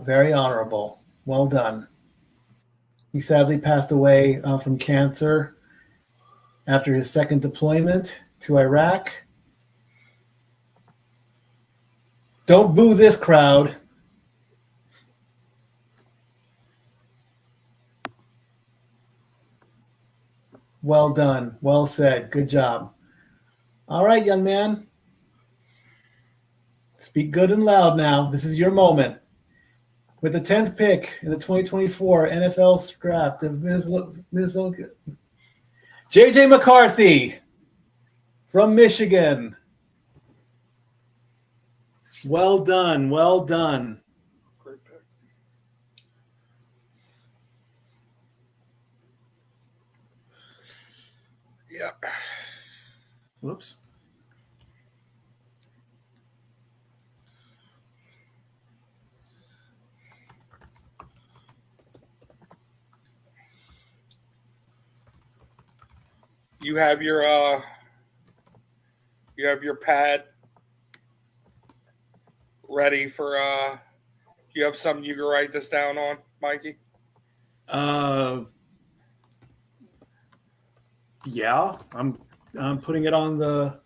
Very honorable. Well done. He sadly passed away from cancer after his second deployment to Iraq. Don't boo this crowd. Well done. Well said. Good job. All right, young man. Speak good and loud now. This is your moment. With the 10th pick in the 2024 NFL draft, the JJ McCarthy from Michigan. Well done. Well done. Great pick. Yep. Whoops. You have your pad ready for you have something you can write this down on, Mikey? Yeah, I'm putting it on the.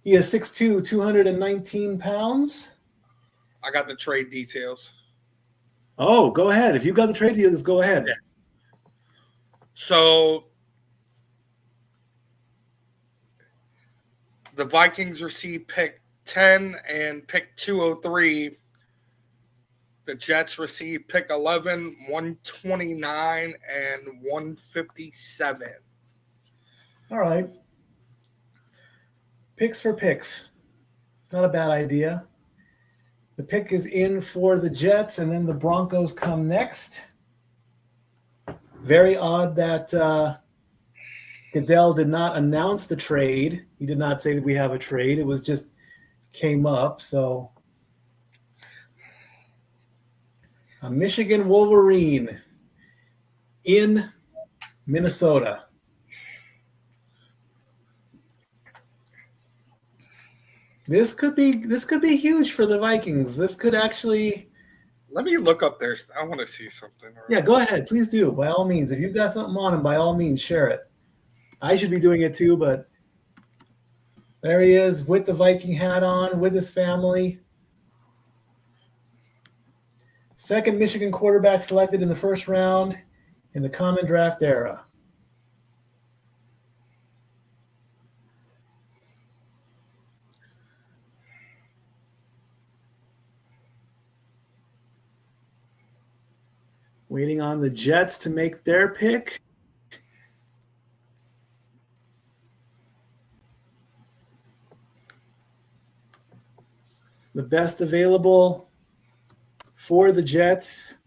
He is 6'2", 219 pounds. I got the trade details. Oh, go ahead. If you got the trade deals, go ahead. Yeah. So the Vikings received pick 10 and pick 203. The Jets received pick 11, 129, and 157. All right. Picks for picks. Not a bad idea. The pick is in for the Jets, and then the Broncos come next. Very odd that Goodell did not announce the trade. He did not say that we have a trade. It was just came up. So a Michigan Wolverine in Minnesota. This could be huge for the Vikings. This could actually. Let me look up there. I want to see something. Yeah, go ahead. Please do. By all means. If you've got something on him, by all means, share it. I should be doing it too, but there he is with the Viking hat on, with his family. Second Michigan quarterback selected in the first round in the common draft era. Waiting on the Jets to make their pick. The best available for the Jets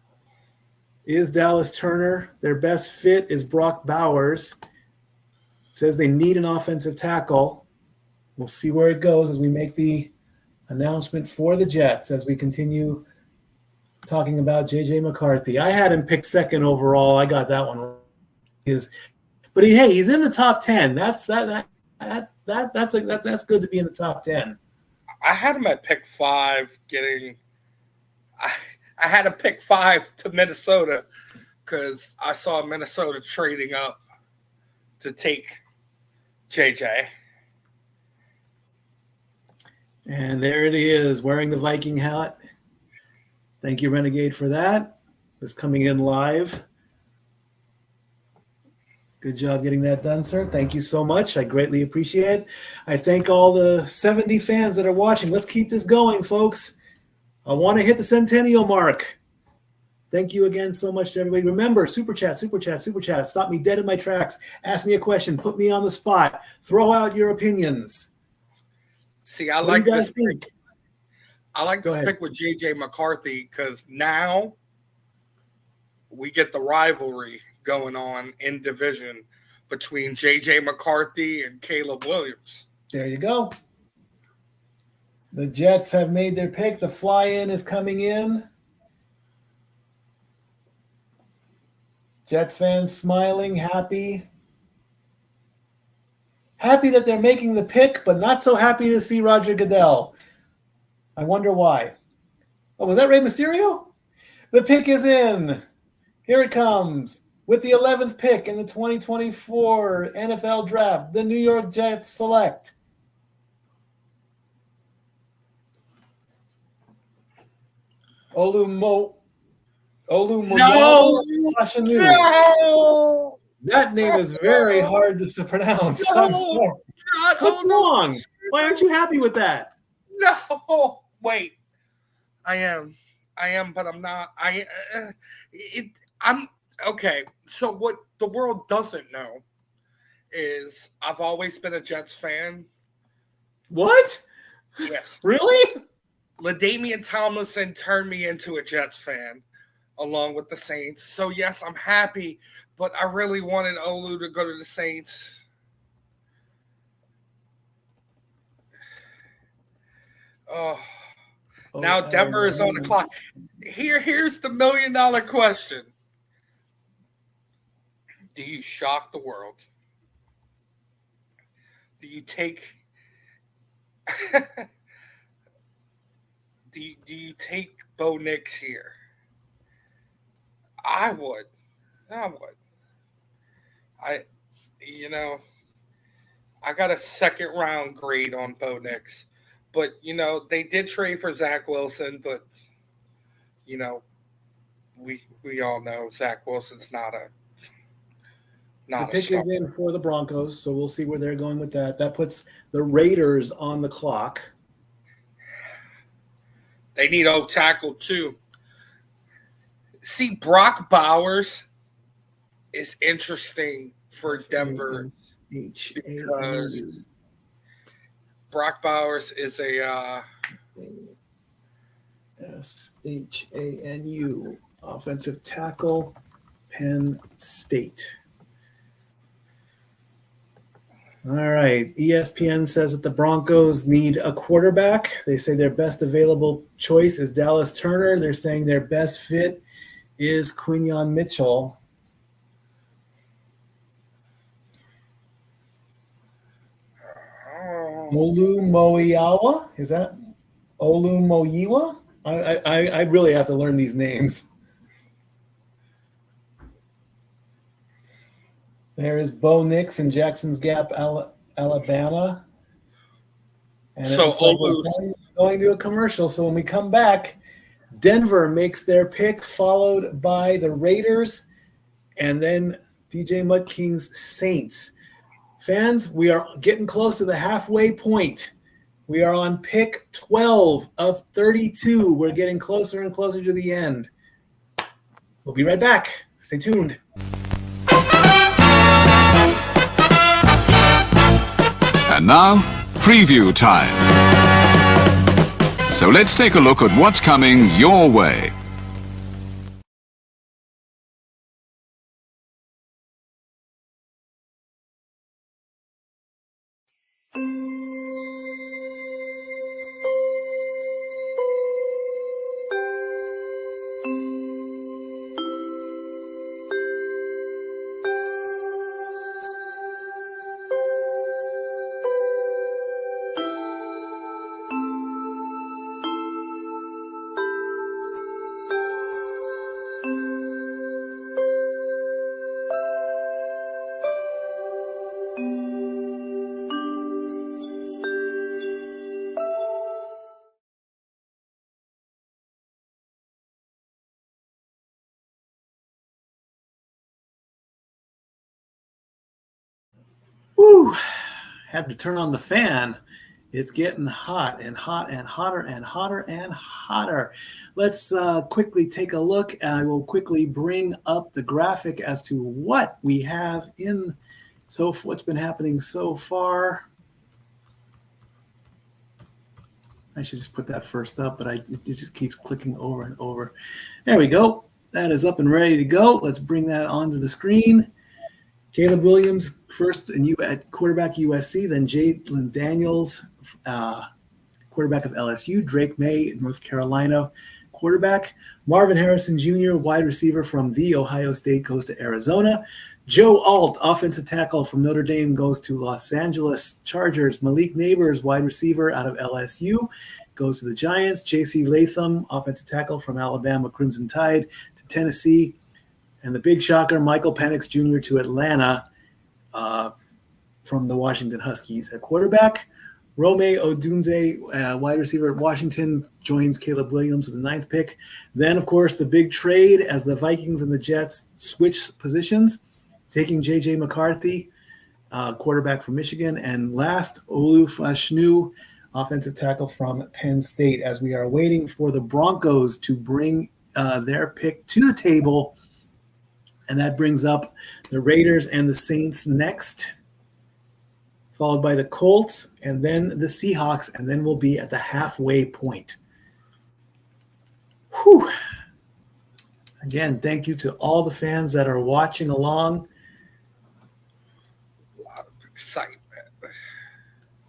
is Dallas Turner. Their best fit is Brock Bowers. It says they need an offensive tackle. We'll see where it goes as we make the announcement for the Jets as we continue talking about JJ McCarthy. I had him picked second overall. I got that one. But he's in the top 10. That's good to be in the top 10. I had him at pick 5 I had to pick 5 to Minnesota because I saw Minnesota trading up to take JJ. And there it is, wearing the Viking hat. Thank you, Renegade, for that. It's coming in live. Good job getting that done, sir. Thank you so much. I greatly appreciate it. I thank all the 70 fans that are watching. Let's keep this going, folks. I want to hit the centennial mark. Thank you again so much to everybody. Remember, super chat. Stop me dead in my tracks. Ask me a question. Put me on the spot. Throw out your opinions. See, I What like do you guys this think? pick. I like this pick with JJ McCarthy because now we get the rivalry going on in division between JJ McCarthy and Caleb Williams. There you go. The Jets have made their pick. The fly-in is coming in. Jets fans smiling, happy. Happy that they're making the pick, but not so happy to see Roger Goodell. I wonder why. Oh, was that Rey Mysterio? The pick is in. Here it comes. With the 11th pick in the 2024 NFL Draft, the New York Jets select Olumoyinka Ashanu. No! That name is very hard to pronounce. No! I'm sorry. What's wrong? Why aren't you happy with that? No! Wait. I am, but I'm not. I'm okay. So what the world doesn't know is I've always been a Jets fan. What? Yes. Really? LaDainian Tomlinson turned me into a Jets fan along with the Saints. So, yes, I'm happy, but I really wanted Olu to go to the Saints. Oh, now Denver is on the clock. Here's the $1 million question. Do you shock the world? Do you take do you take Bo Nix here? I would. I got a second round grade on Bo Nix. But they did trade for Zach Wilson, but we all know Zach Wilson's not a the pick is in for the Broncos, so we'll see where they're going with that. That puts the Raiders on the clock. They need O tackle too. See, Brock Bowers is interesting for Denver because Brock Bowers is a SHANU offensive tackle, Penn State. All right. ESPN says that the Broncos need a quarterback. They say their best available choice is Dallas Turner. They're saying their best fit is Quinyon Mitchell. Olumoyiwa? Is that Olumoyiwa? I really have to learn these names. There is Bo Nix in Jackson's Gap, Alabama. And so we're going to a commercial. So when we come back, Denver makes their pick, followed by the Raiders, and then DJ Mutt King's Saints. Fans, we are getting close to the halfway point. We are on pick 12 of 32. We're getting closer and closer to the end. We'll be right back. Stay tuned. And now, preview time. So let's take a look at what's coming your way. Woo! Had to turn on the fan. It's getting hot and hot and hotter and hotter and hotter. Let's quickly take a look. I will quickly bring up the graphic as to what we have in what's been happening so far. I should just put that first up, but it just keeps clicking over and over. There we go. That is up and ready to go. Let's bring that onto the screen. Caleb Williams, first at quarterback USC, then Jalen Daniels, quarterback of LSU, Drake May, North Carolina, quarterback, Marvin Harrison Jr., wide receiver from The Ohio State, goes to Arizona, Joe Alt, offensive tackle from Notre Dame, goes to Los Angeles Chargers, Malik Neighbors, wide receiver out of LSU, goes to the Giants, J.C. Latham, offensive tackle from Alabama Crimson Tide, to Tennessee. And the big shocker, Michael Penix Jr. to Atlanta from the Washington Huskies. At quarterback, Rome Odunze, wide receiver at Washington, joins Caleb Williams with the 9th pick. Then, of course, the big trade as the Vikings and the Jets switch positions, taking J.J. McCarthy, quarterback from Michigan. And last, Olu Fashanu, offensive tackle from Penn State, as we are waiting for the Broncos to bring their pick to the table. And that brings up the Raiders and the Saints next. followed by the Colts, and then the Seahawks, and then we'll be at the halfway point. Whew. Again, thank you to all the fans that are watching along. A lot of excitement.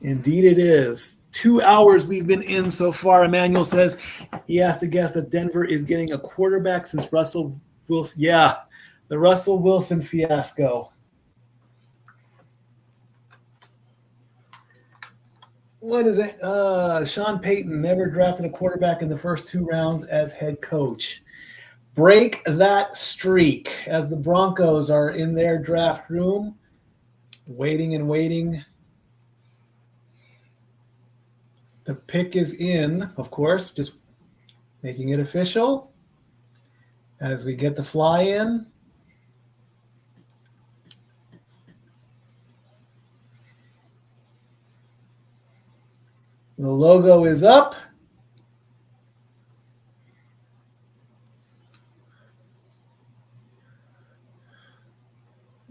Indeed it is. 2 hours we've been in so far. Emmanuel says he has to guess that Denver is getting a quarterback since Russell Wilson. Yeah, the Russell Wilson fiasco. What is it? Sean Payton never drafted a quarterback in the first 2 rounds as head coach. Break that streak as the Broncos are in their draft room, waiting and waiting. The pick is in, of course, just making it official as we get the fly in. The logo is up.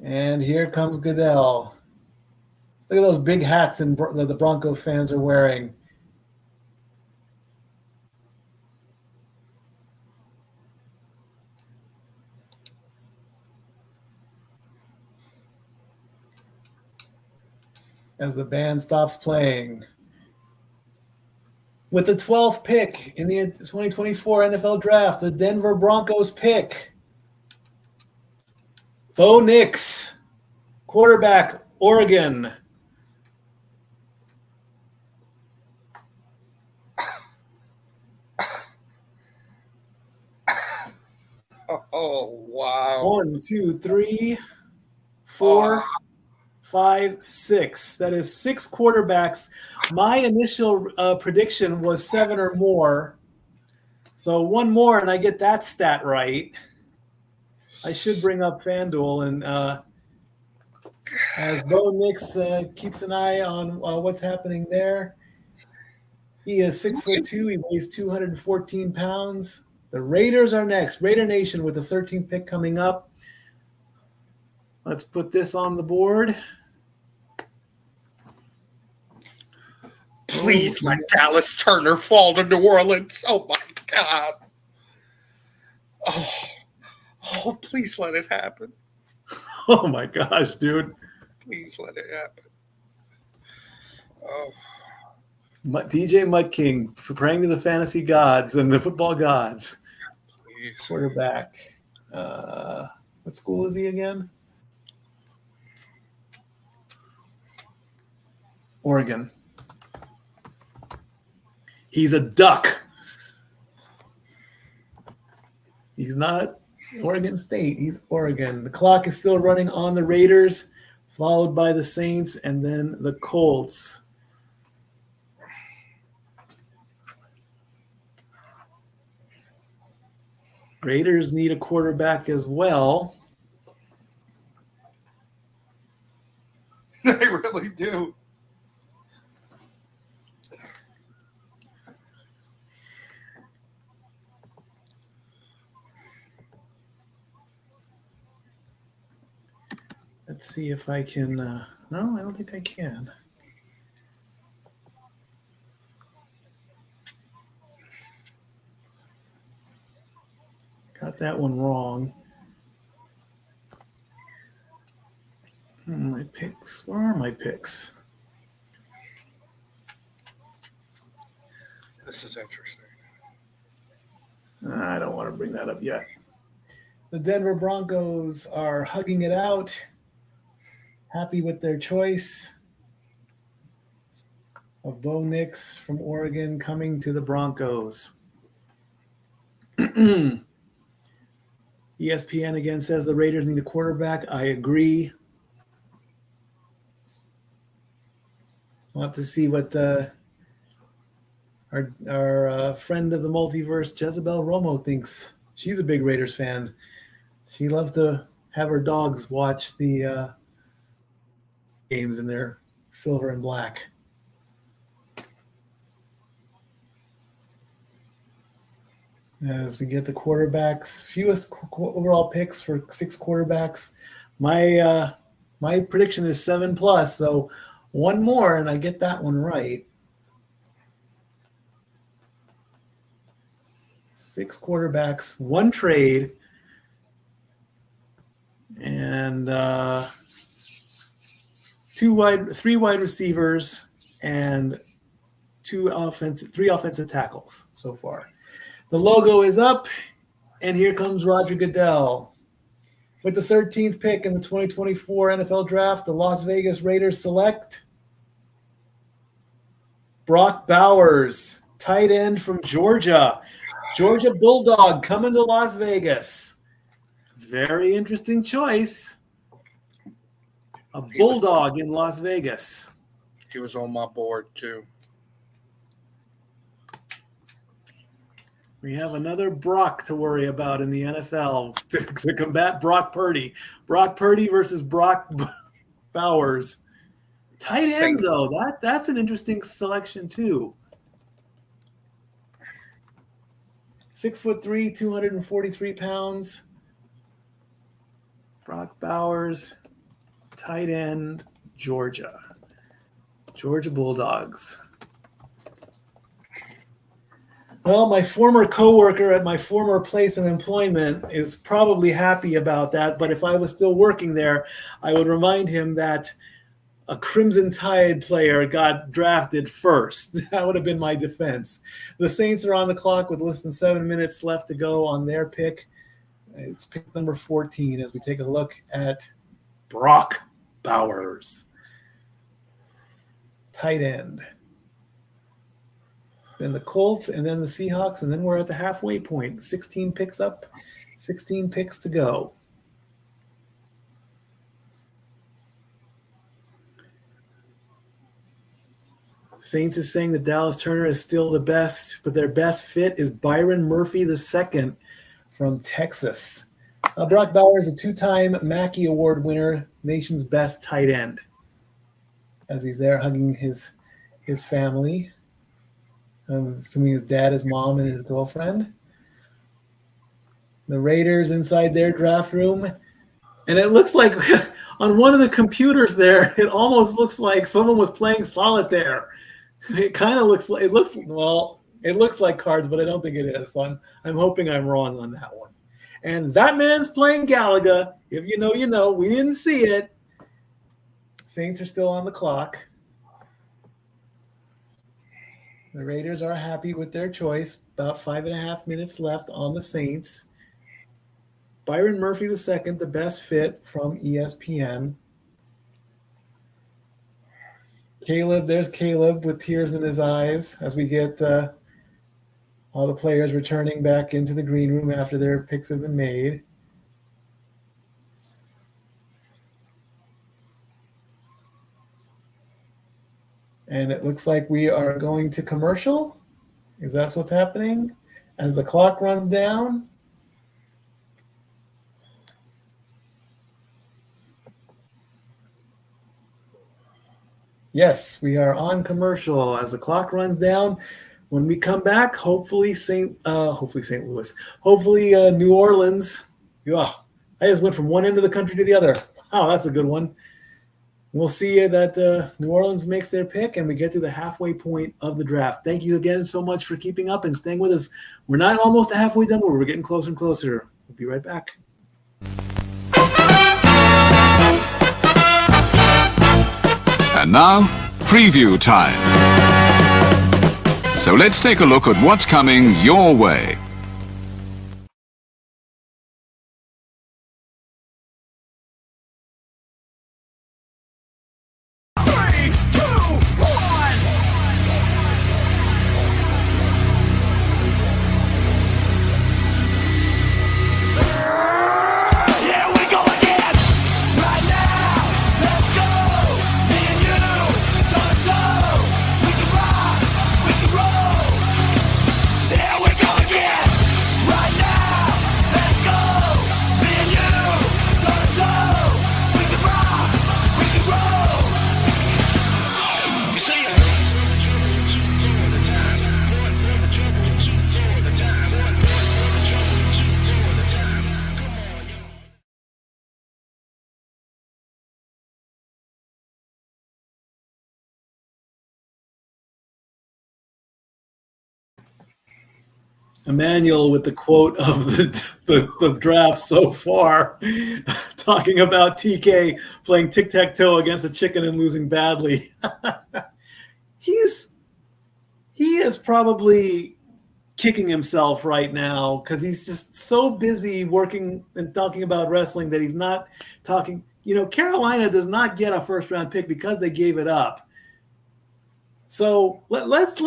And here comes Goodell. Look at those big hats that the Bronco fans are wearing. As the band stops playing. With the 12th pick in the 2024 NFL Draft, the Denver Broncos pick. Bo Nix, quarterback, Oregon. Oh, wow. 1, 2, 3, 4, 5, 6. That is 6 quarterbacks. My initial prediction was 7 or more. So 1 more and I get that stat right. I should bring up FanDuel, and as Bo Nix keeps an eye on what's happening there. He is 6'2". He weighs 214 pounds. The Raiders are next. Raider Nation with the 13th pick coming up. Let's put this on the board. Please let Dallas Turner fall to New Orleans. Oh, my God. Oh, please let it happen. Oh, my gosh, dude. Please let it happen. Oh. DJ Mud King praying to the fantasy gods and the football gods. Please. Quarterback. What school is he again? Oregon. He's a duck. He's not Oregon State. He's Oregon. The clock is still running on the Raiders, followed by the Saints, and then the Colts. Raiders need a quarterback as well. They really do. Let's see if I can. No, I don't think I can. Got that one wrong. My picks. Where are my picks? This is interesting. I don't want to bring that up yet. The Denver Broncos are hugging it out, happy with their choice of Bo Nix from Oregon coming to the Broncos. ESPN again says the Raiders need a quarterback. I agree. We'll have to see what our friend of the multiverse, Jezebel Romo, thinks. She's a big Raiders fan. She loves to have her dogs watch the games in their silver and black. As we get the quarterbacks, fewest overall picks for 6 quarterbacks. My prediction is 7+. So One more, and I get that one right. 6 quarterbacks, 1 trade, and 3 wide receivers, and 3 offensive tackles so far. The logo is up, and here comes Roger Goodell. With the 13th pick in the 2024 NFL Draft, the Las Vegas Raiders select Brock Bowers, tight end from Georgia. Georgia Bulldog coming to Las Vegas. Very interesting choice. A Bulldog in Las Vegas. He was on my board, too. We have another Brock to worry about in the NFL to combat Brock Purdy. Brock Purdy versus Brock Bowers. Tight end, though. That's an interesting selection, too. 6'3", 243 pounds. Brock Bowers, tight end, Georgia. Georgia Bulldogs. Well, my former coworker at my former place of employment is probably happy about that, but if I was still working there, I would remind him that a Crimson Tide player got drafted first. That would have been my defense. The Saints are on the clock with less than 7 minutes left to go on their pick. It's pick number 14 as we take a look at Brock Bowers, tight end. Then the Colts, and then the Seahawks, and then we're at the halfway point. 16 picks up, 16 picks to go. Saints is saying that Dallas Turner is still the best, but their best fit is Byron Murphy II from Texas. Brock Bowers, a 2-time Mackey Award winner, nation's best tight end, as he's there hugging his family. I'm assuming his dad, his mom, and his girlfriend. The Raiders inside their draft room. And it looks like on one of the computers there, it almost looks like someone was playing solitaire. It kind of looks like it looks like cards, but I don't think it is. So I'm hoping I'm wrong on that one. And that man's playing Galaga. If you know, you know. We didn't see it. Saints are still on the clock. The Raiders are happy with their choice. About 5.5 minutes left on the Saints. Byron Murphy II, the best fit from ESPN. There's Caleb with tears in his eyes as we get all the players returning back into the green room after their picks have been made. And it looks like we are going to commercial. Is that what's happening? As the clock runs down. Yes, we are on commercial as the clock runs down. When we come back, hopefully St. Louis, hopefully New Orleans. I just went from one end of the country to the other. Wow, that's a good one. We'll see that New Orleans makes their pick and we get to the halfway point of the draft. Thank you again so much for keeping up and staying with us. We're not almost halfway done, but we're getting closer and closer. We'll be right back. And now, preview time. So let's take a look at what's coming your way. Here we go again! Emmanuel with the quote of the draft so far, talking about TK playing tic-tac-toe against a chicken and losing badly. He is probably kicking himself right now because he's just so busy working and talking about wrestling that he's not talking. Carolina does not get a first-round pick because they gave it up. So let's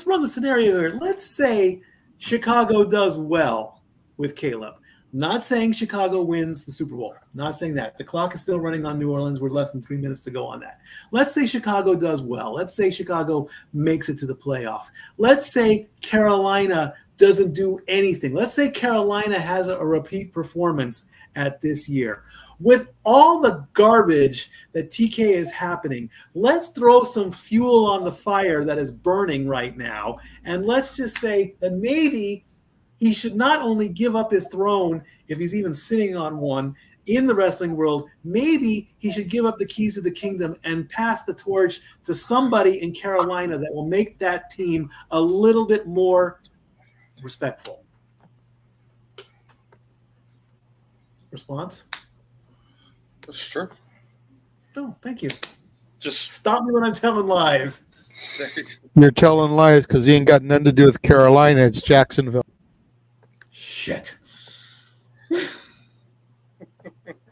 run the scenario here. Let's say Chicago does well with Caleb. Not saying Chicago wins the Super Bowl. Not saying that. The clock is still running on New Orleans. We're less than 3 minutes to go on that. Let's say Chicago does well. Let's say Chicago makes it to the playoffs. Let's say Carolina doesn't do anything. Let's say Carolina has a repeat performance at this year. With all the garbage that TK is happening, let's throw some fuel on the fire that is burning right now. And let's just say that maybe he should not only give up his throne, if he's even sitting on one, in the wrestling world, maybe he should give up the keys to the kingdom and pass the torch to somebody in Carolina that will make that team a little bit more respectful. Response? That's true. Oh, thank you. Just Stop me when I'm telling lies. You're telling lies because he ain't got nothing to do with Carolina. It's Jacksonville. Shit.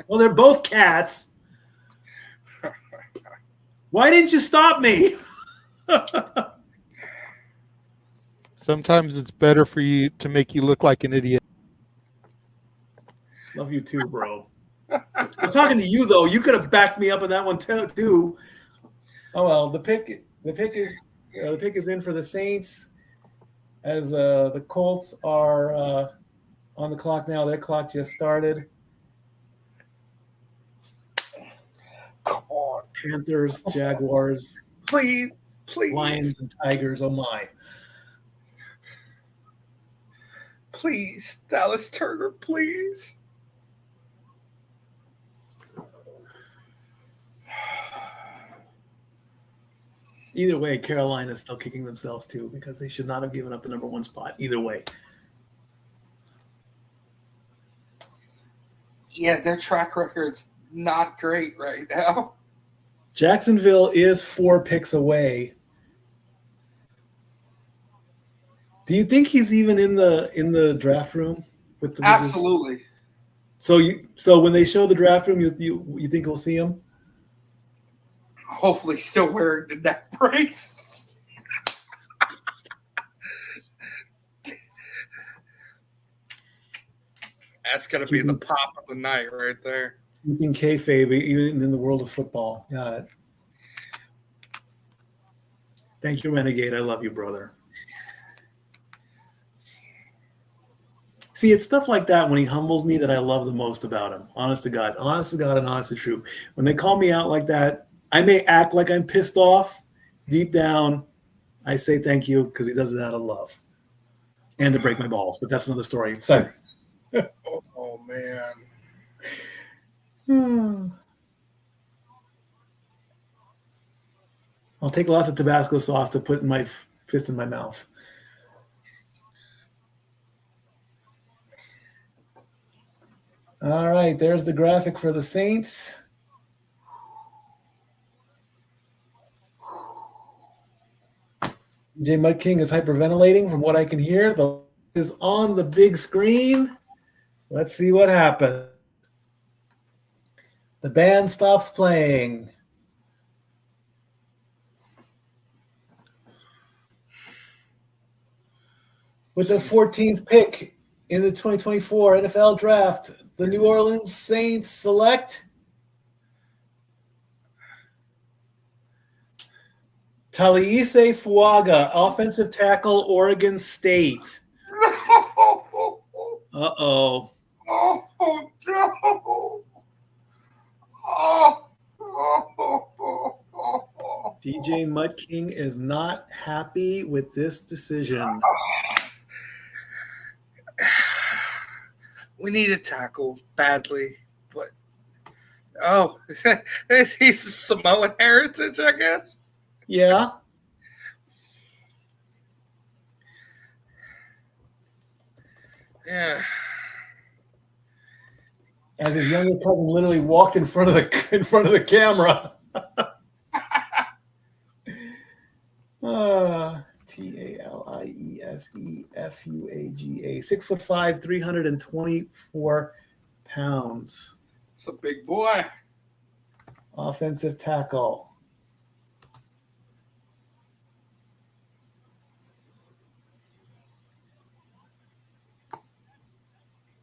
Well, they're both cats. Why didn't you stop me? Sometimes it's better for you to make you look like an idiot. Love you too, bro. I was talking to you though. You could have backed me up on that one too. Oh well, the pick is in for the Saints, as the Colts are on the clock now. Their clock just started. come on, Panthers, Jaguars, please. Lions, and Tigers. Oh my! Please, Dallas Turner, please. Either way, Carolina's still kicking themselves too because they should not have given up the number one spot. Either way. Yeah, their track record's not great right now. Jacksonville is 4 picks away. Do you think he's even in the draft room with the Absolutely. So when they show the draft room, you think we'll see him? Hopefully still wearing the neck brace. That's going to be the pop of the night right there. Keeping kayfabe even in the world of football. God. Thank you, Renegade. I love you, brother. See, it's stuff like that when he humbles me that I love the most about him. Honest to God, and honest to true. When they call me out like that, I may act like I'm pissed off. Deep down, I say thank you because he does it out of love and to break my balls. But that's another story. Sorry. Oh man. I'll take lots of Tabasco sauce to put my fist in my mouth. All right, there's the graphic for the Saints. DJ Mud King is hyperventilating from what I can hear. The is on the big screen. Let's see what happens. The band stops playing. With the 14th pick in the 2024 NFL Draft, the New Orleans Saints select Taliese Fuaga, offensive tackle, Oregon State. Uh-oh. Oh, no. DJ Mud King is not happy with this decision. We need a tackle badly, but he's Samoan heritage, I guess. Yeah. Yeah. As his younger cousin literally walked in front of the camera. Talieseffuaga, 6'5", 324 pounds. It's a big boy. Offensive tackle.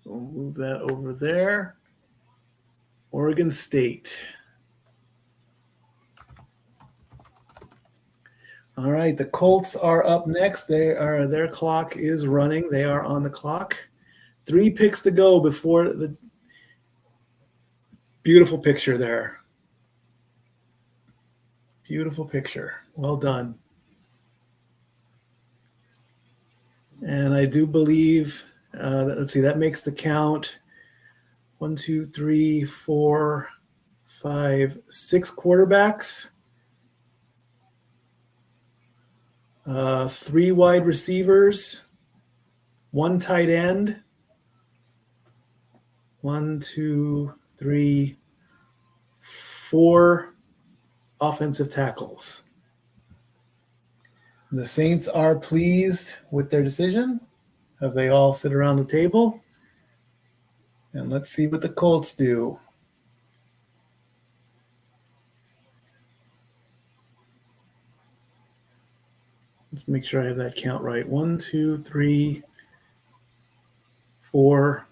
We'll move that over there. Oregon State. All right, the Colts are up next. Their clock is running. They are on the clock. 3 picks to go before the beautiful picture there. Beautiful picture. Well done. And I do believe, let's see, that makes the count 1, 2, 3, 4, 5, 6 quarterbacks. 3 wide receivers, 1 tight end, 1, 2, 3, 4 offensive tackles. The Saints are pleased with their decision as they all sit around the table. And let's see what the Colts do. Let's make sure I have that count right. 1, 2, 3, 4,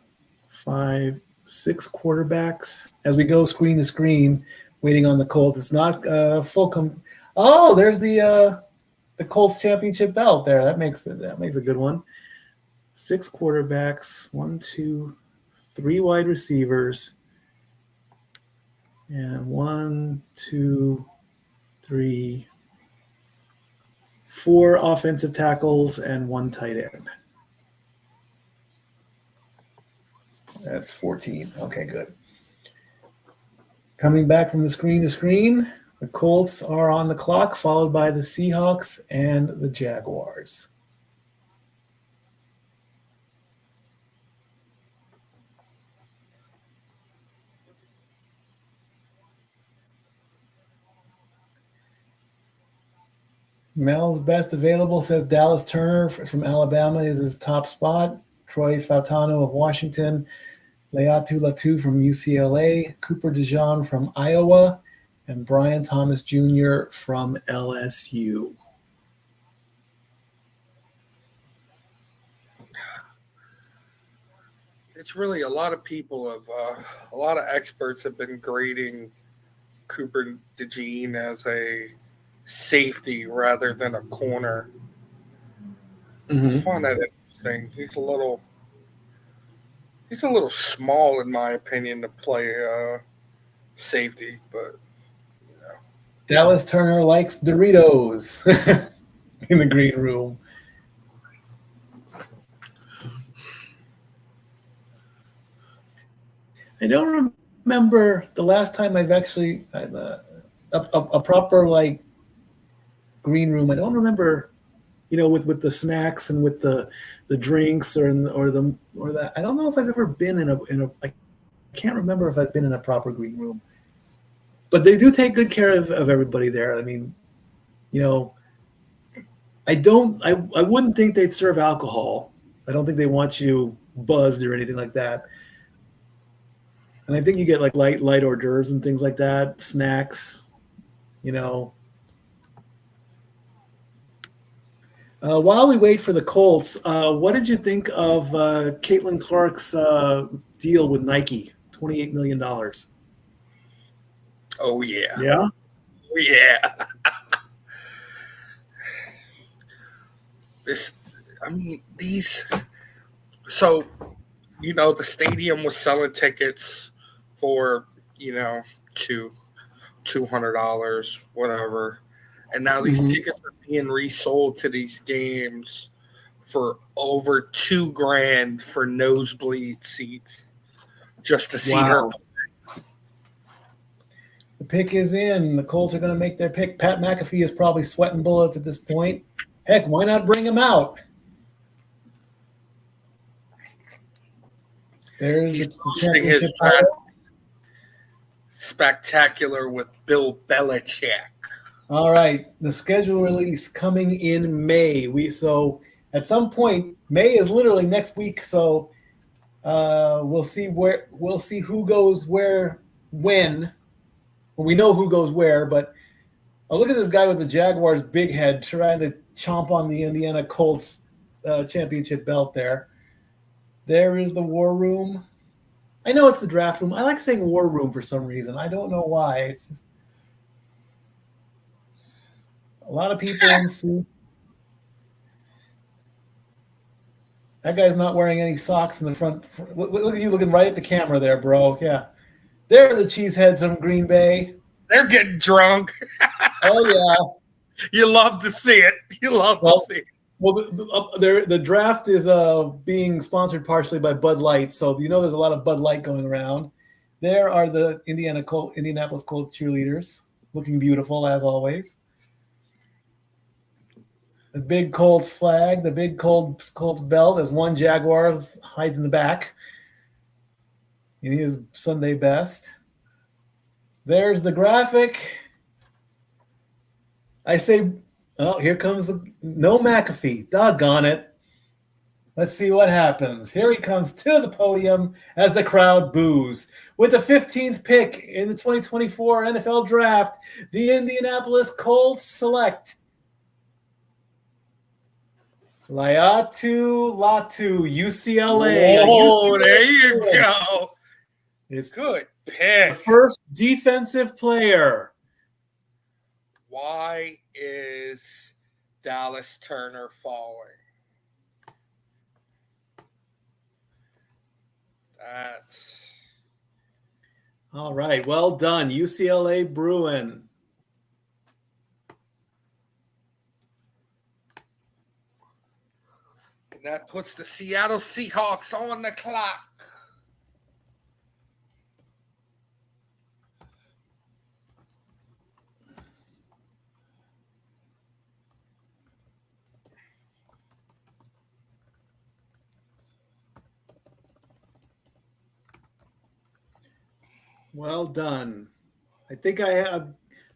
5, 6 quarterbacks. As we go screen to screen, waiting on the Colts. It's not full. Oh, there's the Colts championship belt there. That makes a good one. 6 quarterbacks. 1, 2, 3 wide receivers, and 1, 2, 3, 4 offensive tackles and 1 tight end. That's 14. Okay, good. Coming back from the screen to screen, the Colts are on the clock, followed by the Seahawks and the Jaguars. Mel's best available says Dallas Turner from Alabama is his top spot. Troy Fautano of Washington. Leatu Latu from UCLA. Cooper DeJean from Iowa. And Brian Thomas Jr. from LSU. It's really a lot of people a lot of experts have been grading Cooper DeJean as a safety rather than a corner. I find that interesting. He's a little small in my opinion to play safety, but Dallas Turner likes Doritos in the green room. I don't remember the last time I've actually a proper like green room. I don't remember, with the snacks and with the drinks or that. I don't know if I've ever been in a. I can't remember if I've been in a proper green room. But they do take good care of everybody there. I mean, I wouldn't think they'd serve alcohol. I don't think they want you buzzed or anything like that. And I think you get like light hors d'oeuvres and things like that, snacks, While we wait for the Colts, what did you think of Caitlin Clark's deal with Nike? $28 million. Oh, yeah. Yeah? Oh, yeah. So, the stadium was selling tickets for, $200, whatever. And now these tickets are being resold to these games for over $2,000 for nosebleed seats just to see her. The pick is in. The Colts are going to make their pick. Pat McAfee is probably sweating bullets at this point. Heck, why not bring him out? There's He's the hosting his championship draft title. spectacular with Bill Belichick. All right, the schedule release coming in May. So at some point, May is literally next week. So we'll see who goes where when. Well, we know who goes where, but look at this guy with the Jaguars' big head trying to chomp on the Indiana Colts championship belt there. There is the war room. I know it's the draft room. I like saying war room for some reason. I don't know why. It's just a lot of people in suits. That guy's not wearing any socks in the front. Look at you looking right at the camera there, bro. Yeah. There are the cheeseheads from Green Bay. They're getting drunk. Oh, yeah. You love to see it. You love to see it. Well, the draft is being sponsored partially by Bud Light, so there's a lot of Bud Light going around. There are the Indianapolis Colts cheerleaders, looking beautiful as always. The big Colts flag, the big Colts belt, as one Jaguar hides in the back in his Sunday best. There's the graphic. I say, oh, here comes no McAfee. Doggone it. Let's see what happens. Here he comes to the podium as the crowd boos. With the 15th pick in the 2024 NFL Draft, the Indianapolis Colts select Laiatu Latu, UCLA. Oh, there you go. It's Good the pick. first defensive player. Why is Dallas Turner falling? That's All right, well done, UCLA Bruin. and that puts the Seattle Seahawks on the clock. Well done. I think I have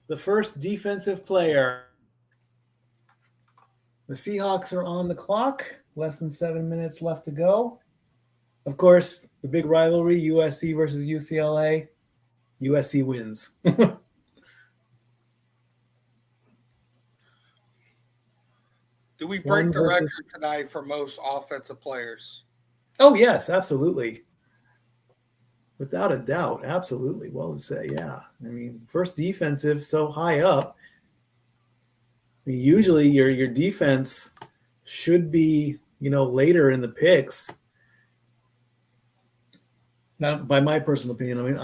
the first defensive player. The Seahawks are on the clock. Less than 7 minutes left to go. Of course, the big rivalry, USC versus UCLA. USC wins. Do we break the versus- record tonight for most offensive players? Oh, yes, absolutely. Without a doubt, absolutely. Well to say, yeah. I mean, first defensive, so high up. I mean, usually your defense should be, later in the picks. Now, by my personal opinion,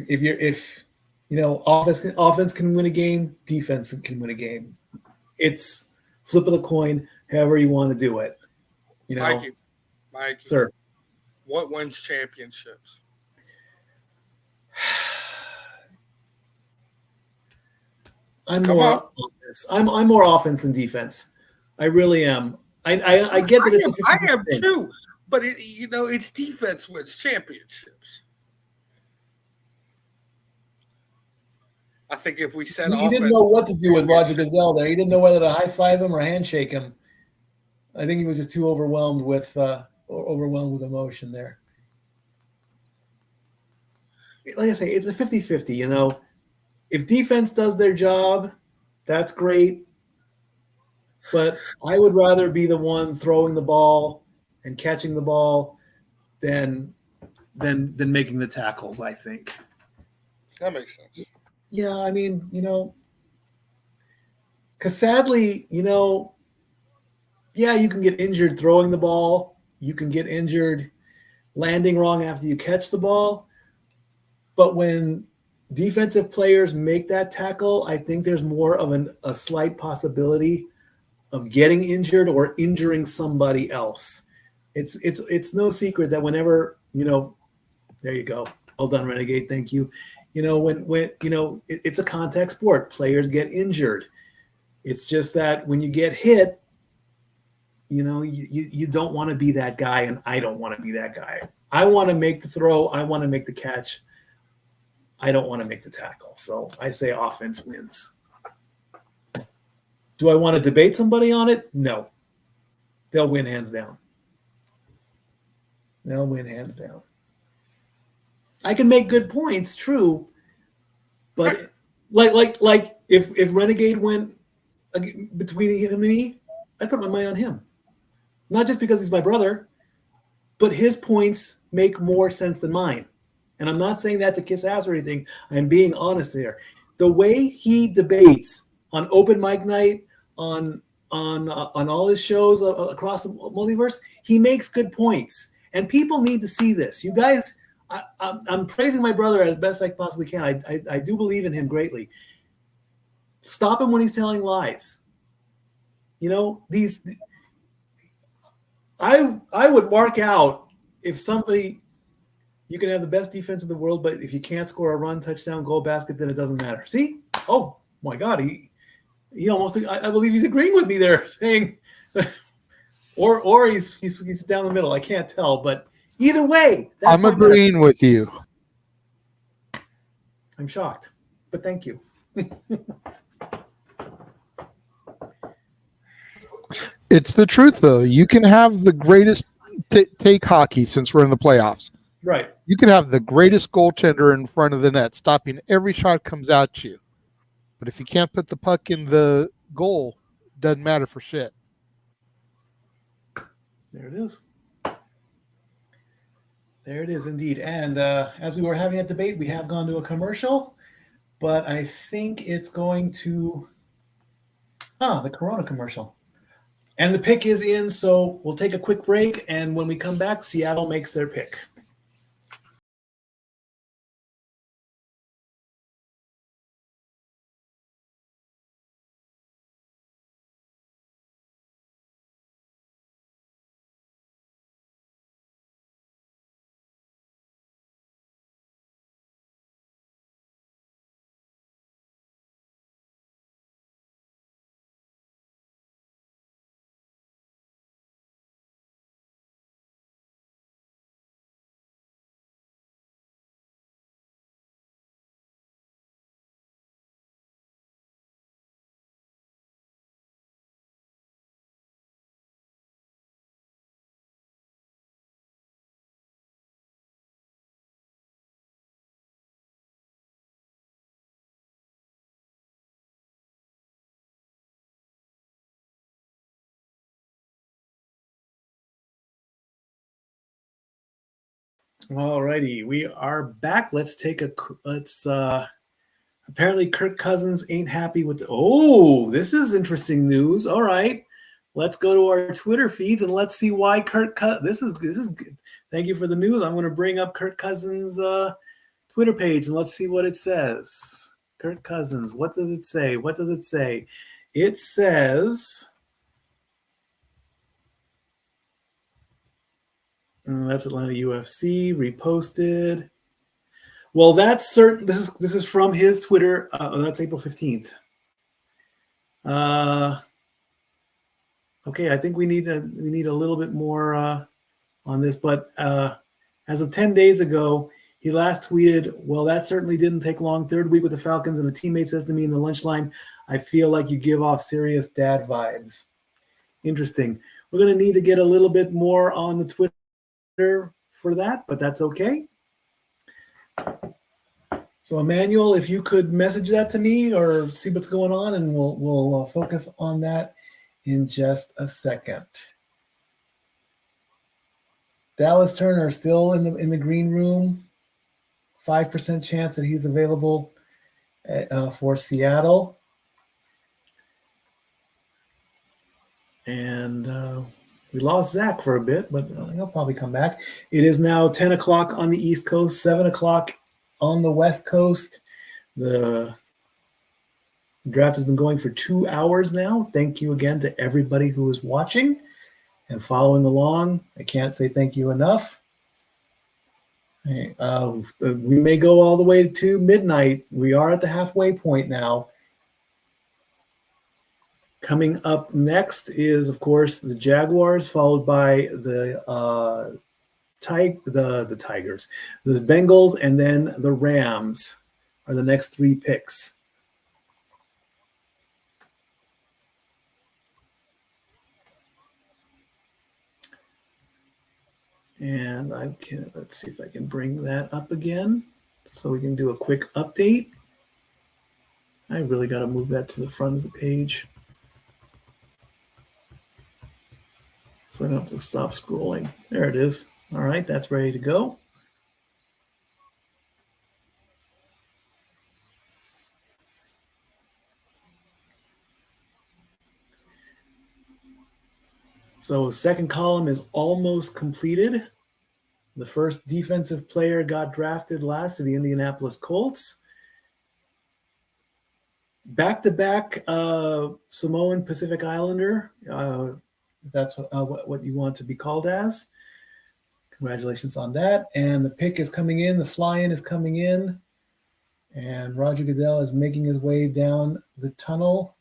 if offense can win a game, defense can win a game. It's flip of the coin, however you want to do it. Mikey, sir. What wins championships? I'm more offense than defense. I really am. I get that it's a 50-50 I am thing. too, but it's defense wins championships. I think if we said He didn't know what to do with Roger Goodell there. He didn't know whether to high five him or handshake him. I think he was just too overwhelmed with emotion there. Like I say, it's a 50-50, If defense does their job, that's great. But I would rather be the one throwing the ball and catching the ball than making the tackles, I think. That makes sense. Yeah, I mean, because sadly, yeah, you can get injured throwing the ball. You can get injured landing wrong after you catch the ball. But when defensive players make that tackle, I think there's more of a slight possibility of getting injured or injuring somebody else. It's no secret that whenever, there you go. Well done, Renegade. Thank you. It's a contact sport. Players get injured. It's just that when you get hit, you don't want to be that guy, and I don't want to be that guy. I want to make the throw. I want to make the catch. I don't want to make the tackle. So I say offense wins. Do I want to debate somebody on it? No. They'll win hands down. They'll win hands down. I can make good points, true, but like if Renegade went between him and me, I'd put my money on him. Not just because he's my brother, but his points make more sense than mine. And I'm not saying that to kiss ass or anything. I'm being honest there. The way he debates on open mic night, on all his shows across the multiverse, he makes good points. And people need to see this. You guys, I'm praising my brother as best I possibly can. I do believe in him greatly. Stop him when he's telling lies. I would mark out if somebody, you can have the best defense in the world, but if you can't score a run, touchdown, goal, basket, then it doesn't matter. See? Oh my God, he almost, I believe he's agreeing with me there, saying, or he's down the middle. I can't tell, but either way, I'm agreeing with you. I'm shocked, but thank you. It's the truth, though. You can have the greatest take hockey since we're in the playoffs. Right. You can have the greatest goaltender in front of the net, stopping every shot comes at you. But if you can't put the puck in the goal, it doesn't matter for shit. There it is. There it is indeed. And as we were having that debate, we have gone to a commercial, but I think it's going to the Corona commercial. And the pick is in, so we'll take a quick break, and when we come back, Seattle makes their pick. All righty, we are back. Let's apparently Kirk Cousins ain't happy with this is interesting news. All right, let's go to our Twitter feeds and let's see why this is good. Thank you for the news. I'm going to bring up Kirk Cousins' Twitter page and let's see what it says. Kirk Cousins, what does it say? It says that's Atlanta UFC reposted. Well, that's certain. This is from his Twitter. That's April 15th. Okay, I think we need a little bit more on this. But as of 10 days ago, he last tweeted, "Well, that certainly didn't take long. Third week with the Falcons, and a teammate says to me in the lunch line, I feel like you give off serious dad vibes." Interesting. We're going to need to get a little bit more on the Twitter for that, but that's okay. So Emmanuel, if you could message that to me or see what's going on, and we'll focus on that in just a second. Dallas Turner still in the green room. 5% chance that he's available for Seattle. And we lost Zach for a bit, but he'll probably come back. It is now 10 o'clock on the East Coast, 7 o'clock on the West Coast. The draft has been going for 2 hours now. Thank you again to everybody who is watching and following along. I can't say thank you enough. We may go all the way to midnight. We are at the halfway point now. Coming up next is, of course, the Jaguars, followed by the Tigers, the Bengals, and then the Rams are the next 3 picks. And let's see if I can bring that up again so we can do a quick update. I really got to move that to the front of the page so I don't have to stop scrolling. There it is. All right, that's ready to go. So second column is almost completed. The first defensive player got drafted last to the Indianapolis Colts. Back-to-back Samoan Pacific Islander. That's what you want to be called as. Congratulations on that. And the pick is coming in. The fly-in is coming in. And Roger Goodell is making his way down the tunnel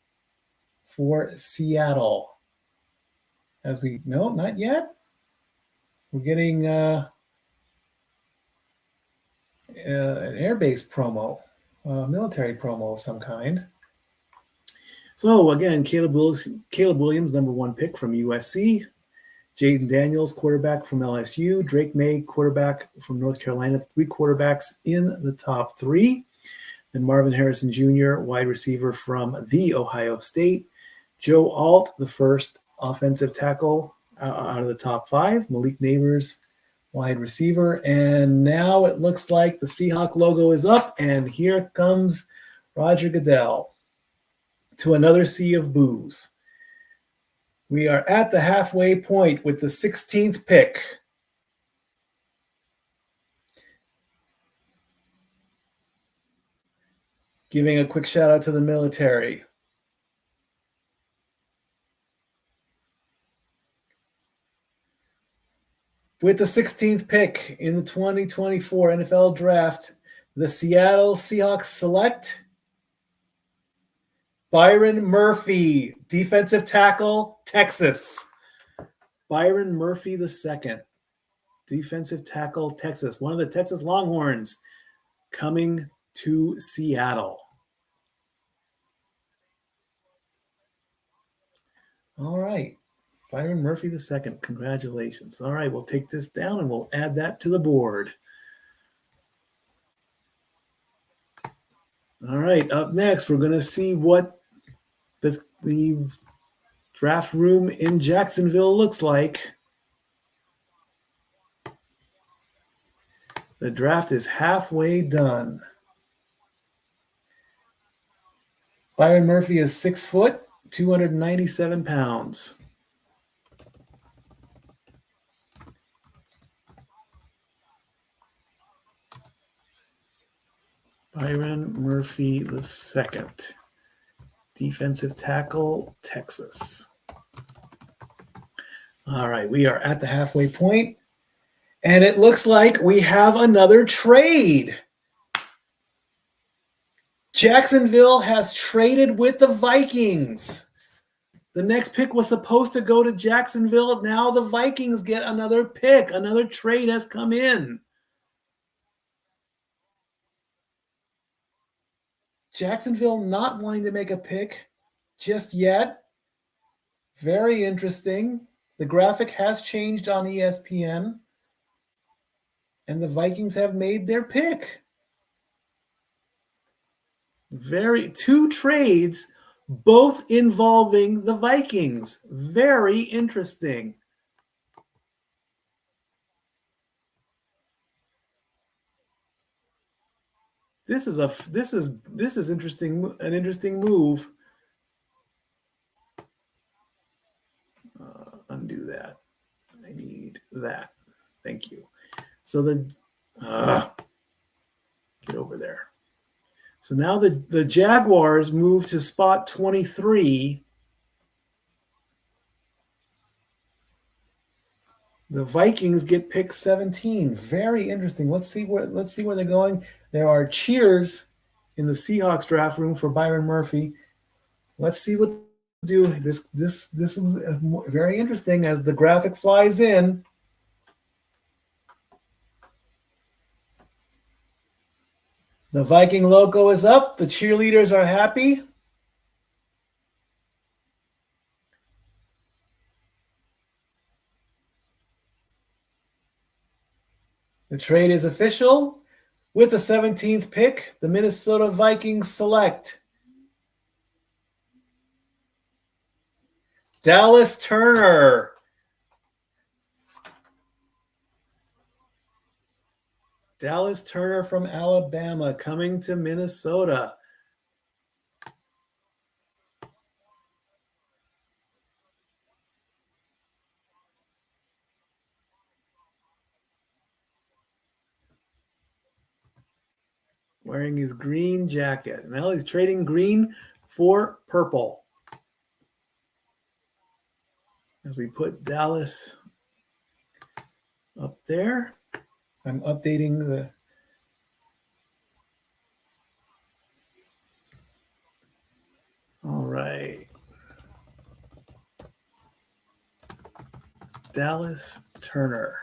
for Seattle. As we no, not yet. We're getting an airbase promo, military promo of some kind. So again, Caleb Williams, number 1 pick from USC. Jaden Daniels, quarterback from LSU. Drake May, quarterback from North Carolina. 3 quarterbacks in the top 3. Then Marvin Harrison Jr., wide receiver from The Ohio State. Joe Alt, the first offensive tackle out of the top 5. Malik Neighbors, wide receiver. And now it looks like the Seahawk logo is up, and here comes Roger Goodell to another sea of booze. We are at the halfway point with the 16th pick. Giving a quick shout out to the military. With the 16th pick in the 2024 NFL Draft, the Seattle Seahawks select Byron Murphy, defensive tackle, Texas. Byron Murphy II, defensive tackle, Texas. One of the Texas Longhorns coming to Seattle. All right. Byron Murphy II, congratulations. All right, we'll take this down and we'll add that to the board. All right, up next, we're going to see what the draft room in Jacksonville looks like. The draft is halfway done. Byron Murphy is 6 foot, 297 pounds. Byron Murphy II, defensive tackle, Texas. All right, we are at the halfway point, and it looks like we have another trade. Jacksonville has traded with the Vikings. The next pick was supposed to go to Jacksonville. Now the Vikings get another pick. Another trade has come in. Jacksonville not wanting to make a pick just yet. Very interesting. The graphic has changed on ESPN, and the Vikings have made their pick. 2 trades, both involving the Vikings. Very interesting. This is interesting. An interesting move. Undo that. I need that. Thank you. So get over there. So now the Jaguars move to spot 23. The Vikings get pick 17. Very interesting. Let's see where they're going. There are cheers in the Seahawks draft room for Byron Murphy. Let's see what do this. This is very interesting as the graphic flies in. The Viking logo is up. The cheerleaders are happy. The trade is official. With the 17th pick, the Minnesota Vikings select Dallas Turner. Dallas Turner from Alabama coming to Minnesota. Wearing his green jacket. Now he's trading green for purple. As we put Dallas up there, I'm updating the all right. Dallas Turner.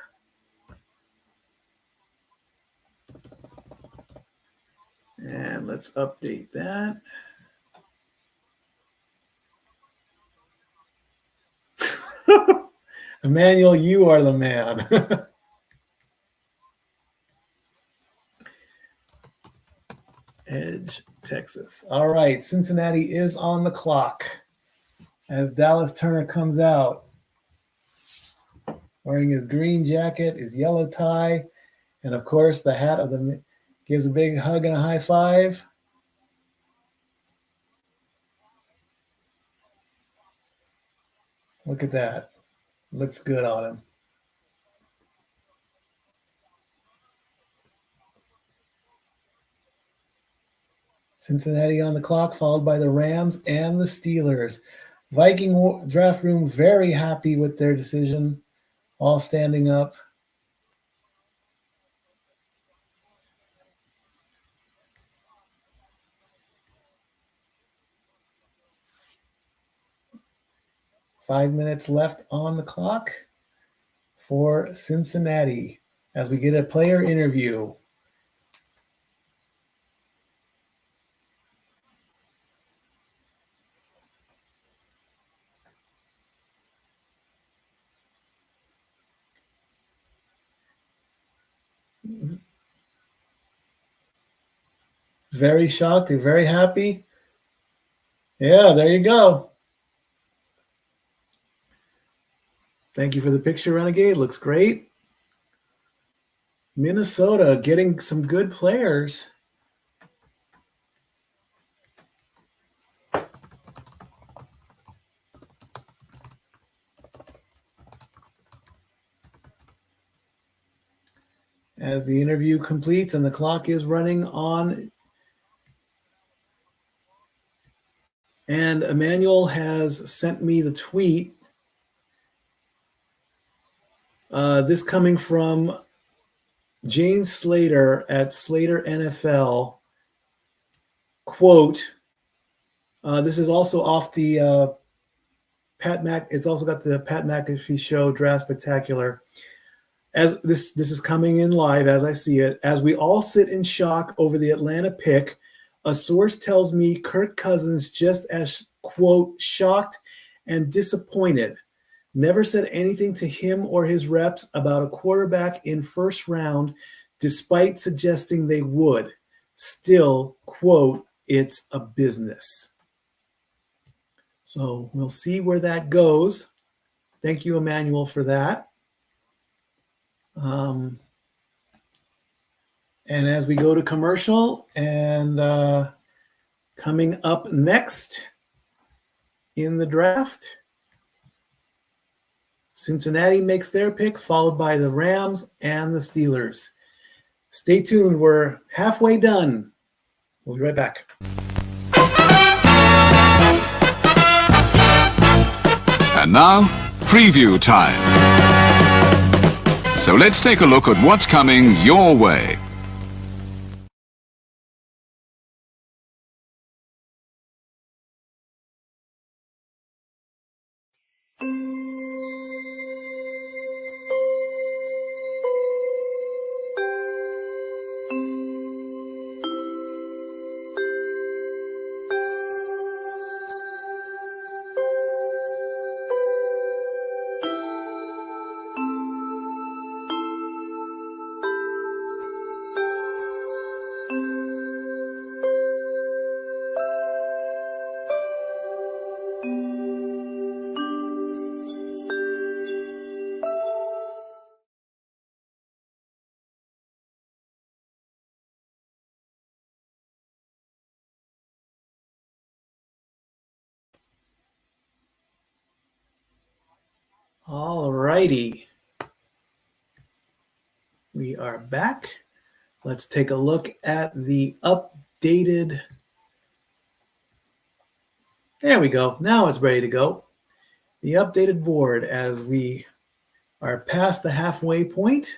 And let's update that. Emmanuel, you are the man. Edge, Texas. All right, Cincinnati is on the clock as Dallas Turner comes out. Wearing his green jacket, his yellow tie, and of course the hat of the gives a big hug and a high five. Look at that. Looks good on him. Cincinnati on the clock, followed by the Rams and the Steelers. Viking draft room very happy with their decision, all standing up. Five minutes left on the clock for Cincinnati as we get a player interview. Very shocked, very happy. Yeah, there you go. Thank you for the picture, Renegade. Looks great. Minnesota getting some good players. As the interview completes and the clock is running on. And Emmanuel has sent me the tweet. This coming from Jane Slater at Slater NFL. Quote, this is also off the it's also got the Pat McAfee Show Draft Spectacular. As this is coming in live as I see it. As we all sit in shock over the Atlanta pick, a source tells me Kirk Cousins just as, quote, shocked and disappointed. Never said anything to him or his reps about a quarterback in first round, despite suggesting they would. Still, quote, it's a business. So we'll see where that goes. Thank you, Emmanuel, for that. And as we go to commercial and coming up next in the draft, Cincinnati makes their pick, followed by the Rams and the Steelers. Stay tuned. We're halfway done. We'll be right back. And now, preview time. So let's take a look at what's coming your way. All righty. We are back. Let's take a look at the updated. There we go. Now it's ready to go. The updated board as we are past the halfway point.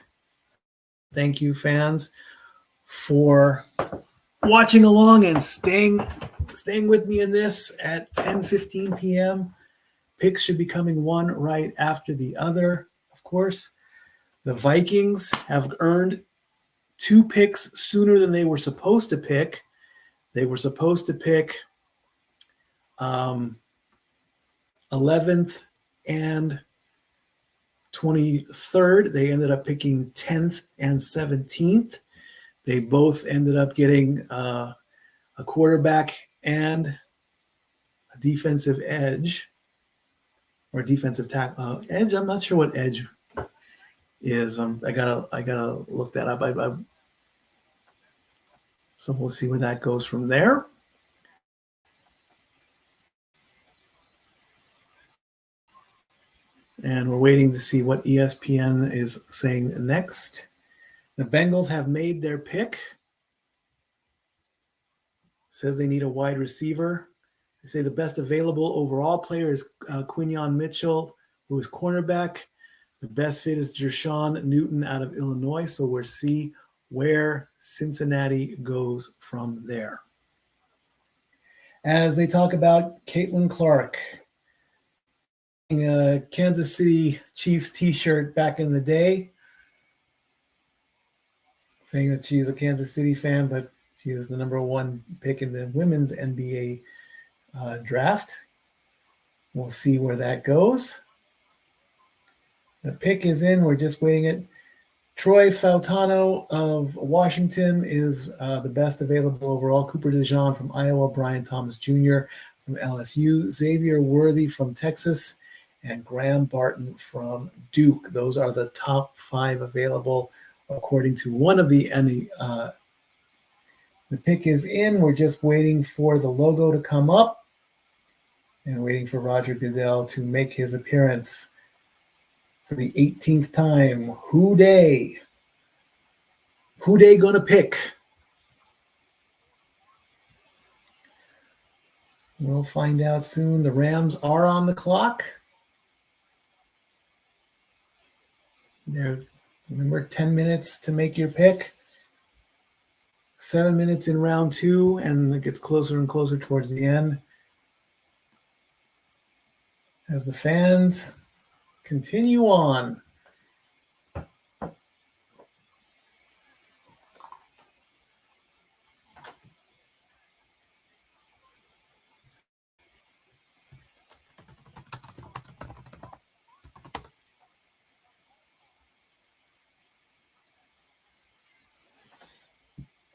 Thank you, fans, for watching along and staying with me in this at 10:15 p.m. Picks should be coming one right after the other, of course. The Vikings have earned 2 picks sooner than they were supposed to pick. They were supposed to pick 11th and 23rd. They ended up picking 10th and 17th. They both ended up getting a quarterback and a defensive edge or defensive tackle. Edge, I'm not sure what edge is. I gotta look that up. So we'll see where that goes from there. And we're waiting to see what ESPN is saying next. The Bengals have made their pick. Says they need a wide receiver. They say the best available overall player is Quinyon Mitchell, who is cornerback. The best fit is Jershawn Newton out of Illinois. So we'll see where Cincinnati goes from there. As they talk about Caitlin Clark, a Kansas City Chiefs t-shirt back in the day, saying that she's a Kansas City fan, but she is the number 1 pick in the women's NBA draft. We'll see where that goes. The pick is in. We're just waiting it. Troy Fautano of Washington is the best available overall. Cooper DeJean from Iowa. Brian Thomas Jr. from LSU. Xavier Worthy from Texas. And Graham Barton from Duke. Those are the top 5 available according to one of the pick is in. We're just waiting for the logo to come up and waiting for Roger Goodell to make his appearance for the 18th time. Who they gonna pick? We'll find out soon. The Rams are on the clock. Remember, 10 minutes to make your pick. 7 minutes in round 2, and it gets closer and closer towards the end. As the fans continue on.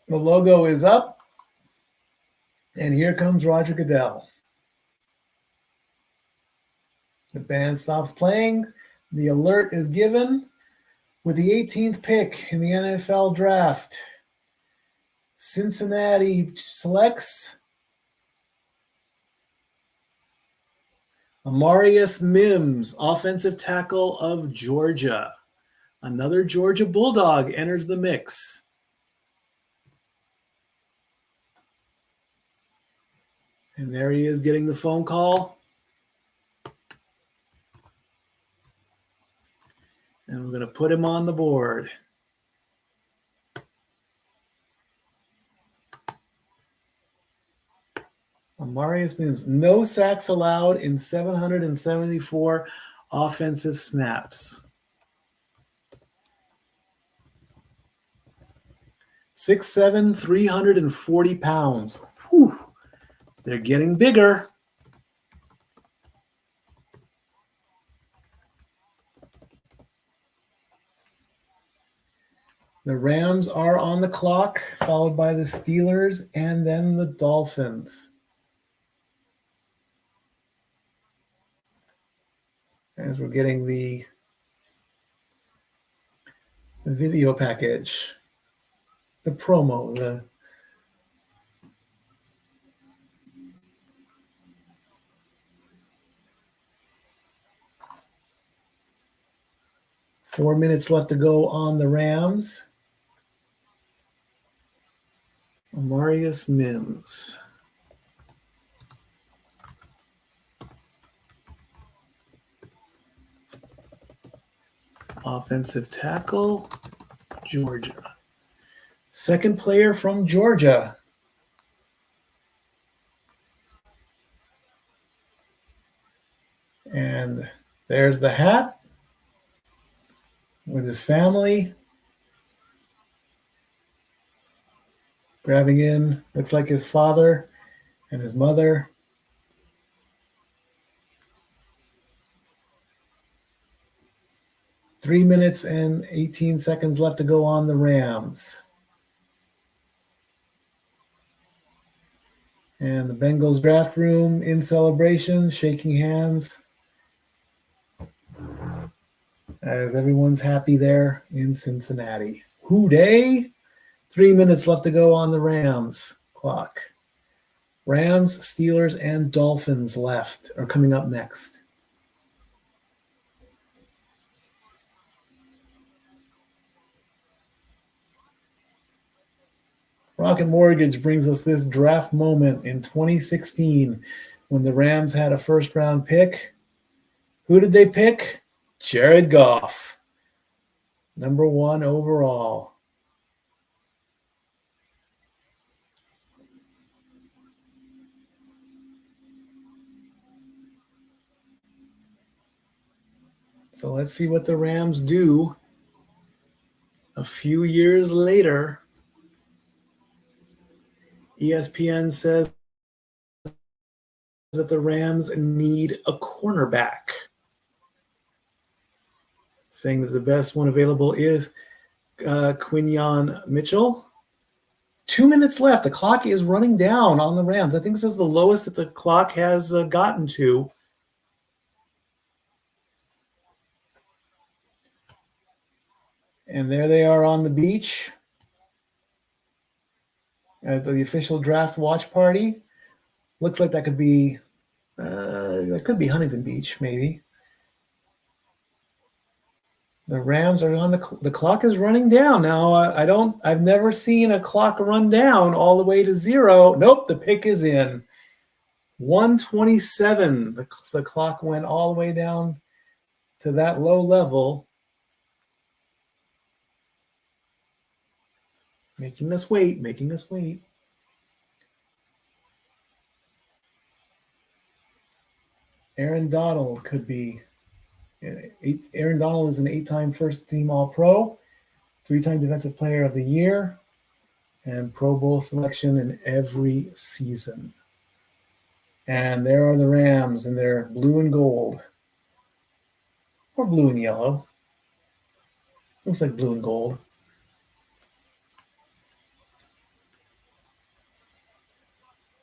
The logo is up, and here comes Roger Goodell. The band stops playing. The alert is given with the 18th pick in the NFL draft. Cincinnati selects Amarius Mims, offensive tackle of Georgia. Another Georgia Bulldog enters the mix. And there he is getting the phone call. And we're going to put him on the board. Amarius Mims, no sacks allowed in 774 offensive snaps. 6'7", 340 pounds. Whew. They're getting bigger. The Rams are on the clock, followed by the Steelers and then the Dolphins. As we're getting the video package, the promo, 4 minutes left to go on the Rams. Amarius Mims. Offensive tackle, Georgia. Second player from Georgia. And there's the hat with his family. Grabbing in, looks like his father and his mother. Three minutes and 18 seconds left to go on the Rams. And the Bengals draft room in celebration, shaking hands as everyone's happy there in Cincinnati. Hoo-day! 3 minutes left to go on the Rams clock. Rams, Steelers, and Dolphins left are coming up next. Rocket Mortgage brings us this draft moment in 2016 when the Rams had a first-round pick. Who did they pick? Jared Goff, number 1 overall. So let's see what the Rams do a few years later. ESPN says that the Rams need a cornerback, saying that the best one available is Quinyon Mitchell. 2 minutes left. The clock is running down on the Rams. I think this is the lowest that the clock has gotten to. And there they are on the beach at the official draft watch party. Looks like that could be Huntington Beach, maybe. The Rams are on the clock is running down now. I've never seen a clock run down all the way to 0. Nope, the pick is in. 1:27. The clock went all the way down to that low level. Making us wait. Aaron Donald could be. Aaron Donald is an 8-time first-team All-Pro, 3-time Defensive Player of the Year, and Pro Bowl selection in every season. And there are the Rams in their blue and gold. Or blue and yellow. Looks like blue and gold.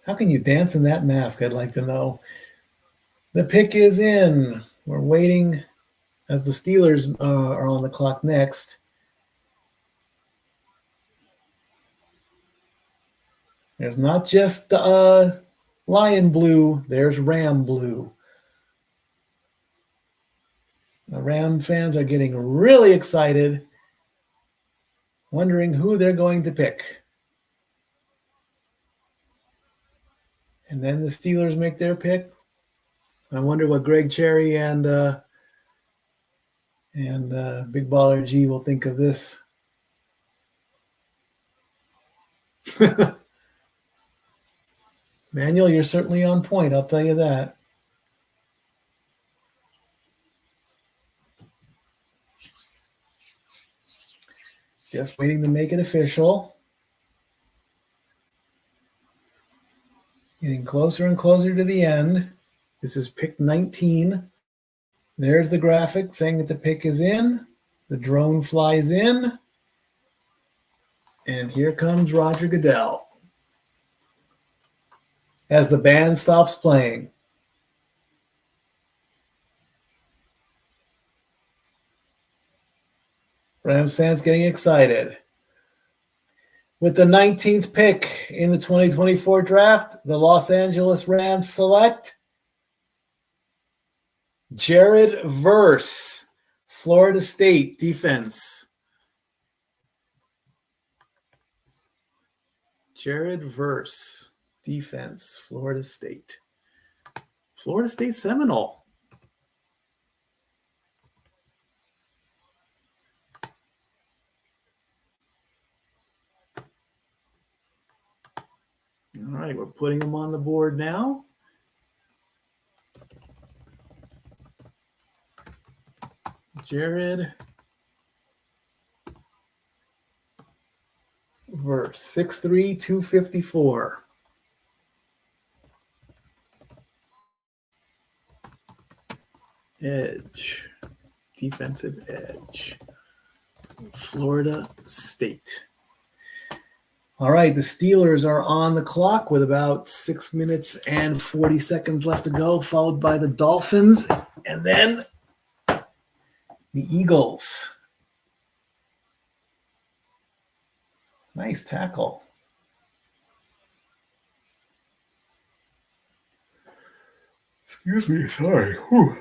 How can you dance in that mask? I'd like to know. The pick is in. We're waiting as the Steelers are on the clock next. There's not just lion blue. There's Ram blue. The Ram fans are getting really excited, wondering who they're going to pick. And then the Steelers make their pick. I wonder what Greg Cherry and Big Baller G will think of this. Manuel, you're certainly on point, I'll tell you that. Just waiting to make it official. Getting closer and closer to the end. This is pick 19. There's the graphic saying that the pick is in. The drone flies in. And here comes Roger Goodell. As the band stops playing. Rams fans getting excited. With the 19th pick in the 2024 draft, the Los Angeles Rams select Jared Verse, Florida State defense. Jared Verse, defense, Florida State. Florida State Seminole. All right, we're putting them on the board now. Jared Verse, 6'3", 254. Edge, defensive edge, Florida State. All right, the Steelers are on the clock with about 6 minutes and 40 seconds left to go, followed by the Dolphins, and then the Eagles. Nice tackle. Excuse me, sorry. Whew.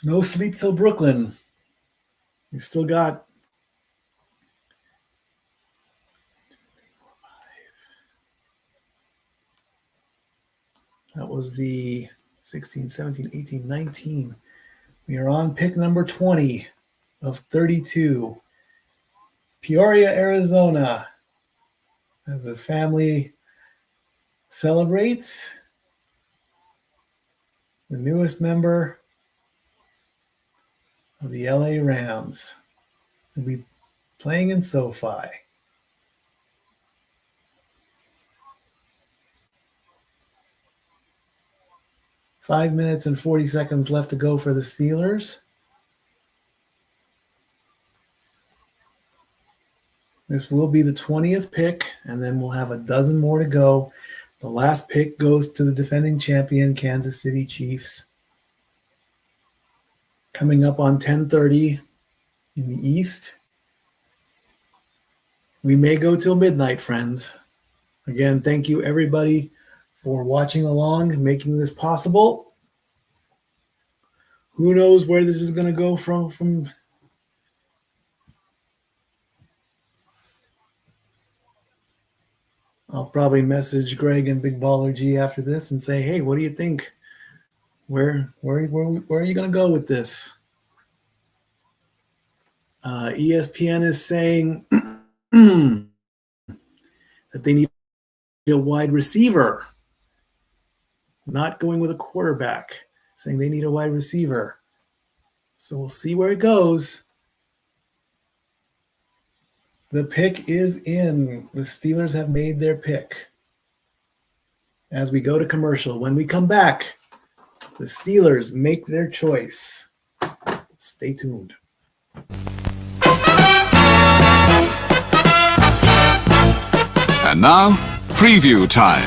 No sleep till Brooklyn. We still got that was the 16, 17, 18, 19. We are on pick number 20 of 32. Peoria, Arizona, as his family celebrates the newest member of the LA Rams. He'll be playing in SoFi. Five minutes and 40 seconds left to go for the Steelers. This will be the 20th pick, and then we'll have a dozen more to go. The last pick goes to the defending champion, Kansas City Chiefs. Coming up on 10:30 in the East. We may go till midnight, friends. Again, thank you, everybody, for watching along and making this possible. Who knows where this is going to go from I'll probably message Greg and Big Baller G after this and say, hey, what do you think? Where are you going to go with this? ESPN is saying that they need a wide receiver, not going with a quarterback, saying they need a wide receiver. So we'll see where it goes. The pick is in. The Steelers have made their pick. As we go to commercial, when we come back, the Steelers make their choice. Stay tuned. And now, preview time.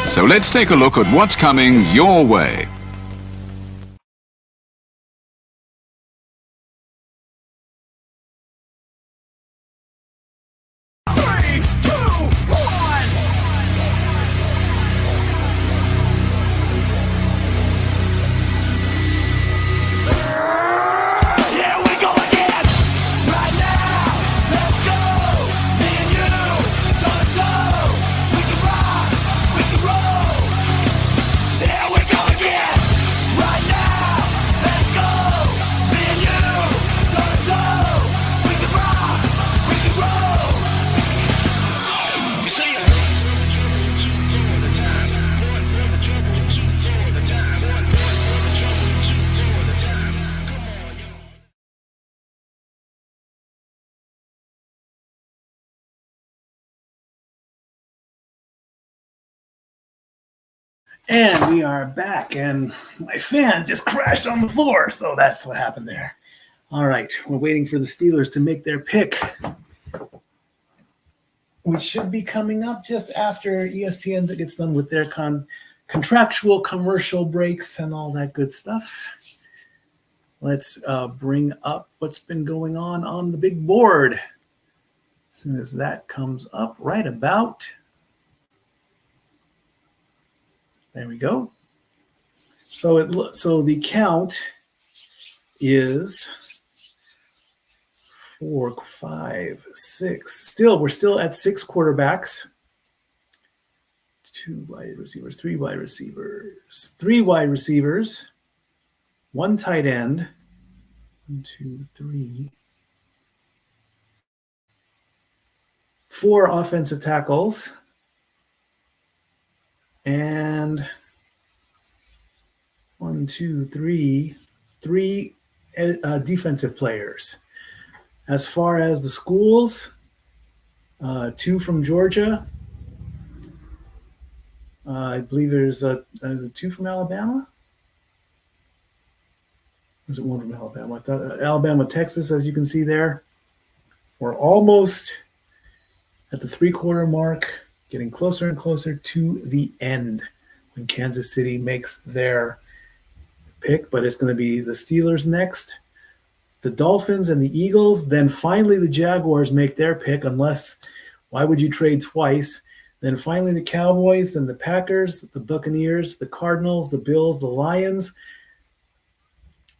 So let's take a look at what's coming your way. And we are back, and my fan just crashed on the floor, so that's what happened there. All right, we're waiting for the Steelers to make their pick, which should be coming up just after ESPN gets done with their contractual commercial breaks and all that good stuff. Let's bring up what's been going on the big board. As soon as that comes up, right about... There we go. So the count is 4, 5, 6. We're still at 6 quarterbacks. 2 wide receivers, 3 wide receivers, 3 wide receivers, 1 tight end. 1, 2, 3. 4 offensive tackles. And 1, 2, 3, 3 defensive players. As far as the schools, 2 from Georgia. I believe there's a 2 from Alabama. There's 1 from Alabama. I thought Alabama, Texas, as you can see there. We're almost at the 3-quarter mark, getting closer and closer to the end when Kansas City makes their pick, but it's going to be the Steelers next, the Dolphins and the Eagles, then finally the Jaguars make their pick, unless why would you trade twice? Then finally the Cowboys, then the Packers, the Buccaneers, the Cardinals, the Bills, the Lions,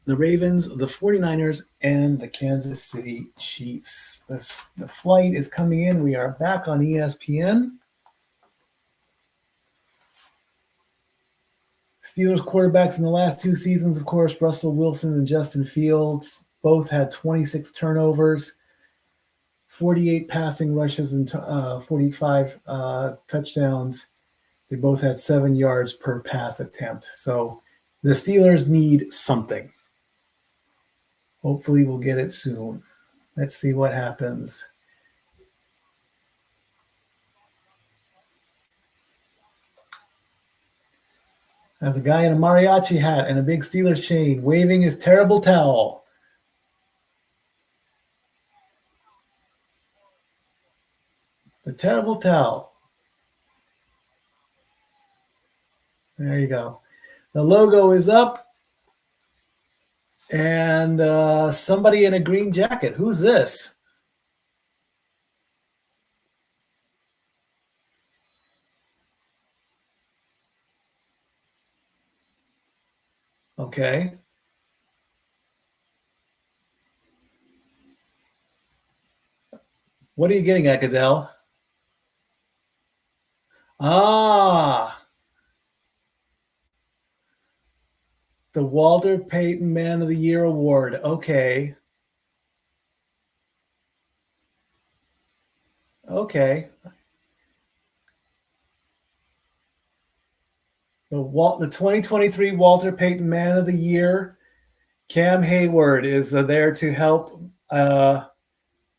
the Ravens, the 49ers, and the Kansas City Chiefs. The flight is coming in. We are back on ESPN. Steelers quarterbacks in the last 2 seasons, of course, Russell Wilson and Justin Fields, both had 26 turnovers, 48 passing rushes, and 45 touchdowns. They both had 7 yards per pass attempt. So the Steelers need something. Hopefully we'll get it soon. Let's see what happens. There's a guy in a mariachi hat and a big Steelers chain waving his terrible towel. The terrible towel. There you go. The logo is up. And somebody in a green jacket. Who's this? Okay. What are you getting at, Goodell? Ah. The Walter Payton Man of the Year Award. Okay. Okay. The 2023 Walter Payton Man of the Year, Cam Hayward, is there to help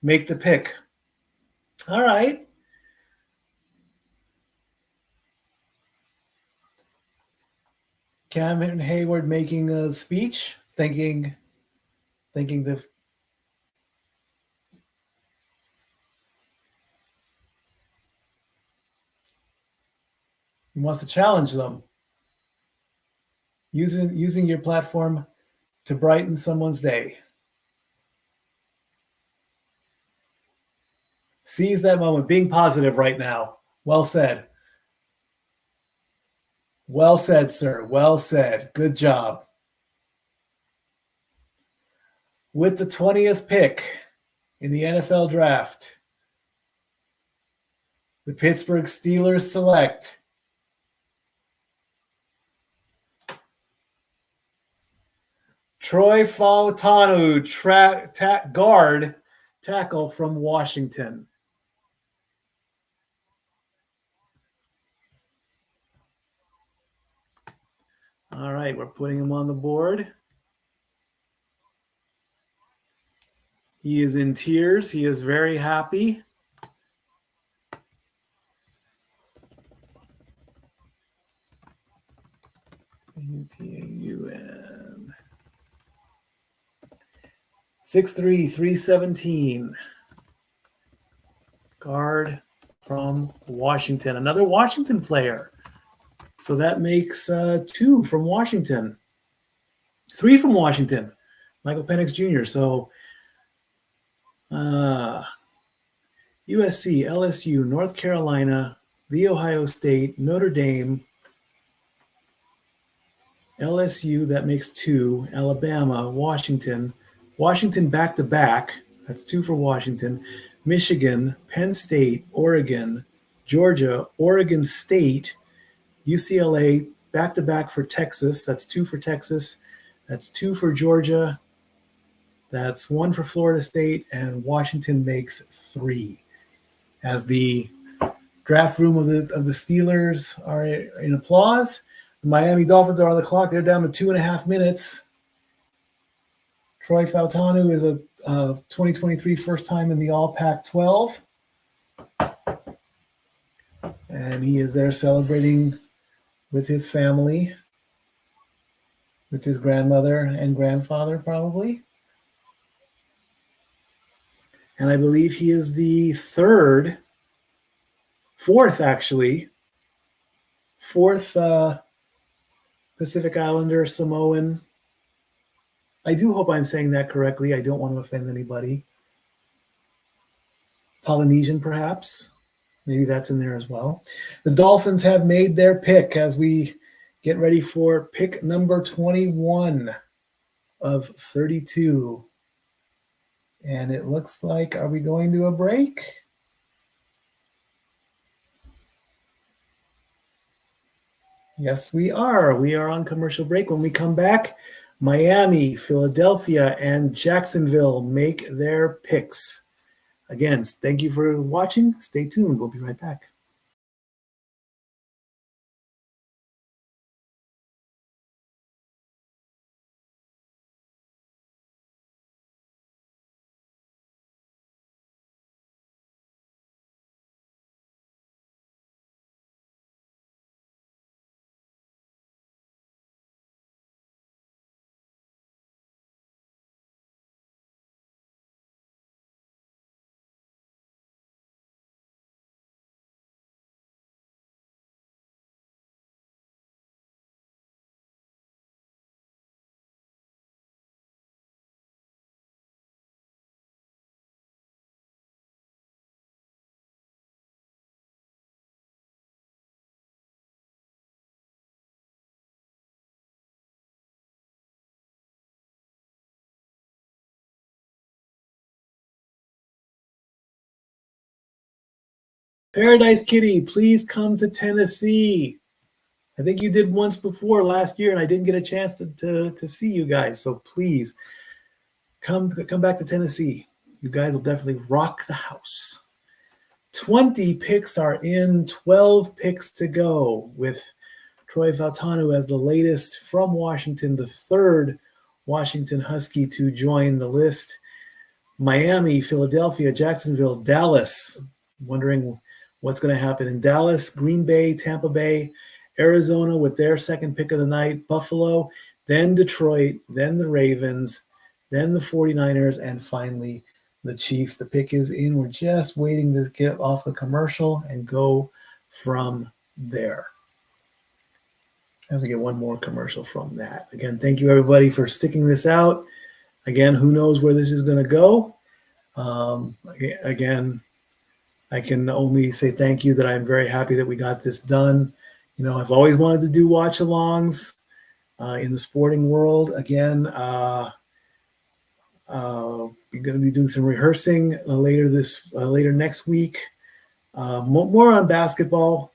make the pick. All right. Cam Hayward making a speech, thinking the he wants to challenge them. Using your platform to brighten someone's day. Seize that moment. Being positive right now. Well said. Well said, sir. Well said. Good job. With the 20th pick in the NFL draft, the Pittsburgh Steelers select Troy Fautanu, guard, tackle from Washington. All right, we're putting him on the board. He is in tears. He is very happy. UTAUN. 6'3", 317. Guard from Washington. Another Washington player. So that makes 2 from Washington. 3 from Washington. Michael Penix Jr. So USC, LSU, North Carolina, The Ohio State, Notre Dame, LSU, that makes 2. Alabama, Washington. Washington back-to-back. That's 2 for Washington. Michigan, Penn State, Oregon, Georgia, Oregon State, UCLA, back-to-back for Texas. That's 2 for Texas. That's 2 for Georgia. That's 1 for Florida State. And Washington makes 3. As the draft room of the Steelers are in applause, the Miami Dolphins are on the clock. They're down to 2.5 minutes. Troy Fautanu is a 2023 first time in the All Pac-12. And he is there celebrating with his family, with his grandmother and grandfather probably. And I believe he is the fourth Pacific Islander, Samoan. I do hope I'm saying that correctly. I don't want to offend anybody. Polynesian, perhaps. Maybe that's in there as well. The Dolphins have made their pick as we get ready for pick number 21 of 32. And it looks like, are we going to a break? Yes, we are. We are on commercial break. When we come back, Miami, Philadelphia, and Jacksonville make their picks. Again, thank you for watching. Stay tuned. We'll be right back. Paradise Kitty, please come to Tennessee. I think you did once before last year, and I didn't get a chance to see you guys. So please come back to Tennessee. You guys will definitely rock the house. 20 picks are in, 12 picks to go, with Troy Fautanu as the latest from Washington, the third Washington Husky to join the list. Miami, Philadelphia, Jacksonville, Dallas. Wondering what's going to happen in Dallas, Green Bay, Tampa Bay, Arizona with their second pick of the night, Buffalo, then Detroit, then the Ravens, then the 49ers, and finally the Chiefs. The pick is in. We're just waiting to get off the commercial and go from there. I have to get one more commercial from that. Again, thank you everybody for sticking this out. Again, who knows where this is going to go. Again, I can only say thank you that I'm very happy that we got this done. You know, I've always wanted to do watch-alongs in the sporting world. Again, we're going to be doing some rehearsing later next week. More on basketball.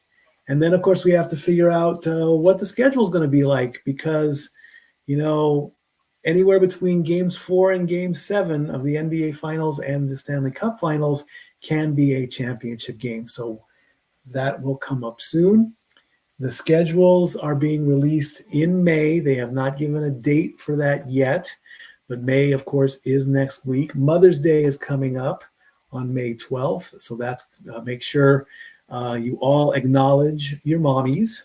And then, of course, we have to figure out what the schedule is going to be like because, you know, anywhere between Games 4 and Game 7 of the NBA Finals and the Stanley Cup Finals can be a championship game. So that will come up soon. The schedules are being released in May. They have not given a date for that yet, but May, of course, is next week. Mother's Day is coming up on May 12th. So that's make sure you all acknowledge your mommies.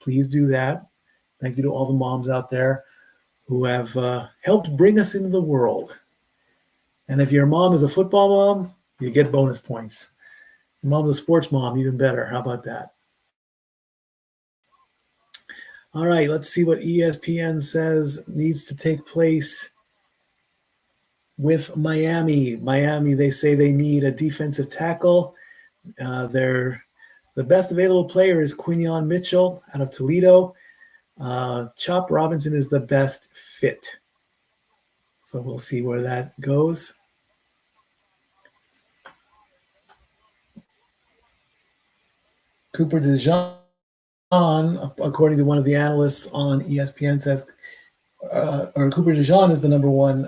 Please do that. Thank you to all the moms out there who have helped bring us into the world. And if your mom is a football mom, you get bonus points. Your mom's a sports mom, even better. How about that? All right, let's see what ESPN says needs to take place with Miami. Miami, they say they need a defensive tackle. The best available player is Quinyon Mitchell out of Toledo. Chop Robinson is the best fit. So we'll see where that goes. Cooper DeJean, according to one of the analysts on ESPN, says, or Cooper DeJean is the number one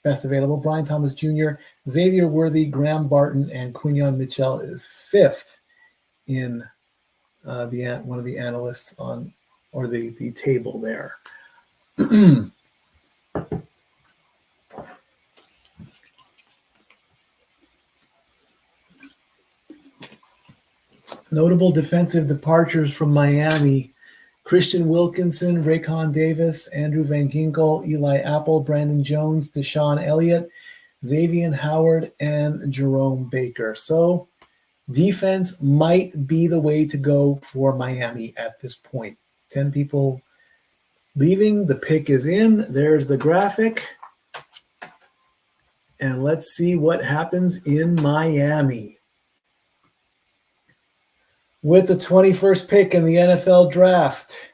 best available. Brian Thomas Jr., Xavier Worthy, Graham Barton, and Quinion Mitchell is fifth in one of the analysts on, or the table there. Notable defensive departures from Miami: Christian Wilkinson, Raycon Davis, Andrew Van Ginkel, Eli Apple, Brandon Jones, Deshaun Elliott, Xavier Howard, and Jerome Baker. So defense might be the way to go for Miami at this point. 10 people leaving. The pick is in. There's the graphic. And let's see what happens in Miami. With the 21st pick in the NFL draft,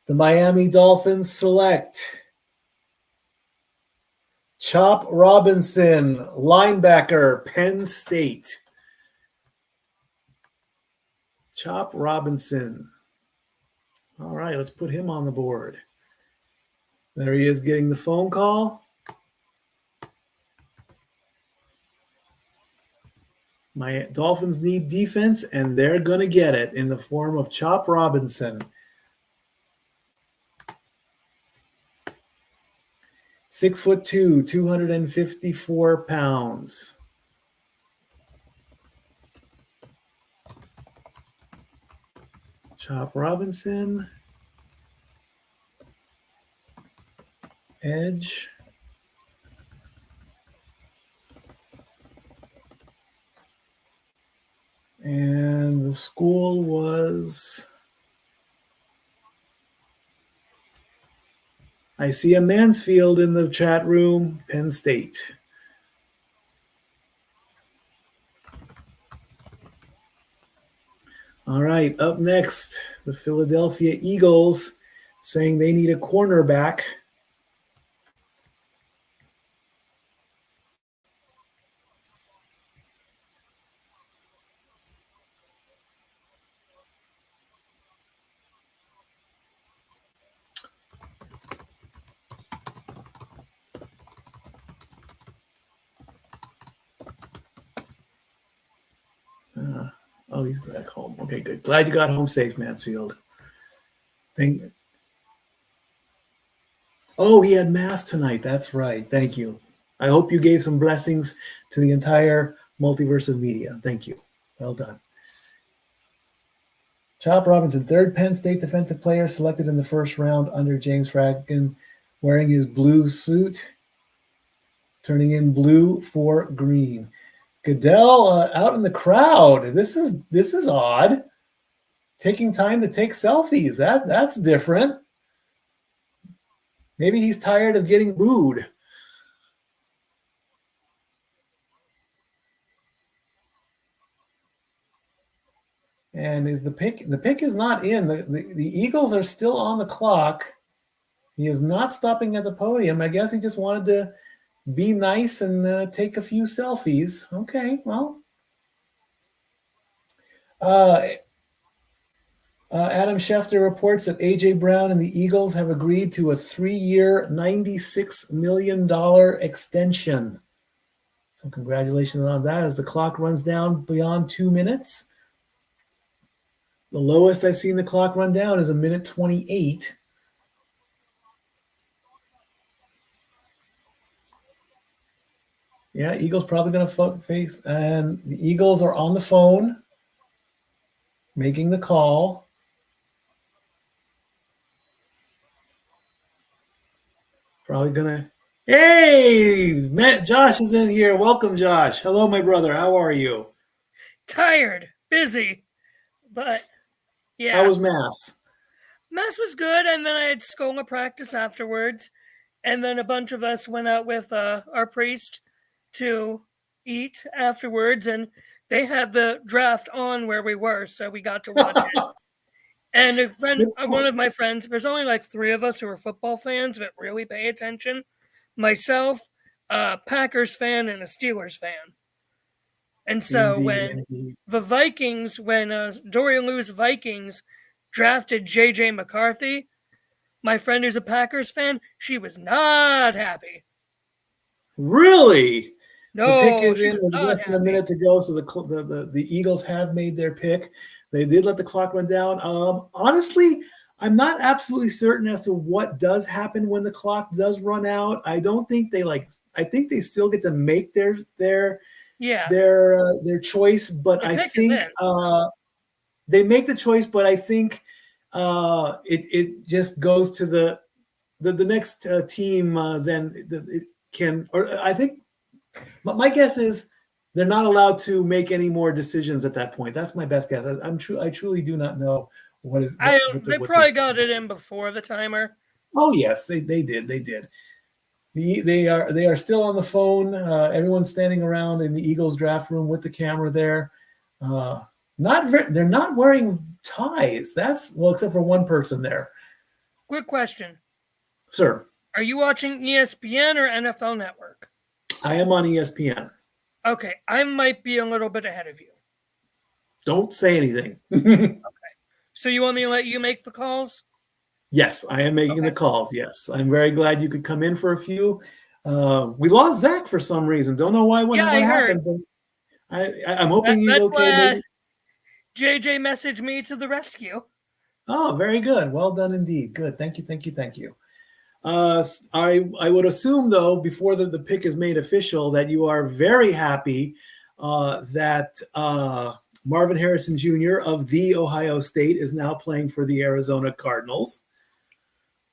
the Miami Dolphins select Chop Robinson, linebacker, Penn State. Chop Robinson. All right, let's put him on the board. There he is getting the phone call. My Dolphins need defense, and they're going to get it in the form of Chop Robinson. 6'2", 254 pounds. Chop Robinson. Edge. And the school was, I see a Mansfield in the chat room, Penn State. All right, up next, the Philadelphia Eagles saying they need a cornerback. Oh, he's back home. Okay, good. Glad you got home safe, Mansfield. Oh, he had mass tonight. That's right. Thank you. I hope you gave some blessings to the entire multiverse of media. Thank you. Well done. Chop Robinson, third Penn State defensive player selected in the first round under James Franklin, wearing his blue suit, turning in blue for green. Goodell out in the crowd. This is odd. Taking time to take selfies. That's different. Maybe he's tired of getting booed. And is the pick is not in. The Eagles are still on the clock. He is not stopping at the podium. I guess he just wanted to be nice and take a few selfies. Okay, well. Adam Schefter reports that A.J. Brown and the Eagles have agreed to a 3-year, $96 million extension. So congratulations on that as the clock runs down beyond 2 minutes. The lowest I've seen the clock run down is 1:28. Yeah, Eagles probably going to face, and the Eagles are on the phone making the call. Probably going to, hey, Matt, Josh is in here. Welcome, Josh. Hello, my brother. How are you? Tired, busy, but yeah. How was Mass? Mass was good, and then I had Skola practice afterwards, and then a bunch of us went out with our priest to eat afterwards, and they had the draft on where we were, so we got to watch it. And a friend, one of my friends, there's only like 3 of us who are football fans that really pay attention. Myself, a Packers fan, and a Steelers fan. And so when the Vikings, when Dorian Lou's Vikings drafted J.J. McCarthy, my friend who's a Packers fan, she was not happy. Really? No, the pick is she in was with not less than a happy. minute to go, so the Eagles have made their pick. They did let the clock run down. Honestly, I'm not absolutely certain as to what does happen when the clock does run out. I don't think they I think they still get to make their choice, but The I pick is think in. they make the choice, but I think it just goes to the next team. Then it can, or I think my guess is they're not allowed to make any more decisions at that point. That's my best guess. I truly do not know what is. They probably got it in before the timer. Oh yes, they did. They are still on the phone. Everyone's standing around in the Eagles draft room with the camera there. They're not wearing ties. Except for one person there. Quick question, sir. Are you watching ESPN or NFL Network? I am on ESPN. Okay, I might be a little bit ahead of you. Don't say anything. Okay. So you want me to let you make the calls? Yes, I am making the calls. Yes, I'm very glad you could come in for a few. We lost Zach for some reason. Don't know why. What happened? But I'm hoping he's okay. JJ messaged me to the rescue. Oh, very good. Well done indeed. Good. Thank you. I would assume, though, before the pick is made official, that you are very happy that Marvin Harrison Jr. of the Ohio State is now playing for the Arizona Cardinals.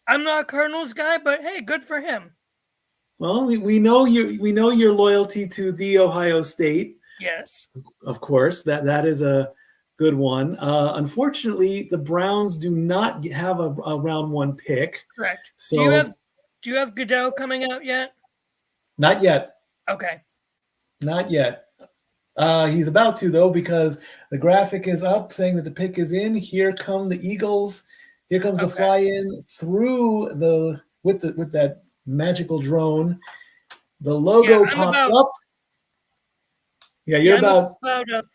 I'm not a Cardinals guy, but hey, good for him. Well, we know your loyalty to the Ohio State. Yes, of course. That is a good one. Unfortunately, the Browns do not have a round 1 pick. Correct. So, do you have Goodell coming out yet? Not yet. Okay. Not yet. He's about to, though, because the graphic is up saying that the pick is in. Here come the Eagles. Here comes the fly in through with that magical drone. The logo pops up. Yeah, you're about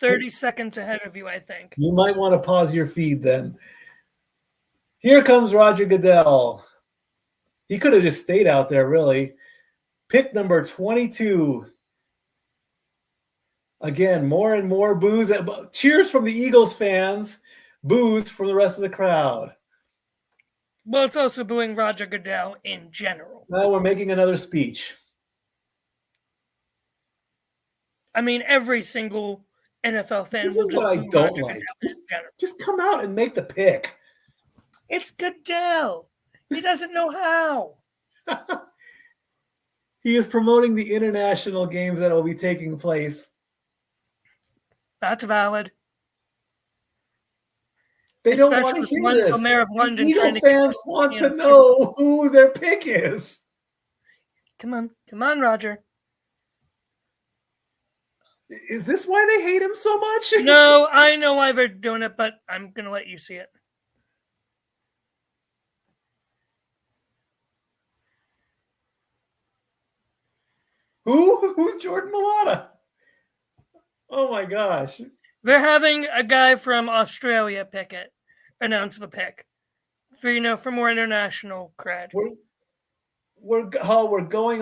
30 seconds ahead of you, I think. You might want to pause your feed then. Here comes Roger Goodell. He could have just stayed out there, really. Pick number 22. Again, more and more boos. Cheers from the Eagles fans. Boos from the rest of the crowd. Well, it's also booing Roger Goodell in general. Well, we're making another speech. I mean, every single NFL fan will just what I don't like. Just come out and make the pick. It's Goodell. He doesn't know how. He is promoting the international games that will be taking place. That's valid. They don't want to hear this. The Eagle fans want to know who their pick is. Come on, Roger. Is this why they hate him so much? No, I know why they're doing it, but I'm going to let you see it. Who's Jordan Mailata? Oh my gosh. They're having a guy from Australia pick it, announce the pick. For more international cred. We're going.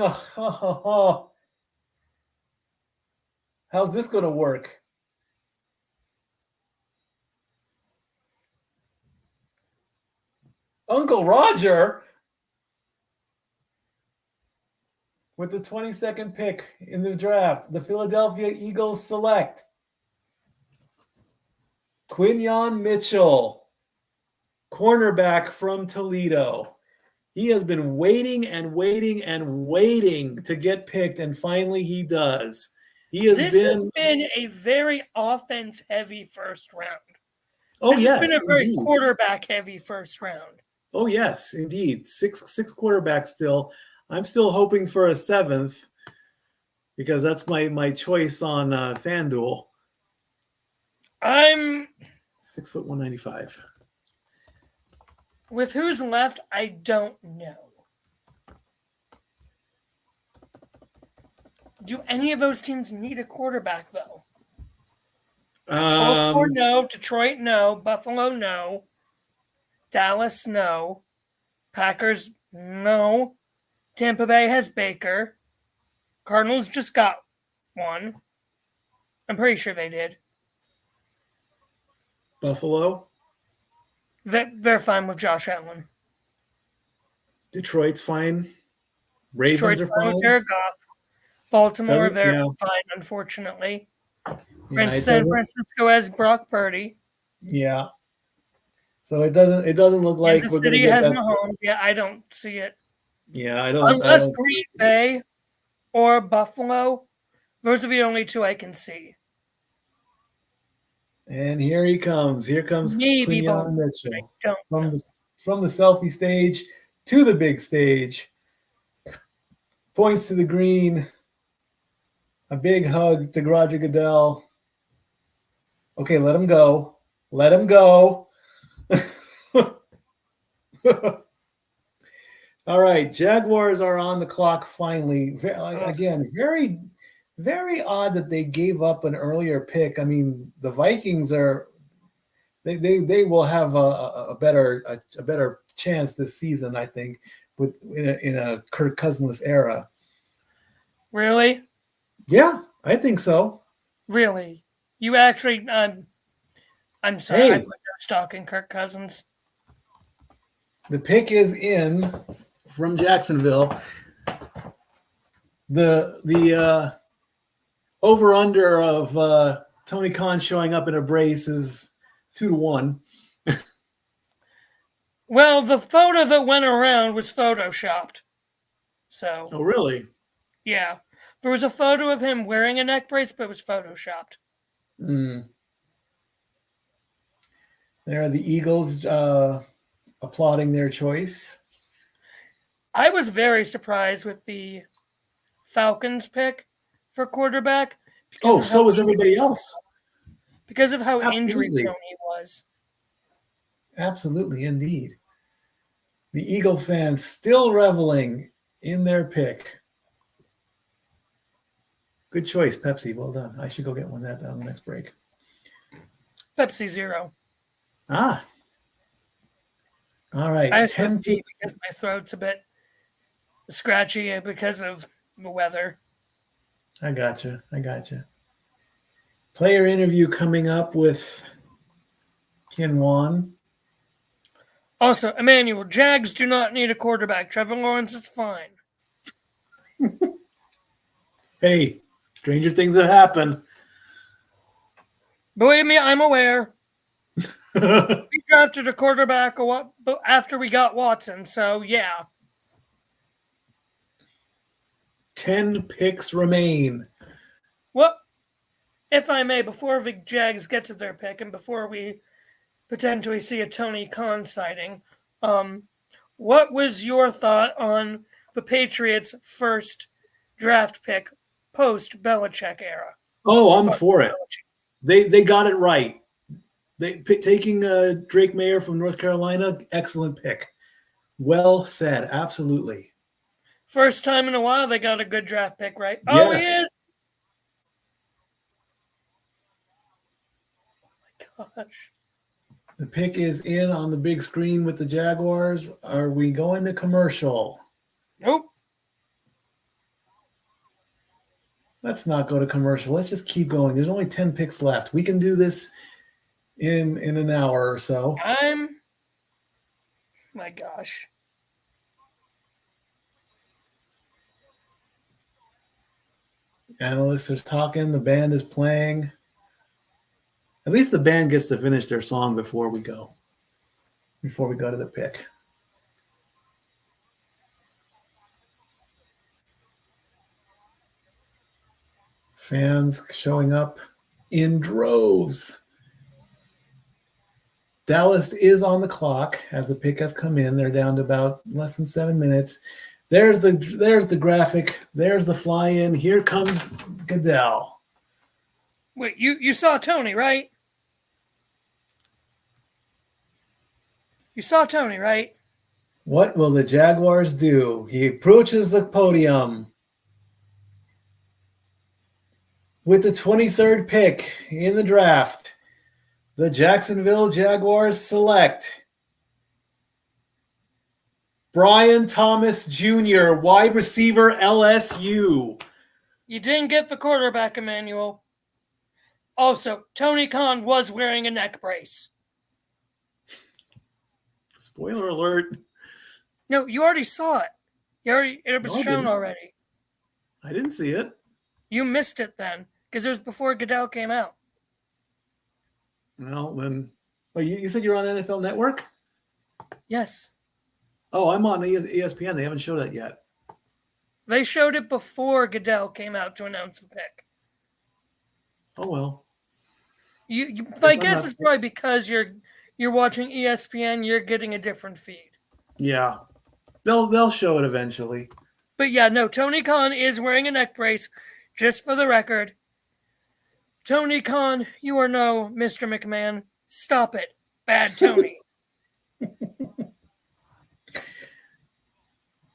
How's this going to work? Uncle Roger with the 22nd pick in the draft. The Philadelphia Eagles select Quinyon Mitchell, cornerback from Toledo. He has been waiting to get picked, and finally he does. This has been a very offense-heavy first round. This has been a very quarterback-heavy first round. Oh, yes, indeed. Six quarterbacks still. I'm still hoping for a 7th because that's my choice on FanDuel. I'm 6'195". With who's left, I don't know. Do any of those teams need a quarterback, though? Baltimore, no. Detroit, no. Buffalo, no. Dallas, no. Packers, no. Tampa Bay has Baker. Cardinals just got one. I'm pretty sure they did. Buffalo. They're fine with Josh Allen. Detroit's fine. Ravens Detroit's are fine fine. with Jared Goff. Baltimore, they're Yeah. fine, unfortunately. Yeah, San Francisco has Brock Purdy. Yeah. So it doesn't look like Kansas we're going to City get has that. Mahomes. Yeah, I don't see it. Yeah, I don't. Unless Green Bay or Buffalo, those are the only two I can see. And here he comes. Here comes Maybe Quinyon I Mitchell don't. from the selfie stage to the big stage. Points to the green. A big hug to Roger Goodell. Okay, let him go. Let him go. All right, Jaguars are on the clock finally. Again, very, very odd that they gave up an earlier pick. I mean, the Vikings are they will have a better chance this season, I think, in a Kirk Cousins era. Really? Yeah, I think so. Really? You actually? I'm sorry. Hey. I put no stock in Kirk Cousins. The pick is in from Jacksonville. The over under of Tony Khan showing up in a brace is 2-1. Well, the photo that went around was photoshopped. So. Oh, really? Yeah. There was a photo of him wearing a neck brace, but it was photoshopped. Mm. There are the Eagles applauding their choice. I was very surprised with the Falcons pick for quarterback. So was everybody else. Because of how Absolutely. injury-prone he was. Absolutely, indeed. The Eagle fans still reveling in their pick. Good choice, Pepsi. Well done. I should go get one of that on the next break. Pepsi Zero. Ah. All right. I have tea because my throat's a bit scratchy because of the weather. I gotcha. Player interview coming up with Kinwan. Also, Emmanuel, Jags do not need a quarterback. Trevor Lawrence is fine. Hey, stranger things have happened. Believe me, I'm aware. We drafted a quarterback after we got Watson, so yeah. 10 picks remain. Well, if I may, before the Jags get to their pick and before we potentially see a Tony Khan sighting, what was your thought on the Patriots' first draft pick post-Belichick era? Oh, I'm for it. They got it right. Taking Drake Mayer from North Carolina, excellent pick. Well said. Absolutely. First time in a while they got a good draft pick, right? Yes. Oh, he is. Oh my gosh. The pick is in on the big screen with the Jaguars. Are we going to commercial? Nope. Let's not go to commercial. Let's just keep going. There's only 10 picks left. We can do this in an hour or so. My gosh. Analysts are talking. The band is playing. At least the band gets to finish their song before we go to the pick. Fans showing up in droves. Dallas is on the clock as the pick has come in. They're down to about less than 7 minutes. There's the graphic. There's the fly-in. Here comes Goodell. Wait, you saw Tony, right? You saw Tony, right? What will the Jaguars do? He approaches the podium. With the 23rd pick in the draft, the Jacksonville Jaguars select Brian Thomas Jr., wide receiver, LSU. You didn't get the quarterback, Emmanuel. Also, Tony Khan was wearing a neck brace. Spoiler alert. No, you already saw it. It was No, I shown didn't. already. I didn't see it. You missed it then, because it was before Goodell came out. Well, then. Well, you said you're on NFL Network? Yes. Oh, I'm on ESPN. They haven't showed that yet. They showed it before Goodell came out to announce the pick. Oh, well. My guess is probably because you're watching ESPN, you're getting a different feed. Yeah. They'll show it eventually. But yeah, no, Tony Khan is wearing a neck brace, just for the record. Tony Khan, you are no Mr. McMahon. Stop it. Bad Tony.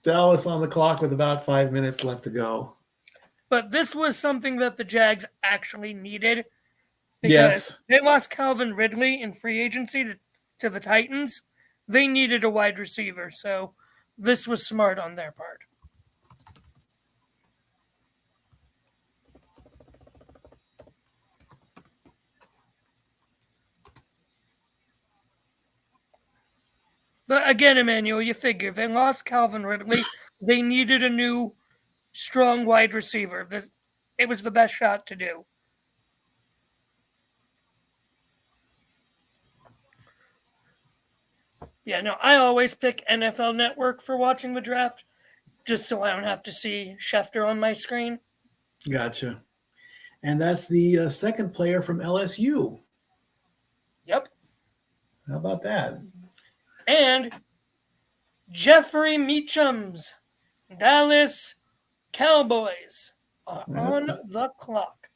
Dallas on the clock with about 5 minutes left to go. But this was something that the Jags actually needed. Because Yes. they lost Calvin Ridley in free agency to the Titans. They needed a wide receiver, so this was smart on their part. But again, Emmanuel, you figure they lost Calvin Ridley. They needed a new, strong wide receiver. It was the best shot to do. Yeah, no, I always pick NFL Network for watching the draft, just so I don't have to see Schefter on my screen. Gotcha. And that's the second player from LSU. Yep. How about that? And Jeffrey Meacham's Dallas Cowboys are on the clock.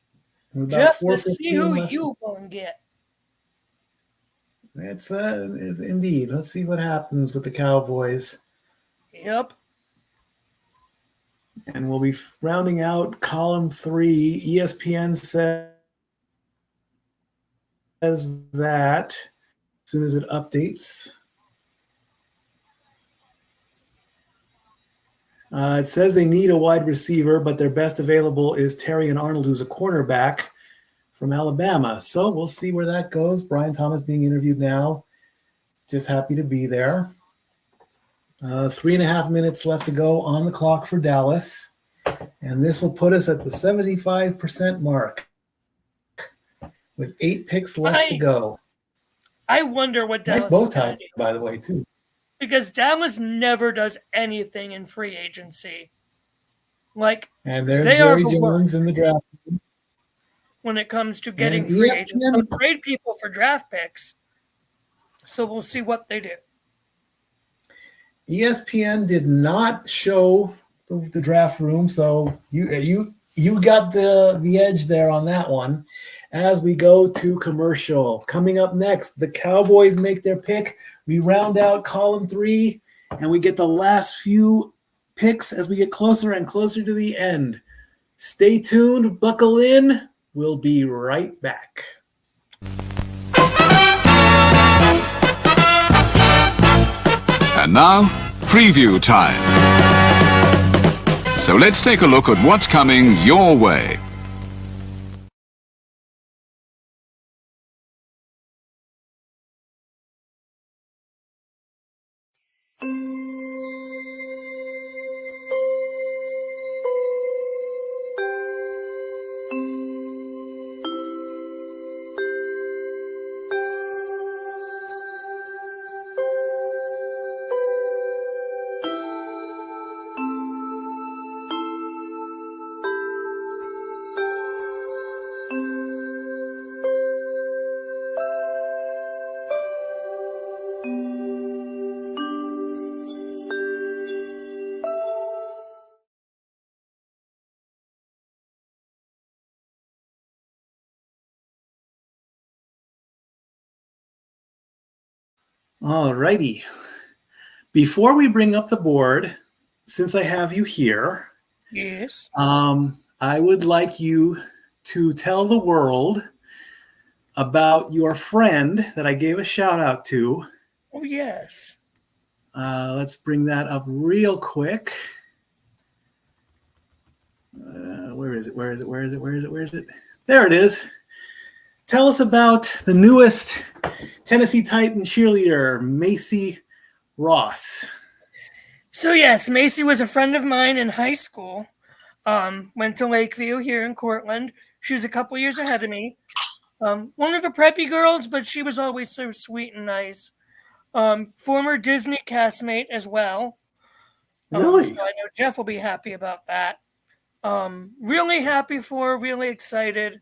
Jeff, let's see who you gonna get. It's indeed. Let's see what happens with the Cowboys. Yep. And we'll be rounding out column 3. ESPN says that as soon as it updates. It says they need a wide receiver, but their best available is Terrion Arnold, who's a cornerback from Alabama. So we'll see where that goes. Brian Thomas being interviewed now. Just happy to be there. 3.5 minutes left to go on the clock for Dallas. And this will put us at the 75% mark with 8 picks left to go. I wonder what Dallas nice bow is gonna tie, do. by the way, too. Because Dallas never does anything in free agency. Like, And there's they are Jerry the Jones worst in the draft. when it comes to getting And free ESPN agents. They'll trade people for draft picks. So we'll see what they do. ESPN did not show the draft room, so you got the edge there on that one. As we go to commercial, coming up next, the Cowboys make their pick. We round out column 3, and we get the last few picks as we get closer and closer to the end. Stay tuned, buckle in. We'll be right back. And now, preview time. So let's take a look at what's coming your way. All righty. Before we bring up the board, since I have you here, Yes. I would like you to tell the world about your friend that I gave a shout out to. Oh, yes. Let's bring that up real quick. Where is it? Where is it? Where is it? Where is it? Where is it? There it is. Tell us about the newest Tennessee Titan cheerleader, Macy Ross. So, yes, Macy was a friend of mine in high school. Went to Lakeview here in Cortland. She was a couple years ahead of me. One of the preppy girls, but she was always so sweet and nice. Former Disney castmate as well. Really? So I know Jeff will be happy about that. Really happy for her, really excited.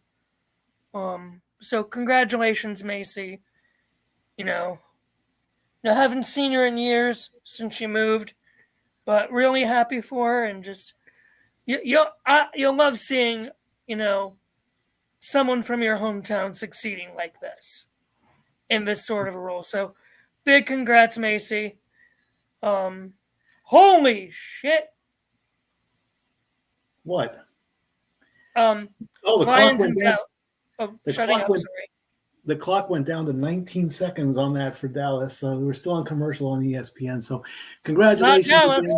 So congratulations, Macy. I haven't seen her in years since she moved, but really happy for her, and just you'll love seeing someone from your hometown succeeding like this in this sort of a role. So big congrats, Macy. Holy shit. What? The clock went down. The clock went down to 19 seconds on that for Dallas. So we're still on commercial on ESPN. So congratulations. It's not Dallas.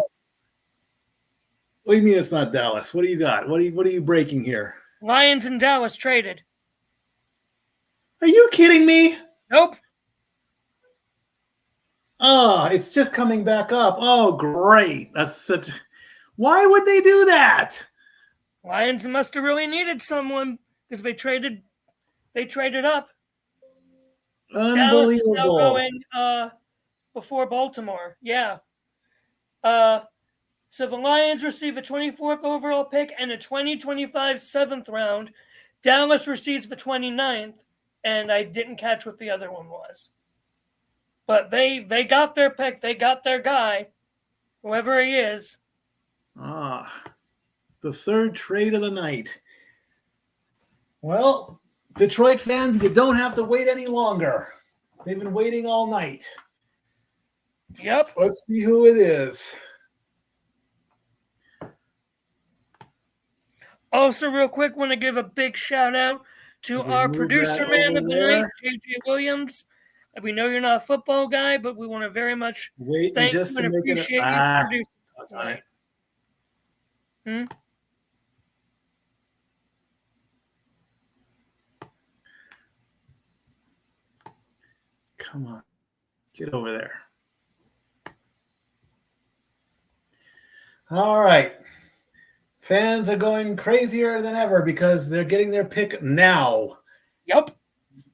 What do you mean it's not Dallas? What do you got? What are you breaking here? Lions and Dallas traded. Are you kidding me? Nope. Oh, it's just coming back up. Oh, great. Why would they do that? Lions must have really needed someone because they traded up. Unbelievable. Dallas is now going before Baltimore. Yeah. So the Lions receive a 24th overall pick and a 2025 7th round. Dallas receives the 29th, and I didn't catch what the other one was. But they got their pick. They got their guy, whoever he is. The third trade of the night. Well, Detroit fans, you don't have to wait any longer. They've been waiting all night. Yep. Let's see who it is. Also, real quick, want to give a big shout out to our producer man of the night, JJ Williams. We know you're not a football guy, but we want to very much thank you and appreciate you for producing tonight. Come on. Get over there. All right. Fans are going crazier than ever because they're getting their pick now. Yep.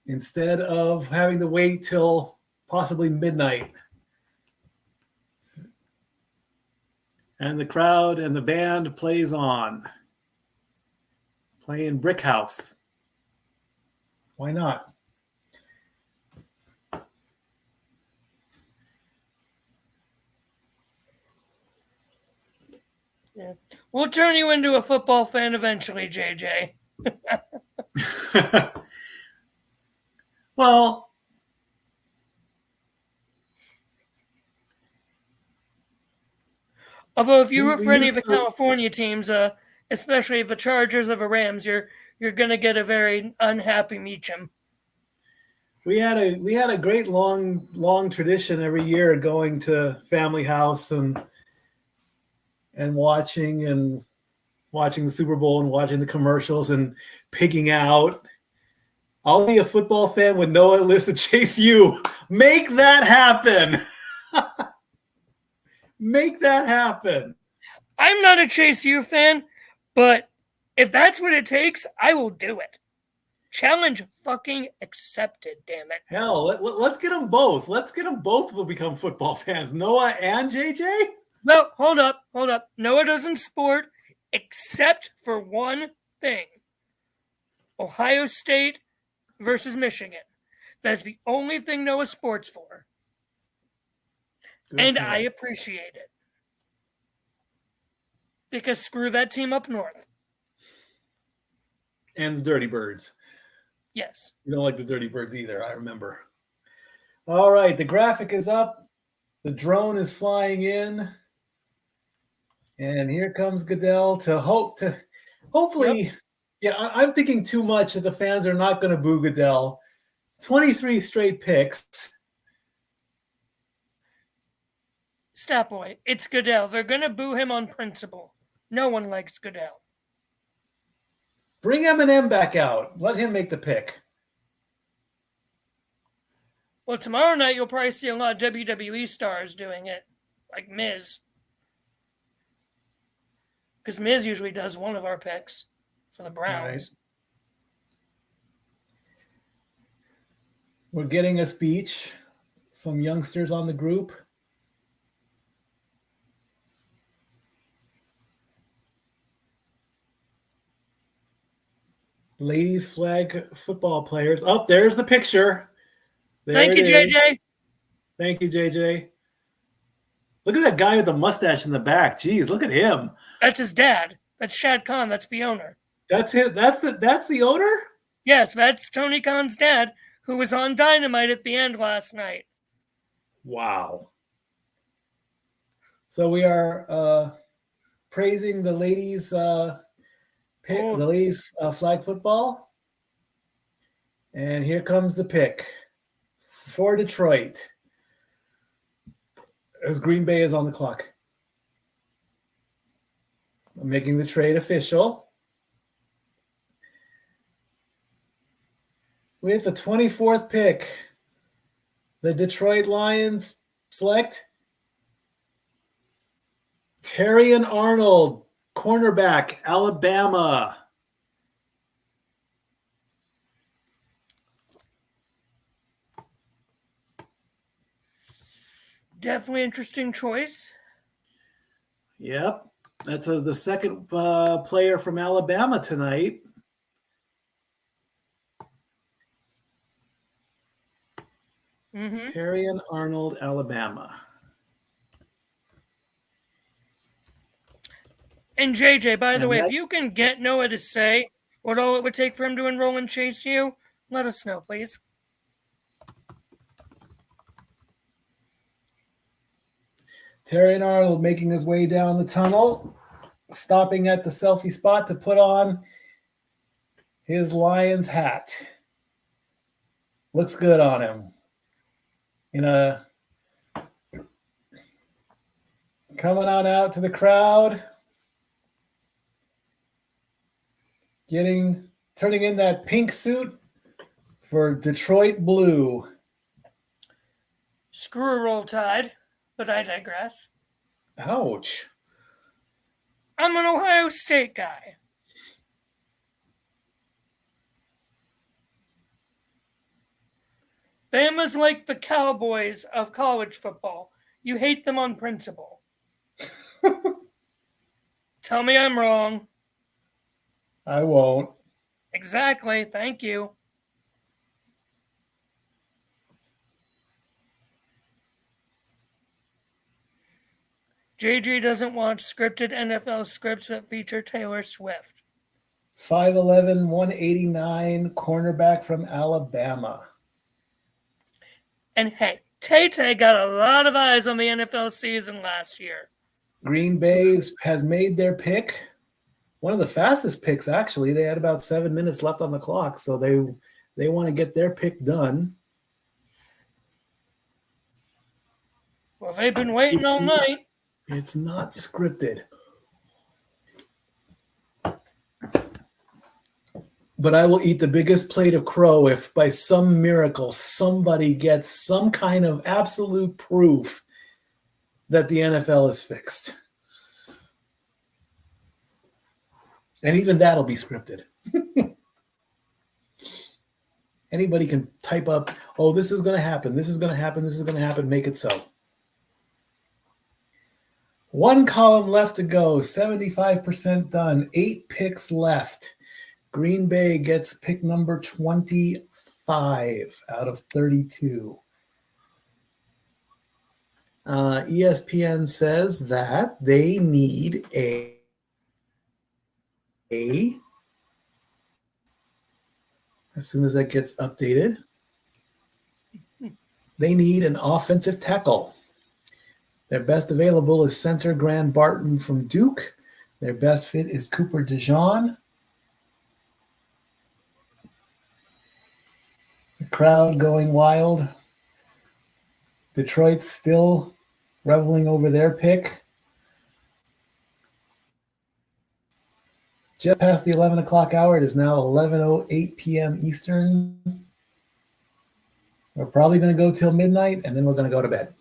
Instead of having to wait till possibly midnight. And the crowd and the band plays on. Playing Brick House. Why not? Yeah. We'll turn you into a football fan eventually, JJ. Well, although if you root for any of the California teams, especially the Chargers or the Rams, you're gonna get a very unhappy Meacham. We had a great long tradition every year going to Family House and watching the Super Bowl and watching the commercials and picking out. I'll be a football fan with no list to chase you. Make that happen. Make that happen. I'm not a Chase U fan, but if that's what it takes, I will do it. Challenge fucking accepted, damn it. Hell, let's get them both. Let's get them both to become football fans. Noah and JJ? Well, hold up. Noah doesn't sport except for one thing. Ohio State versus Michigan. That's the only thing Noah sports for. And I appreciate it. Because screw that team up north. And the Dirty Birds. Yes. You don't like the Dirty Birds either, I remember. All right, the graphic is up. The drone is flying in. And here comes Goodell to hopefully, Yep. yeah, I'm thinking too much that the fans are not going to boo Goodell. 23 straight picks. Stat boy, it's Goodell. They're gonna boo him on principle. No one likes Goodell. Bring Eminem back out. Let him make the pick. Well, tomorrow night you'll probably see a lot of WWE stars doing it, like Miz. Because Miz usually does one of our picks for the Browns. Right. We're getting a speech. Some youngsters on the group. Ladies flag football players. Oh, there's the picture. There Thank you, it is. JJ. Thank you, JJ. Look at that guy with the mustache in the back. Jeez, look at him. That's his dad. That's Shad Khan. That's the owner. That's him. That's the owner? Yes, that's Tony Khan's dad, who was on Dynamite at the end last night. Wow. So we are praising the ladies flag football. And here comes the pick for Detroit as Green Bay is on the clock. I'm making the trade official. With the 24th pick, the Detroit Lions select Terrion Arnold, cornerback, Alabama. Definitely interesting choice. Yep, that's the second player from Alabama tonight. Terrion Arnold, Alabama. And JJ, by the way, if you can get Noah to say what all it would take for him to enroll in Chase U, let us know, please. Terrion Arnold making his way down the tunnel, stopping at the selfie spot to put on his Lions hat. Looks good on him. Coming on out to the crowd, turning in that pink suit for Detroit Blue. Screw a Roll Tide, but I digress. Ouch. I'm an Ohio State guy. Bama's like the Cowboys of college football. You hate them on principle. Tell me I'm wrong. I won't. Exactly. Thank you. JJ doesn't watch scripted NFL scripts that feature Taylor Swift. 5'11", 189, cornerback from Alabama. And hey, Tay-Tay got a lot of eyes on the NFL season last year. Green Bay has made their pick. One of the fastest picks, actually. They had about 7 minutes left on the clock, so they want to get their pick done. Well, they've been waiting all night. It's not scripted. But I will eat the biggest plate of crow if by some miracle somebody gets some kind of absolute proof that the NFL is fixed. And even that'll be scripted. Anybody can type up, oh, this is going to happen, this is going to happen, this is going to happen, make it so. One column left to go, 75% done, 8 picks left. Green Bay gets pick number 25 out of 32. ESPN says that they need as soon as that gets updated. They need an offensive tackle. Their best available is center Grant Barton from Duke. Their best fit is Cooper DeJean. The crowd going wild. Detroit's still reveling over their pick. Just past the 11 o'clock hour. It is now 11:08 p.m. Eastern. We're probably going to go till midnight, and then we're going to go to bed.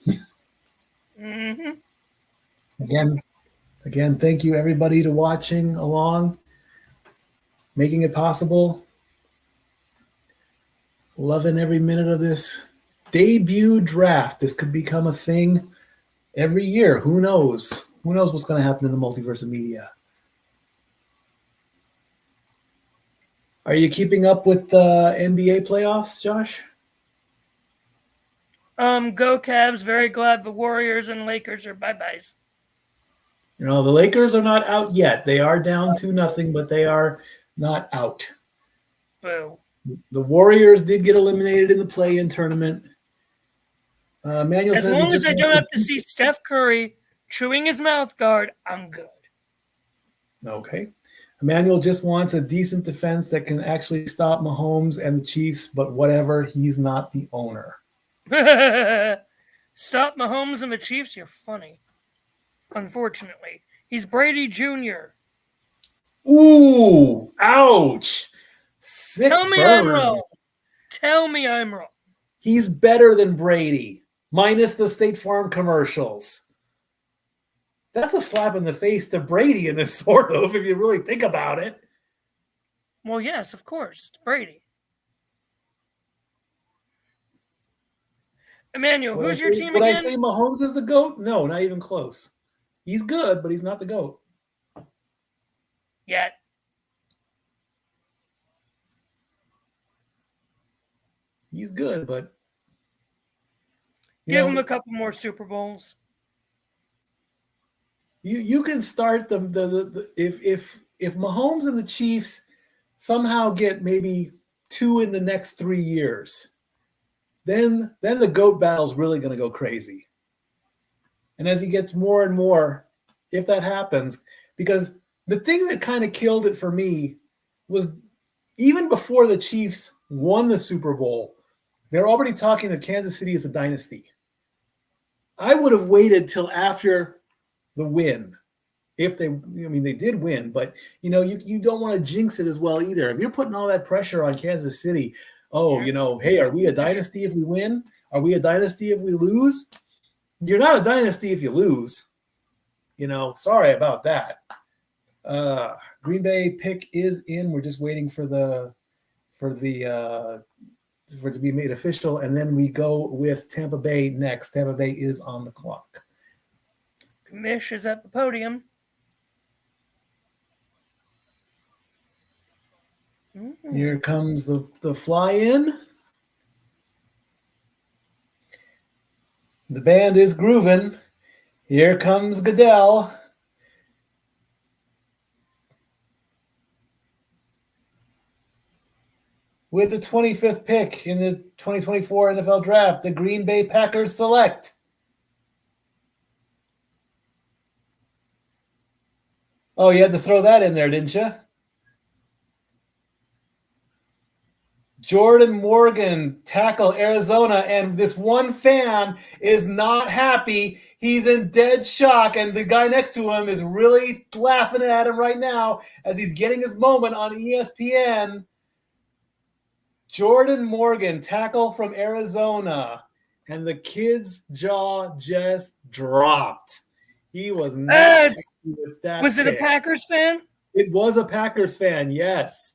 Again, thank you everybody to watching along, making it possible. Loving every minute of this debut draft. This could become a thing every year. Who knows? Who knows what's going to happen in the multiverse of media? Are you keeping up with the NBA playoffs, Josh? Go Cavs. Very glad the Warriors and Lakers are bye-byes. You know, the Lakers are not out yet. They are down 2-0, but they are not out. Boo. The Warriors did get eliminated in the play-in tournament. Manuel As says long as I don't have to see Steph Curry chewing his mouth guard, I'm good. Okay. Emmanuel just wants a decent defense that can actually stop Mahomes and the Chiefs, but whatever, he's not the owner. Stop Mahomes and the Chiefs? You're funny. Unfortunately. He's Brady Jr. Ooh, ouch. Sick Tell me burn. I'm wrong. Tell me I'm wrong. He's better than Brady, minus the State Farm commercials. That's a slap in the face to Brady in this, sort of, if you really think about it. Well, yes, of course. It's Brady. Emmanuel, who's your team again? Would I say Mahomes is the GOAT? No, not even close. He's good, but he's not the GOAT. Yet. He's good, but give him a couple more Super Bowls. You can start the if Mahomes and the Chiefs somehow get maybe 2 in the next 3 years, then the GOAT battle is really going to go crazy. And as he gets more and more, if that happens, because the thing that kind of killed it for me was even before the Chiefs won the Super Bowl, they're already talking that Kansas City is a dynasty. I would have waited till after the win. If they did win, but you don't want to jinx it as well either. If you're putting all that pressure on Kansas City, hey, are we a dynasty if we win? Are we a dynasty if we lose? You're not a dynasty if you lose. Sorry about that. Green Bay pick is in. We're just waiting for it to be made official, and then we go with Tampa Bay next. Tampa Bay is on the clock. Kamish is at the podium. Here comes the fly-in. The band is grooving. Here comes Goodell. With the 25th pick in the 2024 NFL Draft, the Green Bay Packers select Oh, you had to throw that in there, didn't you? Jordan Morgan, tackle Arizona, and this one fan is not happy. He's in dead shock, and the guy next to him is really laughing at him right now as he's getting his moment on ESPN. Jordan Morgan, tackle from Arizona, and the kid's jaw just dropped. He was not happy with that. Was it a Packers fan? It was a Packers fan, yes.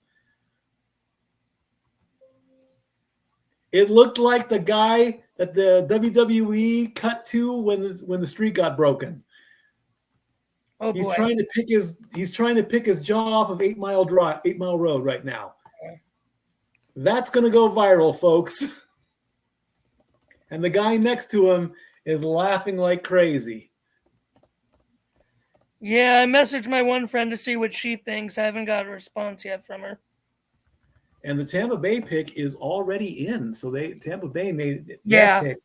It looked like the guy that the WWE cut to when the streak got broken. Oh, he's boy. trying to pick his jaw off of 8 Mile Road right now. That's gonna go viral, folks. And the guy next to him is laughing like crazy. Yeah, I messaged my one friend to see what she thinks. I haven't got a response yet from her. And the Tampa Bay pick is already in, so Tampa Bay made Yeah. that pick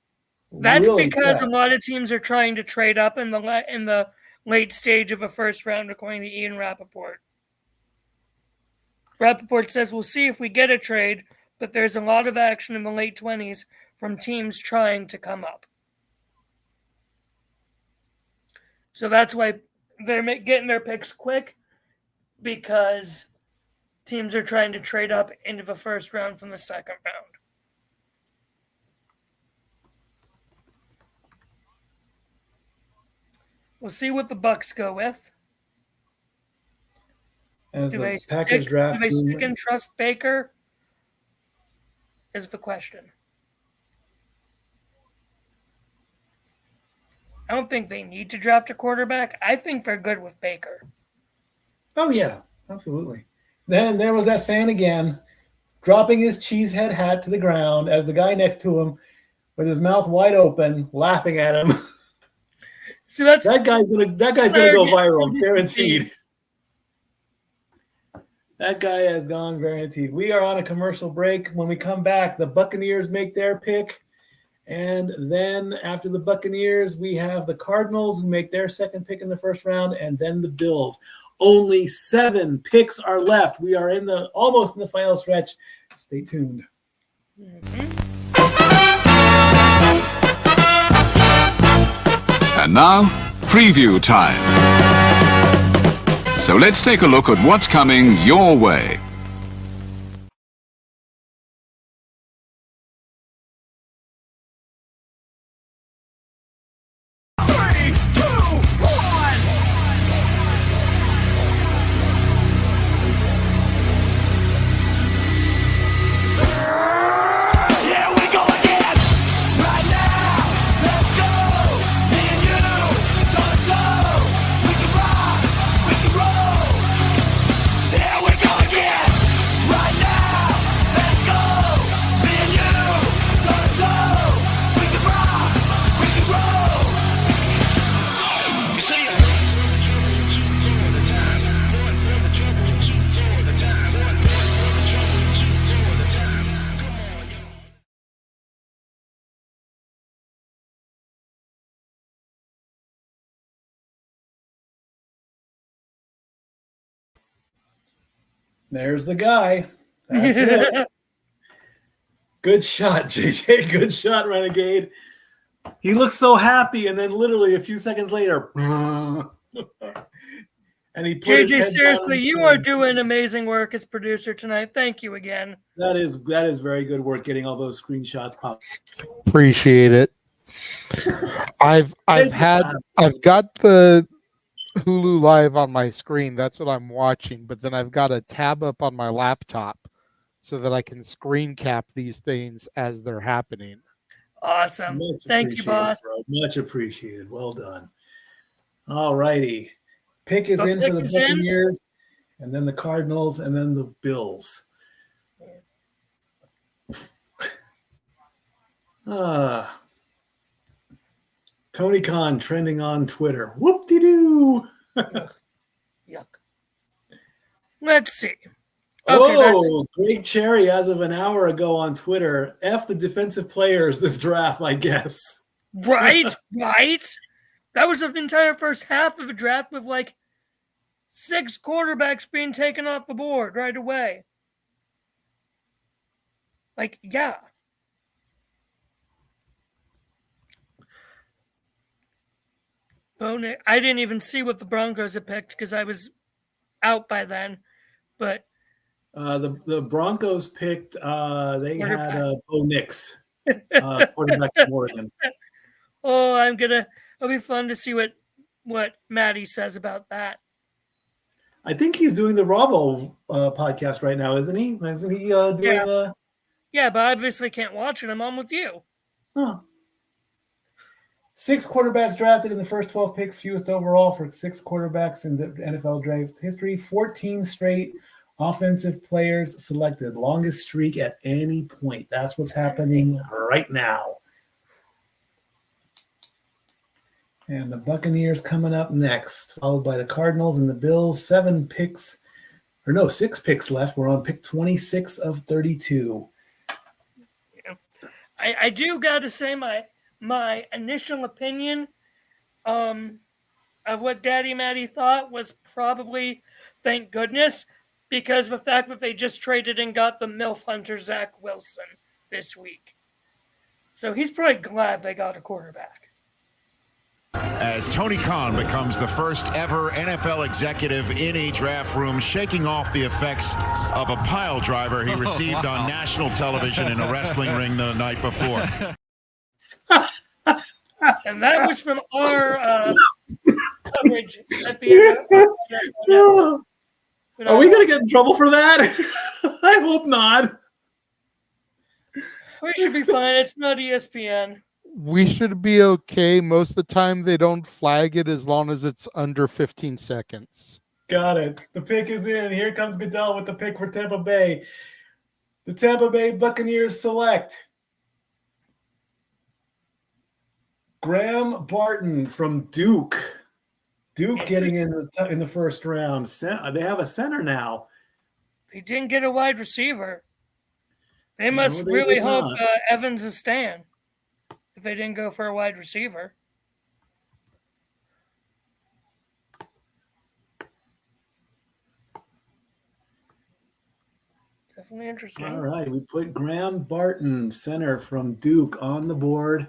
That's really because a fast. lot of teams are trying to trade up in the late stage of a first round, according to Ian Rappaport. Rappaport says, we'll see if we get a trade, but there's a lot of action in the late 20s from teams trying to come up. So that's why they're getting their picks quick, because teams are trying to trade up into the first round from the second round. We'll see what the Bucks go with. As Do the they Packers draft, stick and trust Baker? Is the question. I don't think they need to draft a quarterback. I think they're good with Baker. oh yeah, absolutely. Then there was that fan again, dropping his cheesehead hat to the ground as the guy next to him, with his mouth wide open, laughing at him. So that guy's gonna go viral, guaranteed. That guy has gone guaranteed. We are on a commercial break. When we come back, the Buccaneers make their pick. And then after the Buccaneers, we have the Cardinals who make their second pick in the first round, and then the Bills. Only 7 picks are left. We are almost in the final stretch. Stay tuned. And now, preview time. So let's take a look at what's coming your way. There's the guy. That's it. Good shot, JJ. Good shot, Renegade. He looks so happy, and then literally a few seconds later, and he put his JJ, head seriously, down you are doing amazing work as producer tonight. Thank you again. That is very good work getting all those screenshots popped. Appreciate it. I've got the Hulu Live on my screen. That's what I'm watching. But then I've got a tab up on my laptop so that I can screen cap these things as they're happening. Awesome. Thank you, boss. Bro. Much appreciated. Well done. All righty. Pick is in for the Buccaneers, and then the Cardinals, and then the Bills. Tony Khan trending on Twitter. Whoop-de-doo. Yuck. Let's see. Okay, Greg Cherry, as of an hour ago on Twitter, F the defensive players this draft, I guess. Right? That was the entire first half of a draft with like 6 quarterbacks being taken off the board right away. Like, yeah. I didn't even see what the Broncos had picked because I was out by then. But the Broncos picked. They had Bo Nix, quarterback from Oregon. Oh, it'll be fun to see what Maddie says about that. I think he's doing the Bravo podcast right now, isn't he? Isn't he doing? Yeah, but I obviously can't watch it. I'm on with you. Huh. 6 quarterbacks drafted in the first 12 picks, fewest overall for 6 quarterbacks in the NFL draft history. 14 straight offensive players selected, longest streak at any point. That's what's happening right now. And the Buccaneers coming up next, followed by the Cardinals and the Bills. 6 picks left. We're on pick 26 of 32. I do got to say my initial opinion of what Daddy Matty thought was probably thank goodness, because of the fact that they just traded and got the MILF hunter Zach Wilson this week. So he's probably glad they got a quarterback. As Tony Khan becomes the first ever NFL executive in a draft room, shaking off the effects of a pile driver he received on national television in a wrestling ring the night before. And that was from our coverage at the end. Are we going to get in trouble for that? I hope not. We should be fine. It's not ESPN. We should be okay. Most of the time, they don't flag it as long as it's under 15 seconds. Got it. The pick is in. Here comes Goodell with the pick for Tampa Bay. The Tampa Bay Buccaneers select Graham Barton from Duke. Duke getting in the first round. They have a center now. They didn't get a wide receiver. They must really hope Evans is staying if they didn't go for a wide receiver. Definitely interesting. All right, we put Graham Barton, center from Duke, on the board.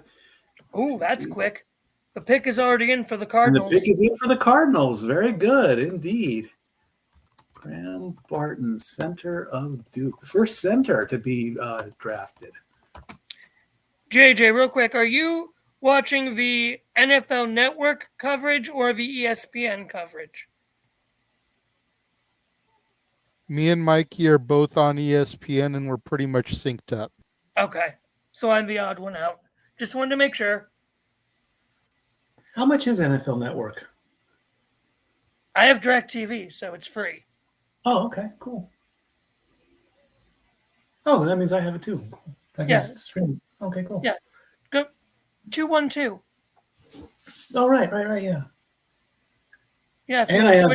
Oh, that's quick. The pick is already in for the Cardinals. And the pick is in for the Cardinals. Very good indeed. Graham Barton, center of Duke. The first center to be drafted. JJ, real quick, are you watching the NFL Network coverage or the ESPN coverage? Me and Mikey are both on ESPN, and we're pretty much synced up. Okay, so I'm the odd one out. Just wanted to make sure. How much is NFL Network? I have DirecTV, so it's free. Oh, okay, cool. Oh, that means I have it too. I can stream. Okay, cool. Yeah, go 212. Oh, right, yeah. Yeah, and I have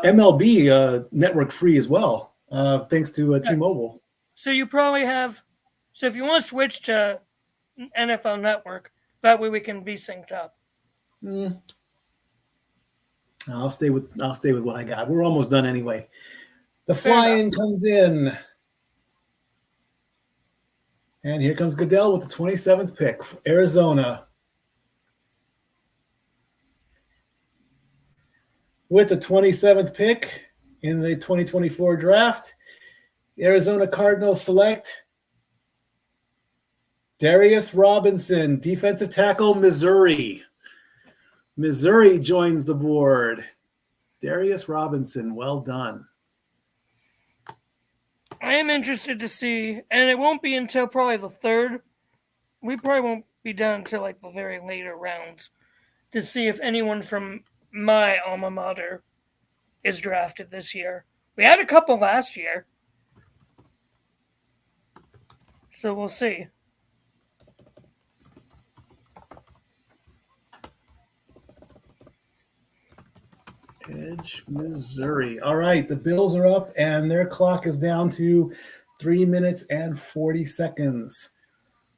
MLB network free as well, thanks to T-Mobile. So you probably have. So if you want to switch to NFL Network, that way we can be synced up. I'll stay with what I got. We're almost done anyway. The fly-in comes in. And here comes Goodell with the 27th pick, Arizona. With the 27th pick in the 2024 draft, the Arizona Cardinals select Darius Robinson, defensive tackle, Missouri. Missouri joins the board. Darius Robinson, well done. I am interested to see, and it won't be until probably the third. We probably won't be done until like the very later rounds to see if anyone from my alma mater is drafted this year. We had a couple last year, so we'll see. Edge, Missouri. All right, the Bills are up, and their clock is down to 3 minutes and 40 seconds.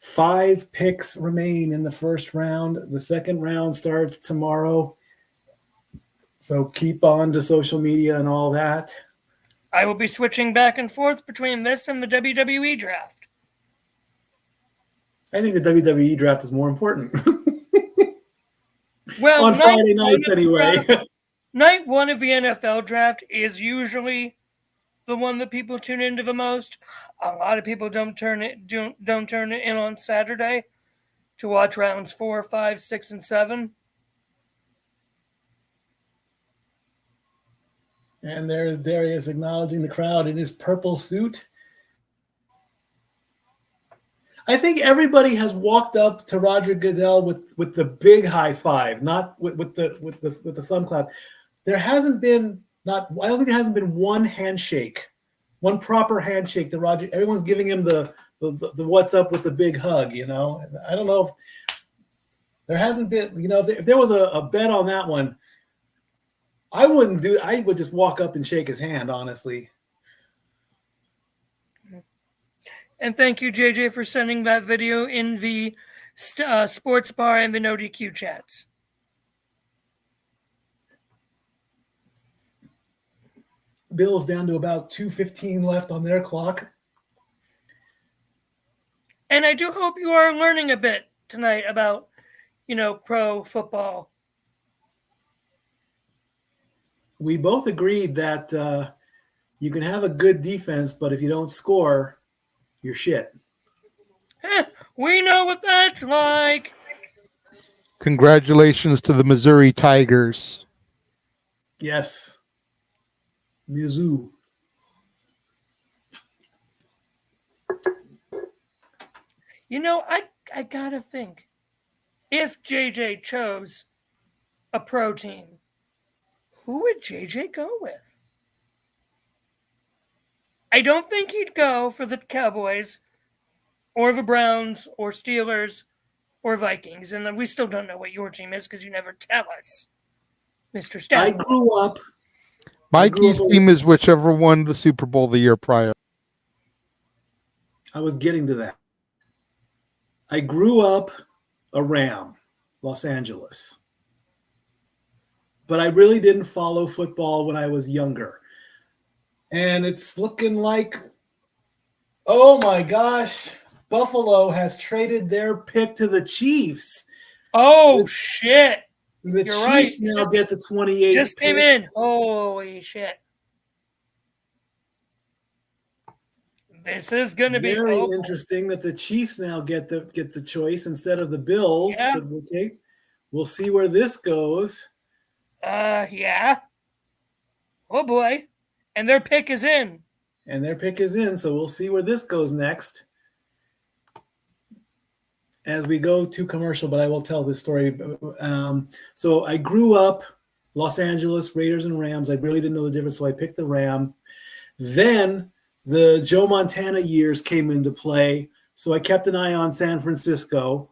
5 picks remain in the first round. The second round starts tomorrow. So keep on to social media and all that. I will be switching back and forth between this and the WWE draft. I think the WWE draft is more important. Well, on Friday nights anyway. Night one of the NFL draft is usually the one that people tune into the most. A lot of people don't turn it in on Saturday to watch rounds 4, 5, 6, and 7. And there's Darius acknowledging the crowd in his purple suit. I think everybody has walked up to Roger Goodell with the big high five, not with the thumb clap. There hasn't been I don't think there hasn't been one handshake, one proper handshake to Roger. Everyone's giving him the what's up with the big hug, you know. I don't know if there hasn't been, you know, if there was a bet on that one, I would just walk up and shake his hand, honestly. And thank you, JJ, for sending that video in the sports bar and the no DQ chats. Bills down to about 2:15 left on their clock. And I do hope you are learning a bit tonight about, pro football. We both agreed that you can have a good defense, but if you don't score, you're shit. We know what that's like. Congratulations to the Missouri Tigers. Yes. Mizzou. I gotta think. If JJ chose a pro team, who would JJ go with? I don't think he'd go for the Cowboys or the Browns or Steelers or Vikings. And we still don't know what your team is because you never tell us, Mr. Stout. I grew up. Mikey's team is whichever won the Super Bowl the year prior. I was getting to that. I grew up a Ram, Los Angeles. But I really didn't follow football when I was younger. And it's looking like, oh my gosh, Buffalo has traded their pick to the Chiefs. Oh, shit. The You're Chiefs right. now get the 28th Just came pick. in. Holy shit. This is going to be very interesting that the Chiefs now get the choice instead of the Bills. Yeah. But we'll see where this goes. Yeah. Oh boy. And their pick is in. So we'll see where this goes next as we go to commercial, but I will tell this story. So I grew up Los Angeles, Raiders and Rams. I really didn't know the difference, so I picked the Ram. Then the Joe Montana years came into play, so I kept an eye on San Francisco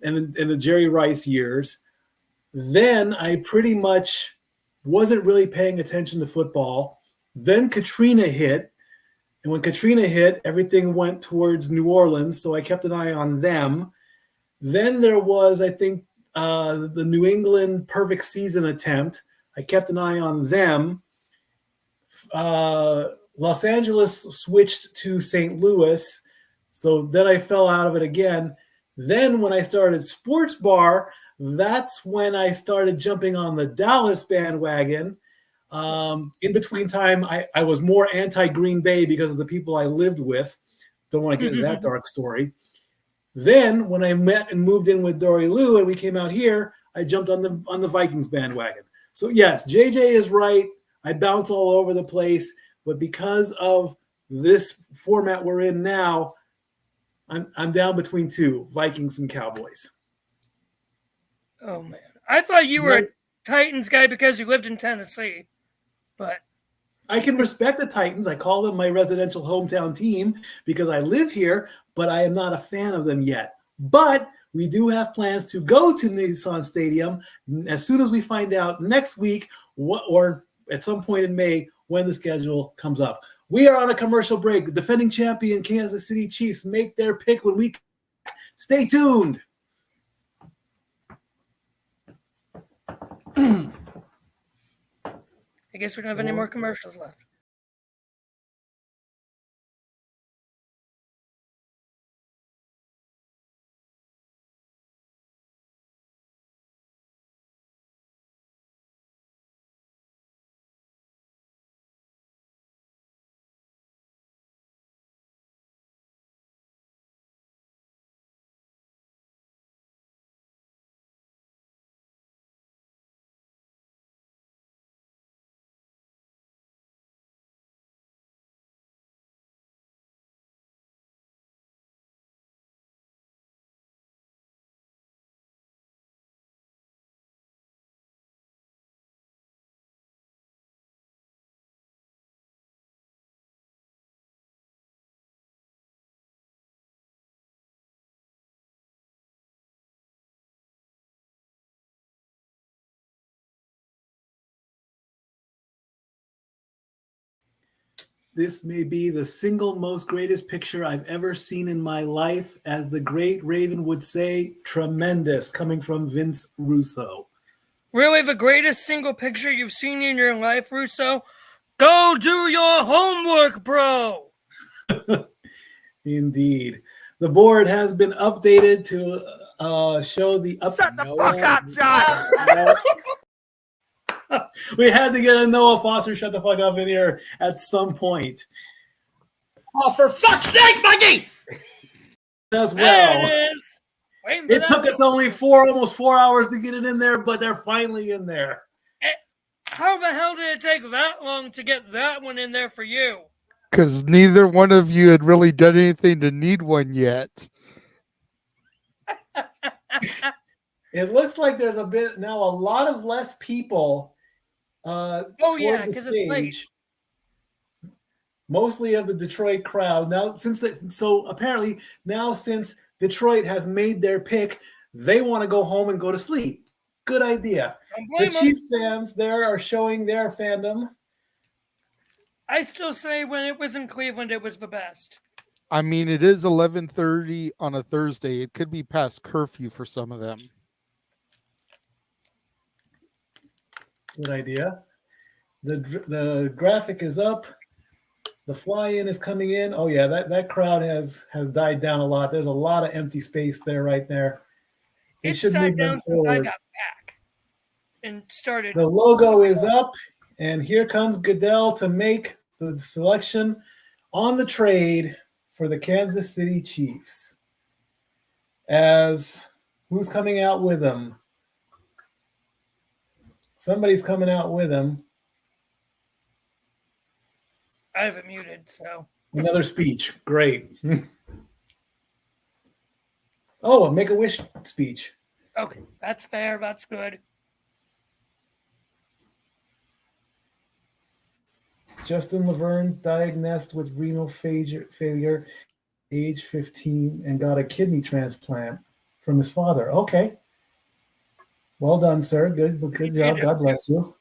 and the Jerry Rice years. Then I pretty much wasn't really paying attention to football. Then Katrina hit, and when Katrina hit, everything went towards New Orleans, so I kept an eye on them. Then there was, I think, the New England perfect season attempt. I kept an eye on them. Los Angeles switched to St. Louis, so then I fell out of it again. Then when I started Sports Bar, that's when I started jumping on the Dallas bandwagon. In between time, I was more anti-Green Bay because of the people I lived with. Don't want to get into that dark story. Then when I met and moved in with Dory Lou and we came out here, I jumped on the Vikings bandwagon. So yes, JJ is right. I bounce all over the place, but because of this format we're in now, I'm down between two, Vikings and Cowboys. Oh man, I thought you were a Titans guy because you lived in Tennessee, but I can respect the Titans. I call them my residential hometown team because I live here, but I am not a fan of them yet. But we do have plans to go to Nissan Stadium as soon as we find out next week or at some point in May when the schedule comes up. We are on a commercial break. The defending champion Kansas City Chiefs make their pick when we stay tuned. I guess we don't have any more commercials left. This may be the single most greatest picture I've ever seen in my life. As the great Raven would say, tremendous, coming from Vince Russo. Really, the greatest single picture you've seen in your life, Russo? Go do your homework, bro! Indeed. The board has been updated to show the Shut the fuck up, Josh! We had to get a Noah Foster shut the fuck up in here at some point. Oh, for fuck's sake, Mikey! As There well. it is! Waiting for It that took us only almost 4 hours to get it in there, but they're finally in there. How the hell did it take that long to get that one in there for you? Because neither one of you had really done anything to need one yet. It looks like there's a lot of less people toward the because it's late. stage. Mostly of the Detroit crowd. Now, since Detroit has made their pick, they want to go home and go to sleep. Good idea. The Chiefs fans there are showing their fandom. I still say when it was in Cleveland, it was the best. I mean, it is 11:30 on a Thursday. It could be past curfew for some of them. Good idea. The graphic is up. The fly-in is coming in. Oh yeah, that crowd has died down a lot. There's a lot of empty space there, right there. It should died down since I got back and started. The logo is up, and here comes Goodell to make the selection on the trade for the Kansas City Chiefs. As who's coming out with him? Somebody's coming out with him. I have it muted, so. Another speech. Great. Oh, a Make-A-Wish speech. Okay, that's fair. That's good. Justin Laverne diagnosed with renal failure, age 15, and got a kidney transplant from his father. Okay. Well done, sir. Good job. God bless you.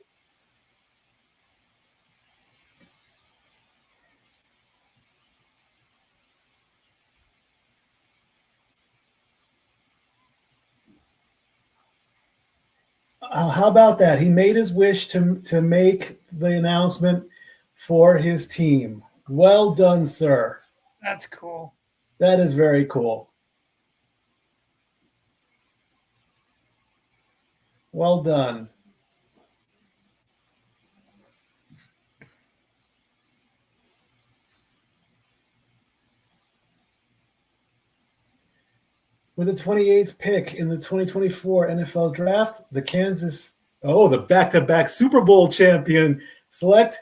How about that? He made his wish to make the announcement for his team. Well done, sir. That's cool. That is very cool. Well done. With the 28th pick in the 2024 NFL Draft, the back-to-back Super Bowl champion, select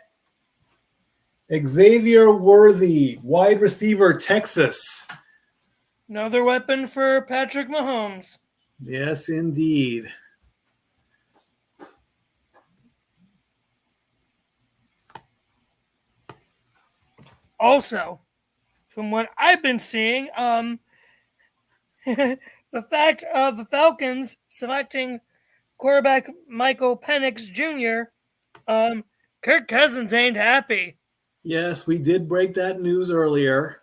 Xavier Worthy, wide receiver, Texas. Another weapon for Patrick Mahomes. Yes, indeed. Also, from what I've been seeing, the fact of the Falcons selecting quarterback Michael Penix Jr., Kirk Cousins ain't happy. Yes, we did break that news earlier.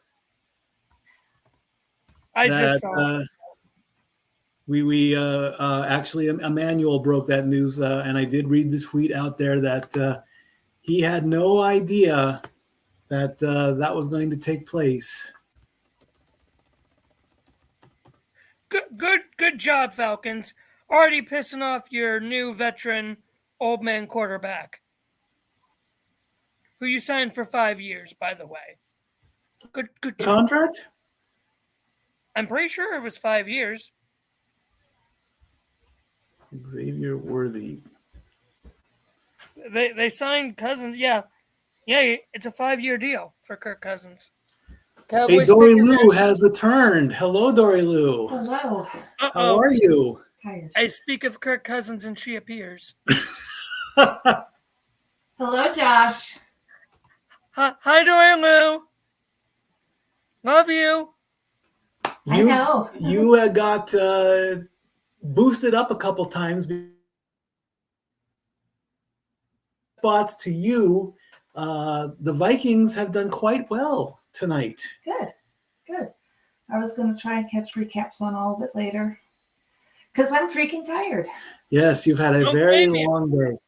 Actually, Emmanuel broke that news, and I did read the tweet out there that he had no idea that that was going to take place. Good job, Falcons. Already pissing off your new veteran old man quarterback, who you signed for 5 years, by the way. Good Contract? I'm pretty sure it was 5 years. Xavier Worthy. They signed Cousins. Yeah, it's a 5-year deal for Kirk Cousins. Cowboys Hey, Dory Lou has returned. Hello, Dory Lou. Hello. How are you? Tired. I speak of Kirk Cousins and she appears. Hello, Josh. Hi, Dory Lou. Love you. I know. You got boosted up a couple times. Spots to you The Vikings have done quite well tonight. Good. I was going to try and catch recaps on all of it later because I'm freaking tired. Yes, you've had a Don't very blame you. long day.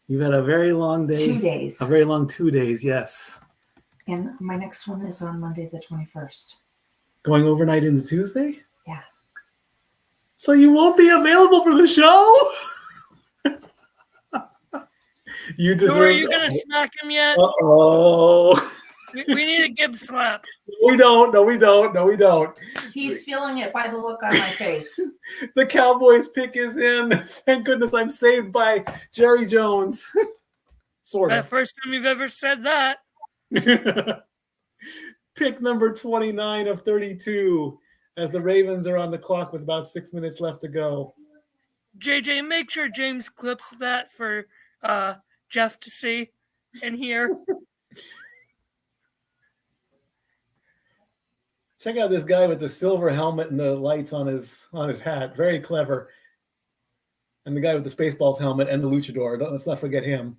You've had a very long day. 2 days. A very long 2 days, yes. And my next one is on Monday the 21st. Going overnight into Tuesday? Yeah. So you won't be available for the show? You deserve. So are you going to smack him yet? Uh-oh. We need a Gibbs slap. We don't. No, we don't. He's feeling it by the look on my face. The Cowboys pick is in. Thank goodness I'm saved by Jerry Jones. Sort The of. first time you've ever said that. Pick number 29 of 32 as the Ravens are on the clock with about 6 minutes left to go. JJ, make sure James clips that for Jeff to see and hear. Check out this guy with the silver helmet and the lights on his hat. Very clever. And the guy with the Spaceballs helmet and the luchador. Let's not forget him.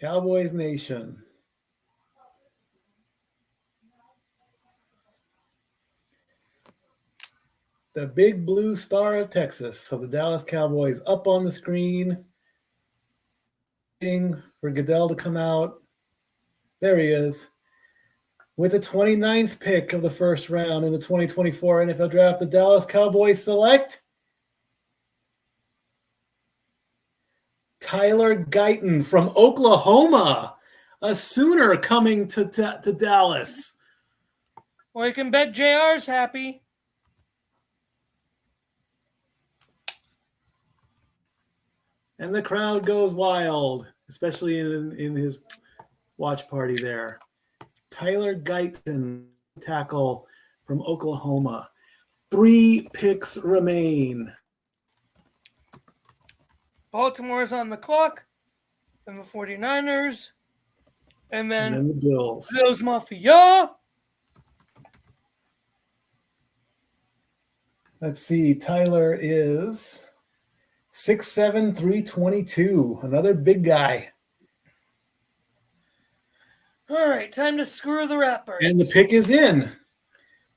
Cowboys Nation. The big blue star of Texas of the Dallas Cowboys up on the screen. For Goodell to come out. There he is. With the 29th pick of the first round in the 2024 NFL Draft, the Dallas Cowboys select Tyler Guyton from Oklahoma, a Sooner coming to Dallas. Well, you can bet JR's happy. And the crowd goes wild, especially in his watch party there. Tyler Guyton, tackle from Oklahoma. 3 picks remain. Baltimore's on the clock, and the 49ers, and then the Bills. Bills Mafia. Let's see. Tyler is 6'7", 322. Another big guy. All right, time to screw the Ratbirds. And the pick is in.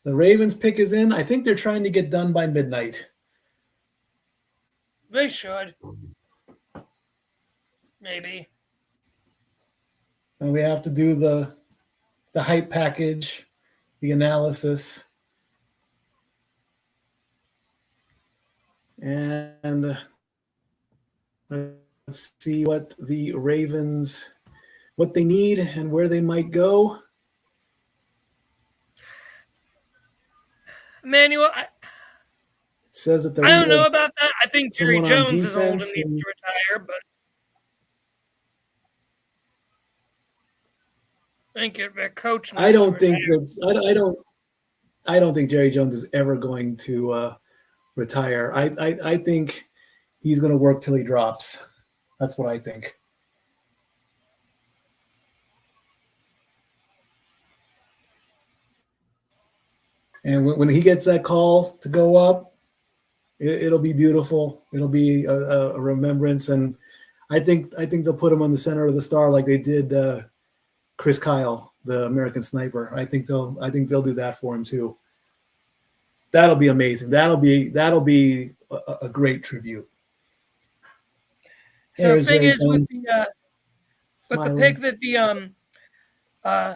The Ravens pick is in. I think they're trying to get done by midnight. They should. Maybe. And we have to do the hype package, the analysis. And let's see what the Ravens, what they need and where they might go. Emmanuel, It says that I don't know about that. I think Jerry someone on Jones is old and defense needs and- to retire, but I think their coach needs I don't to think retire. that I don't think Jerry Jones is ever going to retire. I think he's going to work till he drops. That's what I think. And when he gets that call to go up, it'll be beautiful. It'll be a remembrance, and I think they'll put him on the center of the star like they did Chris Kyle, the American Sniper. I think they'll do that for him too. That'll be amazing. That'll be a great tribute. So There's the thing Jerry is with Jones the smiling. pick that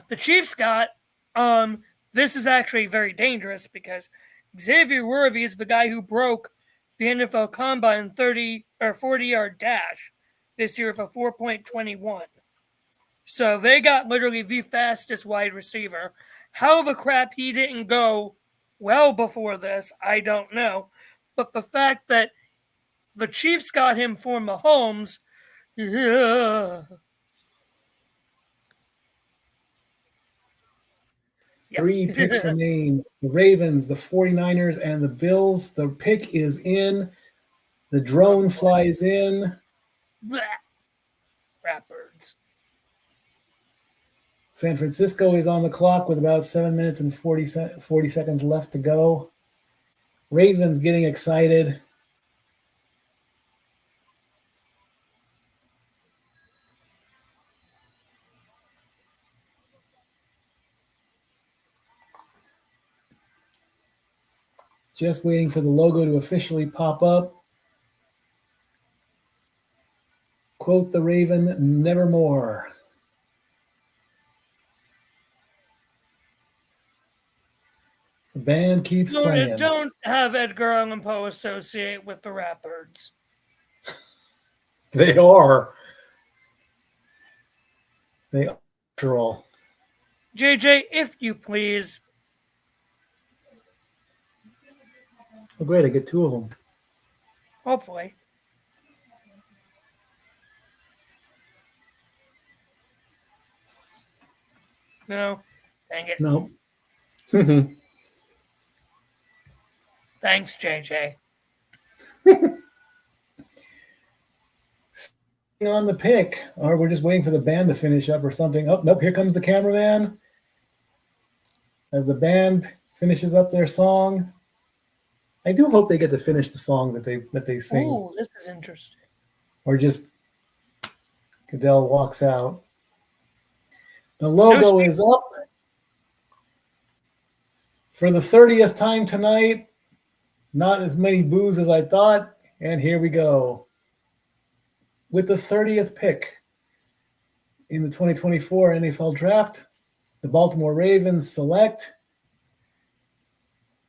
the Chiefs got, this is actually very dangerous because Xavier Worthy is the guy who broke the NFL Combine 30 or 40-yard dash this year with a 4.21. So they got literally the fastest wide receiver. How the crap he didn't go well before this, I don't know. But the fact that the Chiefs got him for Mahomes, yeah. 3 picks remain. The Ravens, the 49ers, and the Bills. The pick is in. The drone flies in. Blah. Ratbirds. San Francisco is on the clock with about 7 minutes and 40 seconds left to go. Ravens getting excited. Just waiting for the logo to officially pop up. Quote the Raven, nevermore. The band keeps playing. Don't have Edgar Allan Poe associate with the Ratbirds. They are. They are, after all. JJ, if you please. Oh, great. I get 2 of them. Hopefully. No. Dang it. No. Thanks, JJ. On the pick, or we're just waiting for the band to finish up or something. Oh, nope. Here comes the cameraman. As the band finishes up their song. I do hope they get to finish the song that they sing. Oh, this is interesting. Or just Goodell walks out. The logo is up for the 30th time tonight. Not as many boos as I thought. And here we go. With the 30th pick in the 2024 NFL Draft, the Baltimore Ravens select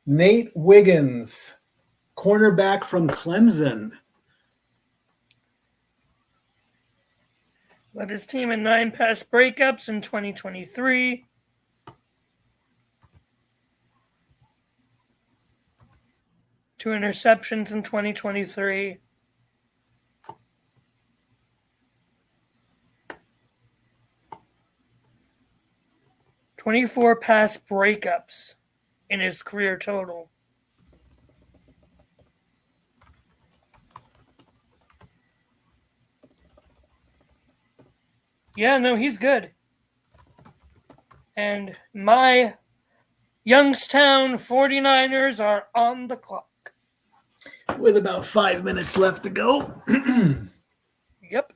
Nate Wiggins, cornerback from Clemson. Led his team in 9 pass breakups in 2023. Two interceptions in 2023. "24 pass breakups in his career total. Yeah, no, he's good. And my Youngstown 49ers are on the clock. With about 5 minutes left to go. Yep.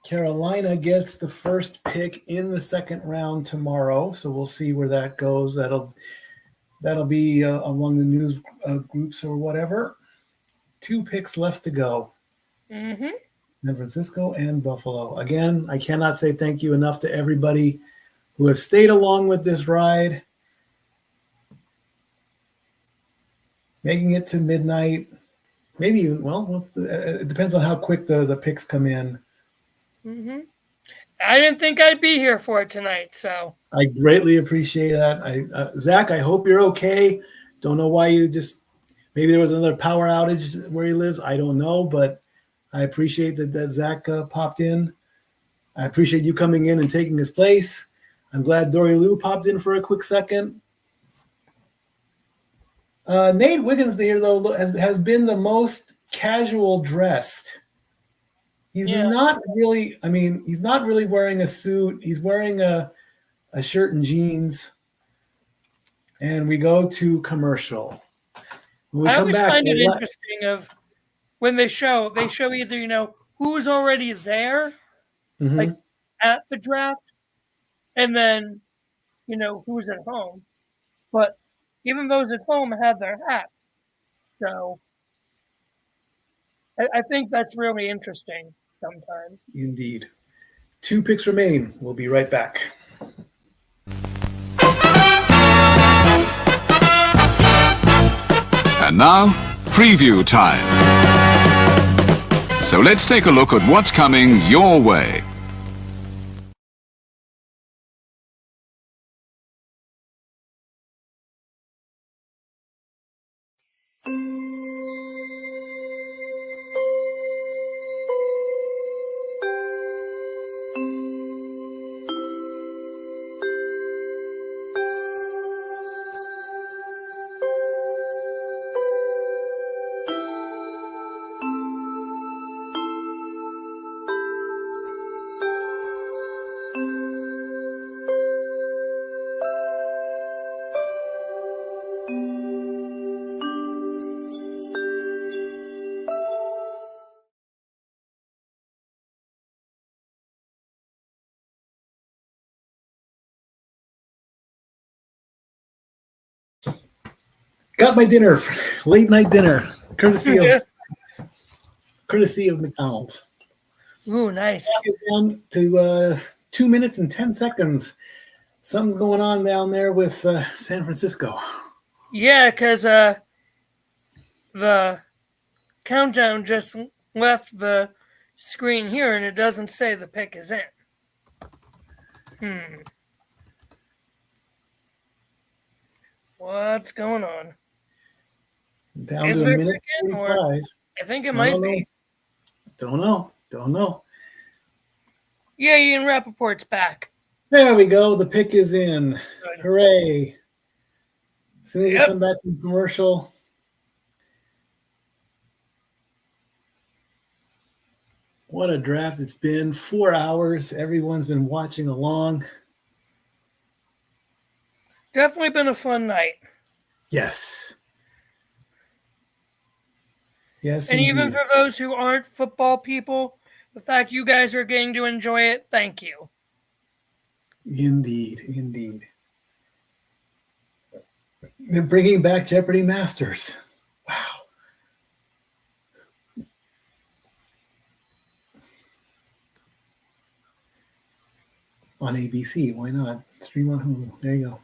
Carolina gets the first pick in the second round tomorrow, so we'll see where that goes. That'll be among the news groups or whatever. 2 picks left to go. Mm-hmm. San Francisco and Buffalo. Again, I cannot say thank you enough to everybody who have stayed along with this ride. Making it to midnight. Maybe even, well, it depends on how quick the picks come in. Mm-hmm. I didn't think I'd be here for it tonight, so. I greatly appreciate that. Zach, I hope you're okay. Don't know why you just, maybe there was another power outage where he lives. I don't know, but I appreciate that Zach popped in. I appreciate you coming in and taking his place. I'm glad Dory Lou popped in for a quick second. Nate Wiggins here, though, has been the most casual dressed. He's not really, he's not really wearing a suit. He's wearing a shirt and jeans. And we go to commercial. I always find it interesting of when they show either, who's already there, like at the draft, and then, who's at home. But even those at home have their hats. So I think that's really interesting sometimes. Indeed. 2 picks remain. We'll be right back. And now, preview time. So let's take a look at what's coming your way. Got my dinner, late night dinner, courtesy of McDonald's. Ooh, nice. Get down to 2 minutes and 10 seconds. Something's going on down there with San Francisco. Yeah, because the countdown just left the screen here, and it doesn't say the pick is in. What's going on? Down Is to a there minute picking, 45. I think it might be. Don't know. Yeah, Ian Rappaport's back. There we go. The pick is in. Good. Hooray. As soon as we come back from commercial. What a draft it's been. 4 hours. Everyone's been watching along. Definitely been a fun night. Yes. Yes, And even indeed. for those who aren't football people, the fact you guys are getting to enjoy it, thank you. Indeed. They're bringing back Jeopardy Masters. Wow. On ABC, why not? Stream on Hulu. There you go.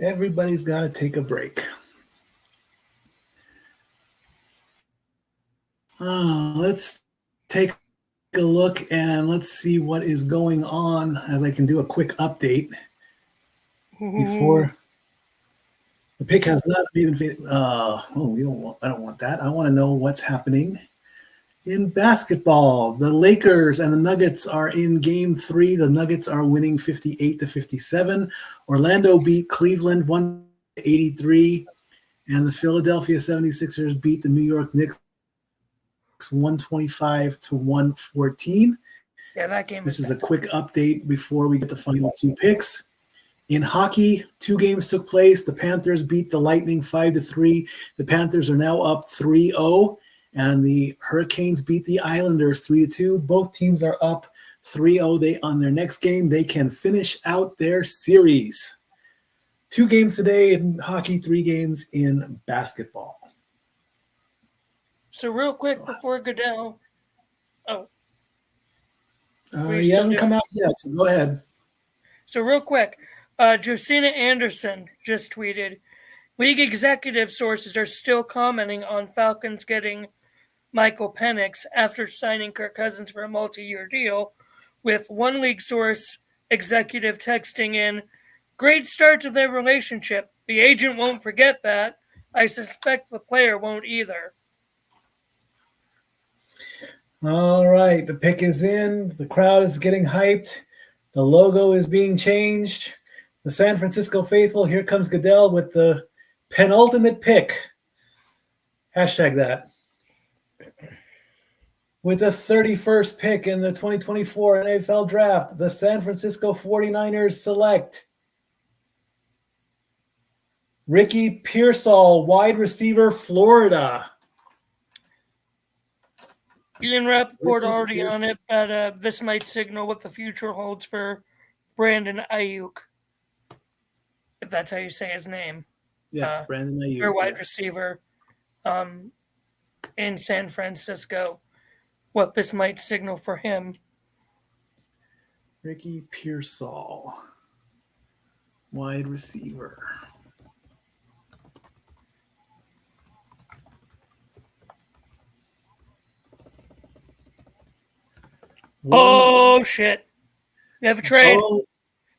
Everybody's got to take a break. Let's take a look and let's see what is going on as I can do a quick update before the pick has not been. I don't want that. I want to know what's happening in basketball. The Lakers and the Nuggets are in game 3. The Nuggets are winning 58-57. Orlando beat Cleveland 183, and the Philadelphia 76ers beat the New York Knicks 125-114. Yeah, that game. This is a quick update before we get the final 2 picks. In hockey, 2 games took place. The Panthers beat the Lightning 5-3. The Panthers are now up 3-0, and the Hurricanes beat the Islanders 3-2. Both teams are up 3-0. They on their next game, they can finish out their series. 2 games today in hockey, 3 games in basketball. So real quick before Goodell. He hasn't come out yet, so go ahead. So real quick, Josina Anderson just tweeted, league executive sources are still commenting on Falcons getting Michael Penix after signing Kirk Cousins for a multi-year deal, with one league source executive texting in, great start to their relationship. The agent won't forget that. I suspect the player won't either. All right, the pick is in. The crowd is getting hyped. The logo is being changed. The San Francisco faithful, here comes Goodell with the penultimate pick. Hashtag that. With the 31st pick in the 2024 NFL Draft, the San Francisco 49ers select Ricky Pearsall, wide receiver, Florida. Ian Rappaport already on it, but this might signal what the future holds for Brandon Ayuk, if that's how you say his name. Yes, Brandon Ayuk. Their wide receiver in San Francisco. What this might signal for him. Ricky Pearsall, wide receiver. Oh, shit. We have a trade. Oh,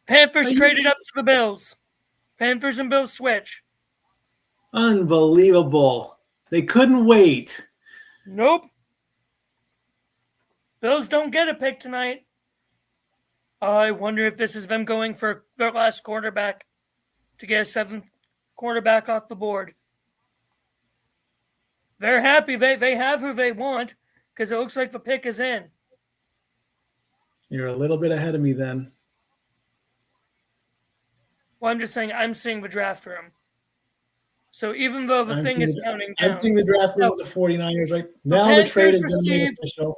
Panthers traded up to the Bills. Panthers and Bills switch. unbelievable. They couldn't wait. Nope. Bills don't get a pick tonight. I wonder if this is them going for their last quarterback to get a 7th quarterback off the board. They're happy they have who they want because it looks like the pick is in. You're a little bit ahead of me then. Well, I'm just saying I'm seeing the draft room. So even though the I'm thing seeing is the- counting down. I'm seeing the draft room with the 49ers right now. The trade is going to be official.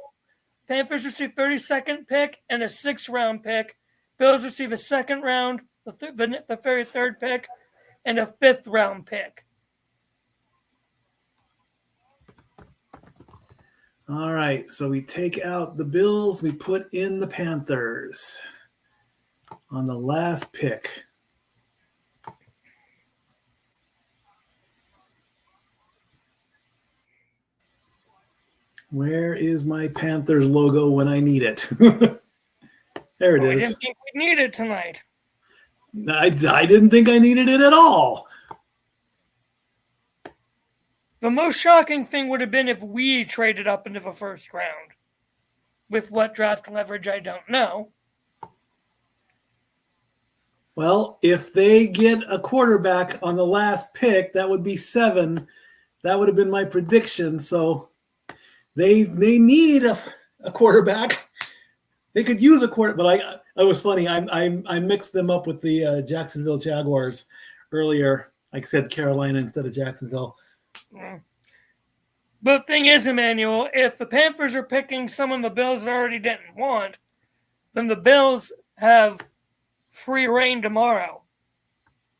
Panthers receive 32nd pick and a 6th round pick. Bills receive a 2nd round the very third pick, and a 5th round pick. All right, so we take out the Bills, we put in the Panthers on the last pick. Where is my Panthers logo when I need it? There it I is. didn't think we'd need it tonight. I didn't think I needed it at all. The most shocking thing would have been if we traded up into the first round. With what draft leverage, I don't know. Well, if they get a quarterback on the last pick, that would be 7. That would have been my prediction. So they need a quarterback. They could use a quarterback, but it was funny. I mixed them up with the Jacksonville Jaguars earlier. I said Carolina instead of Jacksonville. But the thing is, Emmanuel, if the Panthers are picking someone the Bills already didn't want, then the Bills have free reign tomorrow.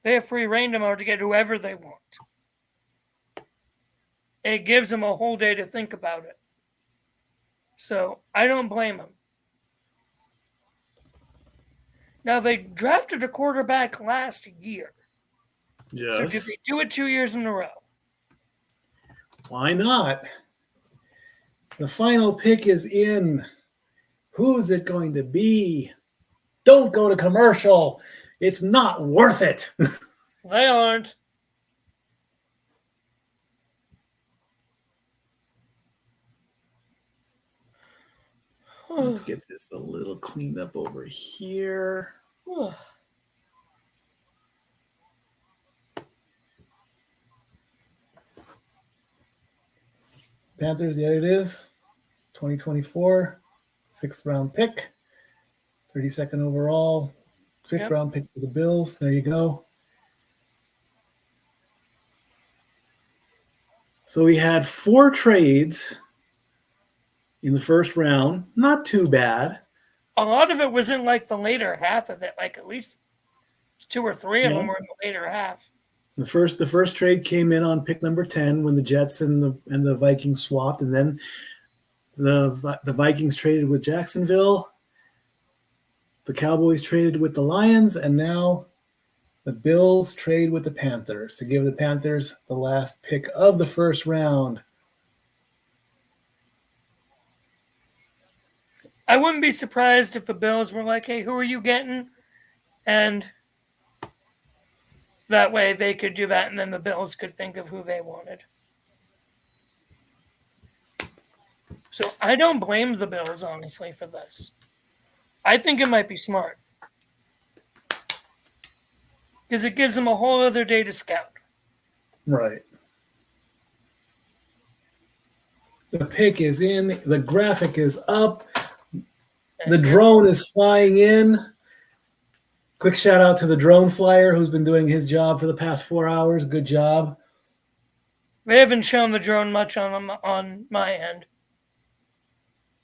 They have free reign tomorrow to get whoever they want. It gives them a whole day to think about it. So I don't blame them. Now, they drafted a quarterback last year. Yes. So did they do it 2 years in a row? Why not? The final pick is in. Who's it going to be? Don't go to commercial. It's not worth it. They aren't. Let's get this a little cleaned up over here. Panthers, yeah, it is. 2024, 6th round pick, 32nd overall, 5th round pick for the Bills. There you go. So we had 4 trades in the first round. Not too bad. A lot of it was in like the later half of it. Like at least 2 or 3 of them were in the later half. The first trade came in on pick number 10 when the Jets and the Vikings swapped, and then the Vikings traded with Jacksonville. The Cowboys traded with the Lions, and now the Bills trade with the Panthers to give the Panthers the last pick of the first round. I wouldn't be surprised if the Bills were like, hey, who are you getting? And that way they could do that, and then the Bills could think of who they wanted. So I don't blame the Bills, honestly, for this. I think it might be smart. Because it gives them a whole other day to scout. Right. The pick is in. The graphic is up. The drone is flying in. Quick shout out to the drone flyer who's been doing his job for the past 4 hours. Good job. They haven't shown the drone much on my end.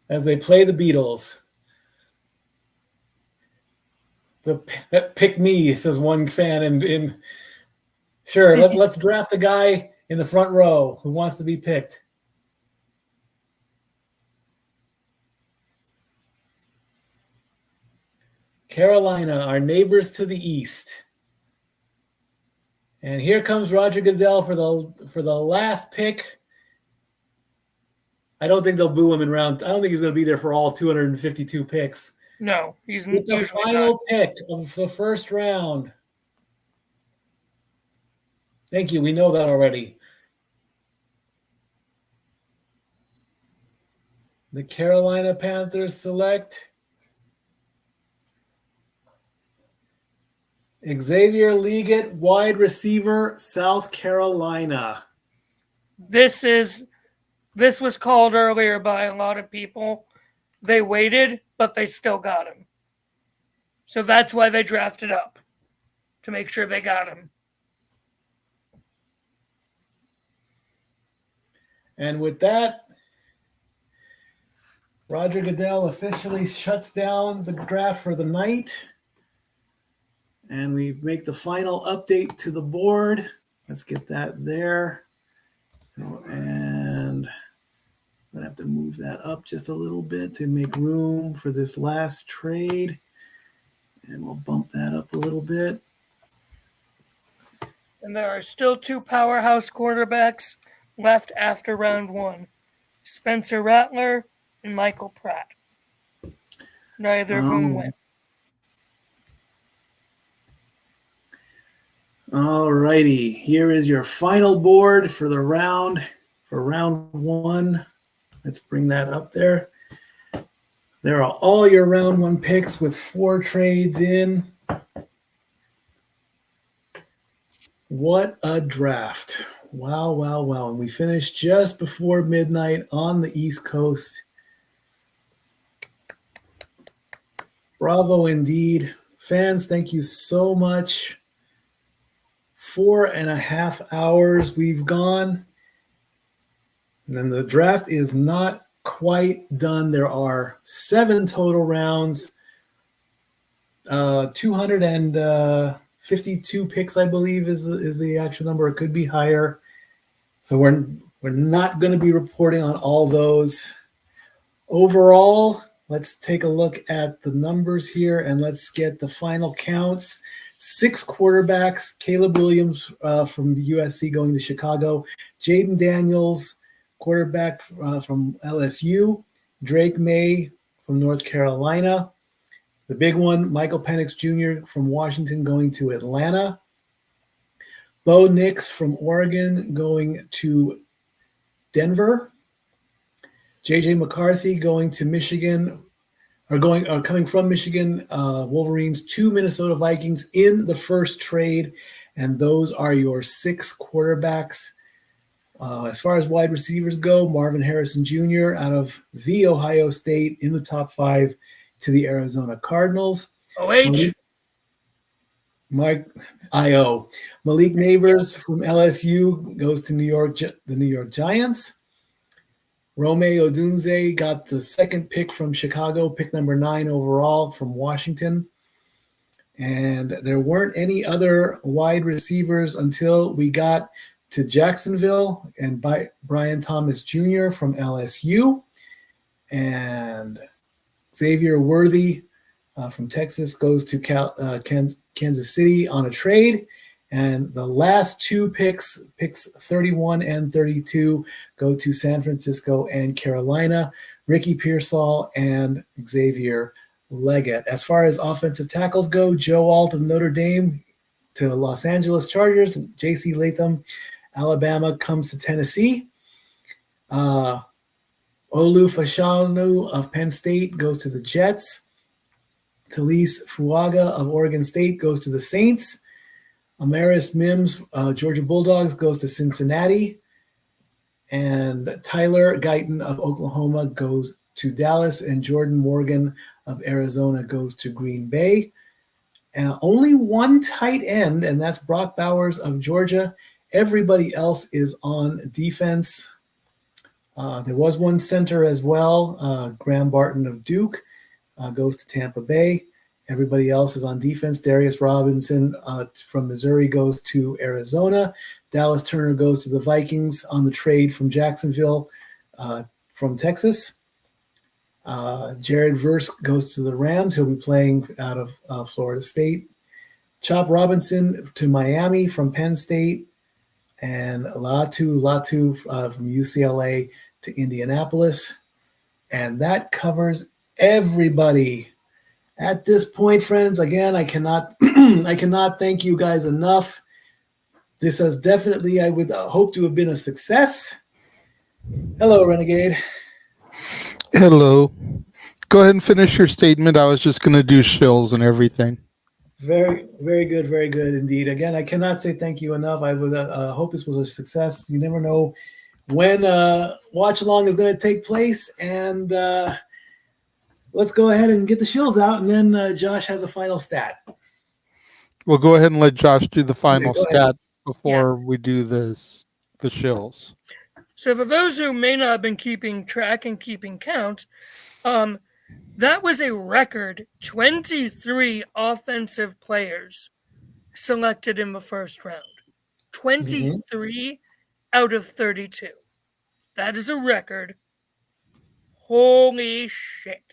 As they play the Beatles. Pick me, says one fan. And sure, let's draft the guy in the front row who wants to be picked. Carolina, our neighbors to the east. And here comes Roger Goodell for the last pick. I don't think they'll boo him in round. I don't think he's going to be there for all 252 picks. No, he's with the final pick of the first round. Thank you. We know that already. The Carolina Panthers select Xavier Legette, wide receiver, South Carolina. This was called earlier by a lot of people. They waited, but they still got him. So that's why they drafted up, to make sure they got him. And with that, Roger Goodell officially shuts down the draft for the night. And we make the final update to the board. Let's get that there. And I'm going to have to move that up just a little bit to make room for this last trade. And we'll bump that up a little bit. And there are still 2 powerhouse quarterbacks left after round 1. Spencer Rattler and Michael Pratt. Neither of whom went. All righty. Here is your final board for the round, for round 1. Let's bring that up there. There are all your round 1 picks with 4 trades in. What a draft. Wow, wow, wow. And we finished just before midnight on the East Coast. Bravo indeed. Fans, thank you so much. 4.5 hours we've gone. And then the draft is not quite done. There are 7 total rounds. 252 picks, I believe, is the actual number. It could be higher. So we're not going to be reporting on all those. Overall, let's take a look at the numbers here, and let's get the final counts. 6 quarterbacks: Caleb Williams from USC going to Chicago, Jaden Daniels, quarterback from LSU, Drake May from North Carolina. The big one, Michael Penix Jr. from Washington going to Atlanta. Bo Nix from Oregon going to Denver. J.J. McCarthy going to Michigan, coming from Michigan Wolverines to Minnesota Vikings in the first trade. And those are your 6 quarterbacks. As far as wide receivers go, Marvin Harrison Jr. out of the Ohio State in the top 5 to the Arizona Cardinals. OH. Malik Neighbors from LSU goes to the New York Giants. Rome Odunze got the 2nd pick from Chicago, pick number 9 overall from Washington. And there weren't any other wide receivers until we got to Jacksonville and Brian Thomas Jr. from LSU. And Xavier Worthy from Texas goes to Kansas City on a trade. And the last 2 picks 31 and 32, go to San Francisco and Carolina, Ricky Pearsall and Xavier Leggett. As far as offensive tackles go, Joe Alt of Notre Dame to Los Angeles Chargers. J.C. Latham, Alabama, comes to Tennessee. Olu Fashanu of Penn State goes to the Jets. Talise Fuaga of Oregon State goes to the Saints. Amaris Mims, Georgia Bulldogs, goes to Cincinnati. And Tyler Guyton of Oklahoma goes to Dallas. And Jordan Morgan of Arizona goes to Green Bay. And only 1 tight end, and that's Brock Bowers of Georgia. Everybody else is on defense. There was 1 center as well. Graham Barton of Duke goes to Tampa Bay. Everybody else is on defense. Darius Robinson from Missouri goes to Arizona. Dallas Turner goes to the Vikings on the trade from Jacksonville from Texas. Jared Verse goes to the Rams. He'll be playing out of Florida State. Chop Robinson to Miami from Penn State. And Latu from UCLA to Indianapolis. And that covers everybody. At this point, friends, again, I cannot thank you guys enough. This has definitely, I would hope to have been a success. Hello, Renegade. Hello. Go ahead and finish your statement. I was just going to do shills and everything. Very, very good indeed. Again, I cannot say thank you enough. I would hope this was a success. You never know when watch along is going to take place, and let's go ahead and get the shills out, and then Josh has a final stat. We'll go ahead and let Josh do the final stat before we do the shills. So for those who may not have been keeping track and keeping count, that was a record 23 offensive players selected in the first round. 23 out of 32. That is a record. Holy shit.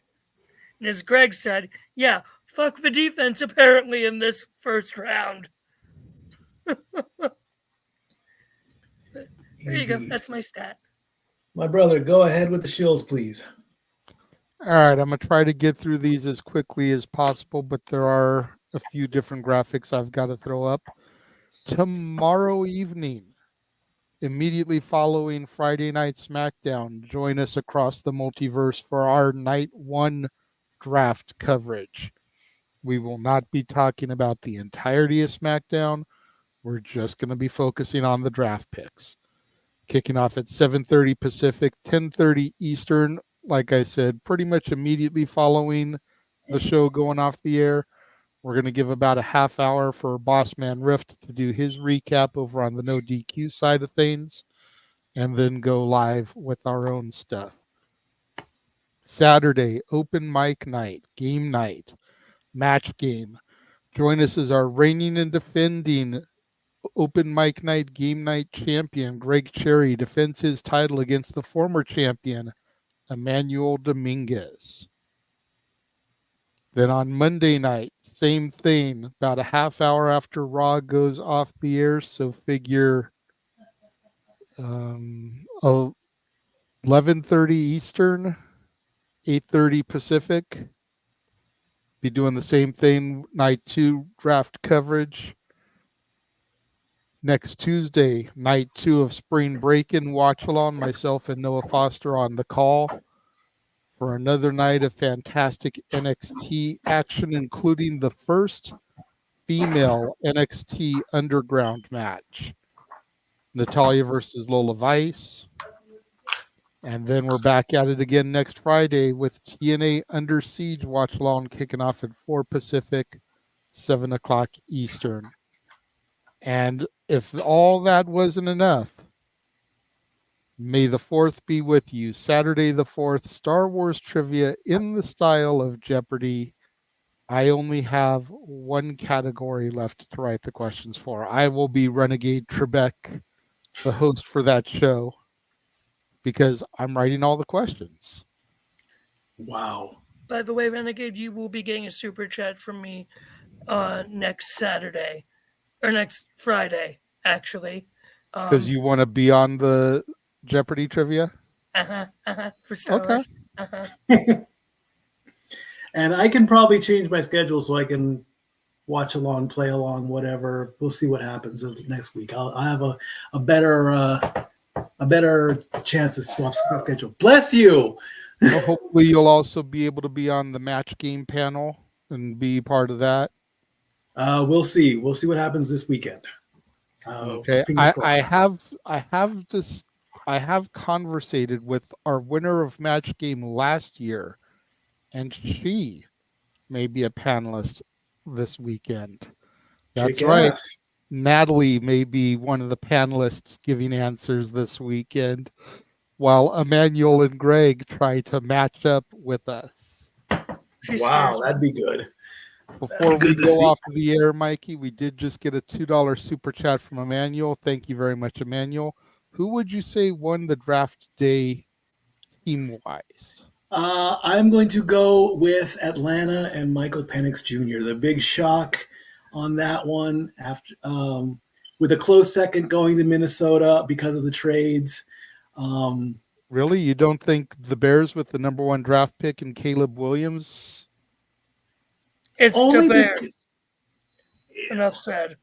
And as Greg said, yeah, fuck the defense apparently in this first round. There you go. That's my stat. My brother, go ahead with the shills, please. All right, I'm going to try to get through these as quickly as possible, but there are a few different graphics I've got to throw up. Tomorrow evening, immediately following Friday Night SmackDown, join us across the multiverse for our Night 1 draft coverage. We will not be talking about the entirety of SmackDown. We're just going to be focusing on the draft picks. Kicking off at 7:30 Pacific, 10:30 Eastern. Like I said, pretty much immediately following the show going off the air. We're going to give about a half hour for Bossman Rift to do his recap over on the No DQ side of things, and then go live with our own stuff. Saturday, open mic night, game night, match game. Join us as our reigning and defending open mic night, game night champion, Greg Cherry, defends his title against the former champion, Emmanuel Dominguez. Then on Monday night, same thing, about a half hour after Raw goes off the air, so figure 11:30 Eastern, 8:30 Pacific. Be doing the same thing, night 2 draft coverage. Next Tuesday, night 2 of Spring Break-In watch-along, myself and Noah Foster on the call for another night of fantastic NXT action, including the first female NXT Underground match. Natalya versus Lola Vice. And then we're back at it again next Friday with TNA Under Siege watch-along kicking off at 4 Pacific, 7 o'clock Eastern. And if all that wasn't enough, may the 4th be with you. Saturday the 4th, Star Wars trivia in the style of Jeopardy. I only have one category left to write the questions for. I will be Renegade Trebek, the host for that show, because I'm writing all the questions. Wow. By the way, Renegade, you will be getting a super chat from me next Saturday. Or next Friday, actually. Because you want to be on the Jeopardy trivia? For Star Wars. And I can probably change my schedule so I can watch along, play along, whatever. We'll see what happens next week. I'll have a better chance to swap schedule. Bless you. Well, hopefully you'll also be able to be on the match game panel and be part of that. We'll see. We'll see what happens this weekend. Okay. I have conversated with our winner of match game last year, and she may be a panelist this weekend. That's right. Natalie may be one of the panelists giving answers this weekend, while Emmanuel and Greg try to match up with us. Wow, that'd be good. Before we go off of the air, Mikey, we did just get a $2 super chat from Emmanuel. Thank you very much, Emmanuel. Who would you say won the draft day team-wise? I'm going to go with Atlanta and Michael Penix Jr. The big shock on that one, after with a close second going to Minnesota because of the trades. Really? You don't think the Bears with the number 1 draft pick and Caleb Williams? It's only the Bears. Enough said.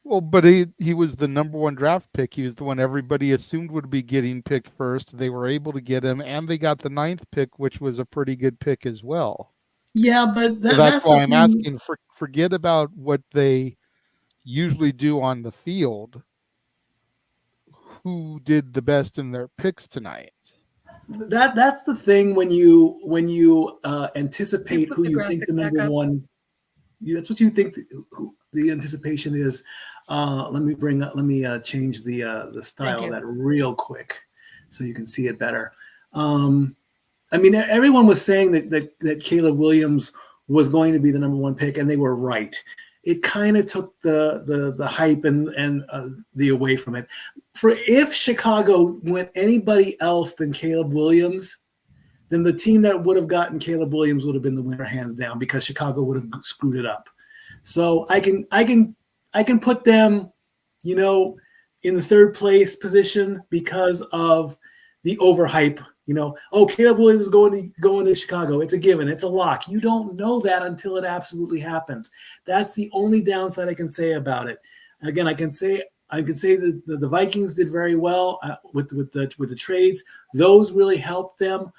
Well, but he was the number 1 draft pick. He was the one everybody assumed would be getting picked first. They were able to get him, and they got the 9th pick, which was a pretty good pick as well. Yeah, but that's why I'm asking. Forget about what they usually do on the field. Who did the best in their picks tonight? That's the thing when you anticipate who you think the number 1. That's what you think who the anticipation is. Let me change the style of that real quick so you can see it better. I mean, everyone was saying that Caleb Williams was going to be the number 1 pick, and they were right. it kind of took the hype and the away from it. For if Chicago went anybody else than Caleb Williams, then the team that would have gotten Caleb Williams would have been the winner hands down, because Chicago would have screwed it up. So I can put them, you know, in the third place position because of the overhype. You know, oh, Caleb Williams is going to Chicago. It's a given. It's a lock. You don't know that until it absolutely happens. That's the only downside I can say about it. Again, I can say that the Vikings did very well with the trades. Those really helped them.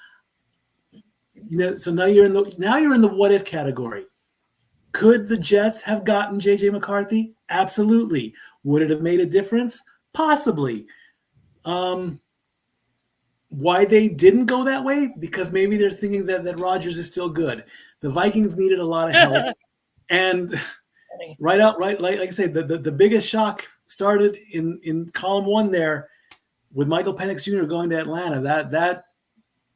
You know, so now you're in the what if category. Could the Jets have gotten JJ McCarthy? Absolutely. Would it have made a difference? Possibly. Why they didn't go that way? Because maybe they're thinking that Rodgers is still good. The Vikings needed a lot of help. And like I said, the biggest shock started in column 1 there with Michael Penix Jr. going to Atlanta.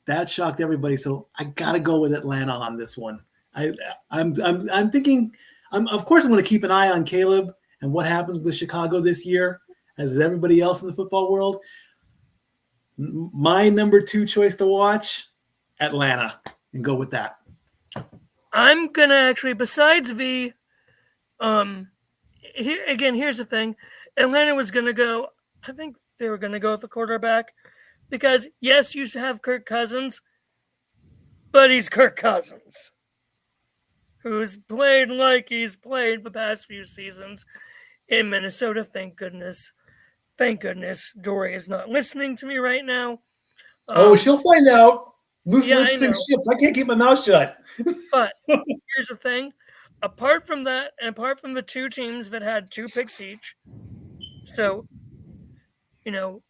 That shocked everybody. So I gotta go with Atlanta on this one. I'm thinking, of course I'm going to keep an eye on Caleb and what happens with Chicago this year, as is everybody else in the football world. My number 2 choice to watch, Atlanta, and go with that. I'm gonna actually, besides here's the thing. Atlanta was gonna go. I think they were gonna go with the quarterback, because yes, you have Kirk Cousins, but he's Kirk Cousins, who's played like he's played the past few seasons in Minnesota. Thank goodness. Dory is not listening to me right now. She'll find out. Loose lips sink ships. I can't keep my mouth shut. But here's the thing. Apart from that, and apart from the 2 teams that had 2 picks each, so, you know,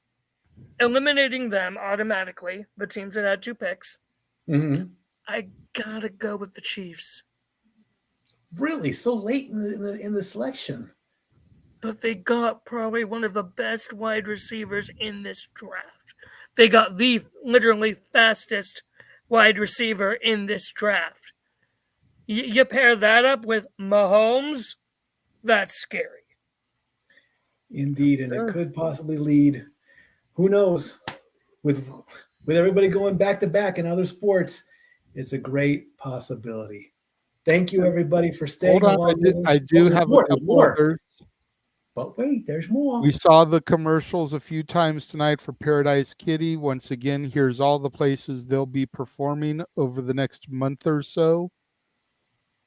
eliminating them automatically, the teams that had 2 picks, I gotta go with the Chiefs. Really? So late in the selection? But they got probably one of the best wide receivers in this draft. They got the literally fastest wide receiver in this draft. You pair that up with Mahomes, that's scary. Indeed, and it could possibly lead, who knows, with everybody going back to back in other sports, it's a great possibility. Thank you, everybody, for staying along. I do have a couple others. But wait, there's more. We saw the commercials a few times tonight for Paradise Kitty. Once again, here's all the places they'll be performing over the next month or so.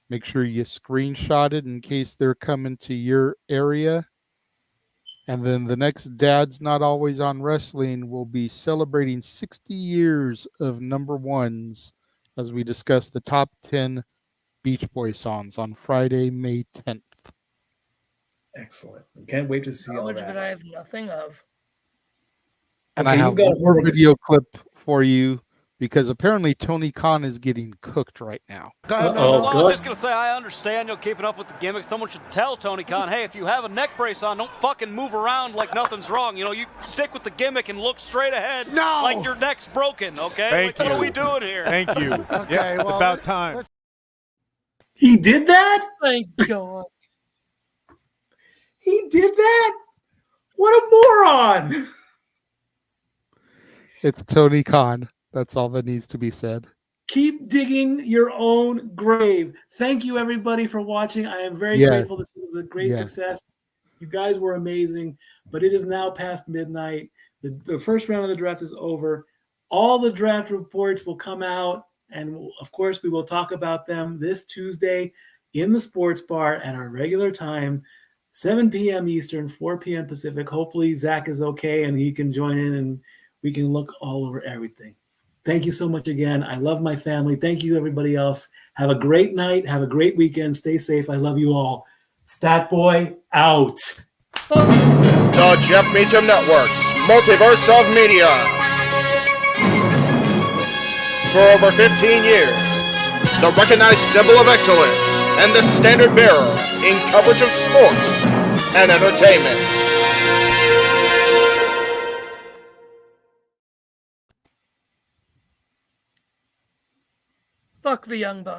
Make sure you screenshot it in case they're coming to your area. And then the next Dad's Not Always on Wrestling will be celebrating 60 years of number ones as we discuss the top 10 Beach Boy songs on Friday, May 10th. Excellent. Can't wait to see all that. That I have nothing of. And I have one more video clip for you, because apparently Tony Khan is getting cooked right now. I was just going to say, I understand you're keeping up with the gimmick. Someone should tell Tony Khan, hey, if you have a neck brace on, don't fucking move around like nothing's wrong. You know, you stick with the gimmick and look straight ahead like your neck's broken, okay? What are we doing here? Thank you. Okay, well, about time. He did that? Thank God. He did that? What a moron! It's Tony Khan. That's all that needs to be said. Keep digging your own grave. Thank you, everybody, for watching. I am very grateful. This was a great success. You guys were amazing, but it is now past midnight. The first round of the draft is over. All the draft reports will come out, and of course, we will talk about them this Tuesday in the sports bar at our regular time, 7 p.m. Eastern, 4 p.m. Pacific. Hopefully, Zach is okay and he can join in and we can look all over everything. Thank you so much again. I love my family. Thank you, everybody else. Have a great night. Have a great weekend. Stay safe. I love you all. Stat Boy out. The Jeff Meacham Network's Multiverse of Media. For over 15 years, the recognized symbol of excellence and the standard bearer in coverage of sports and entertainment. Fuck the Young Bucks.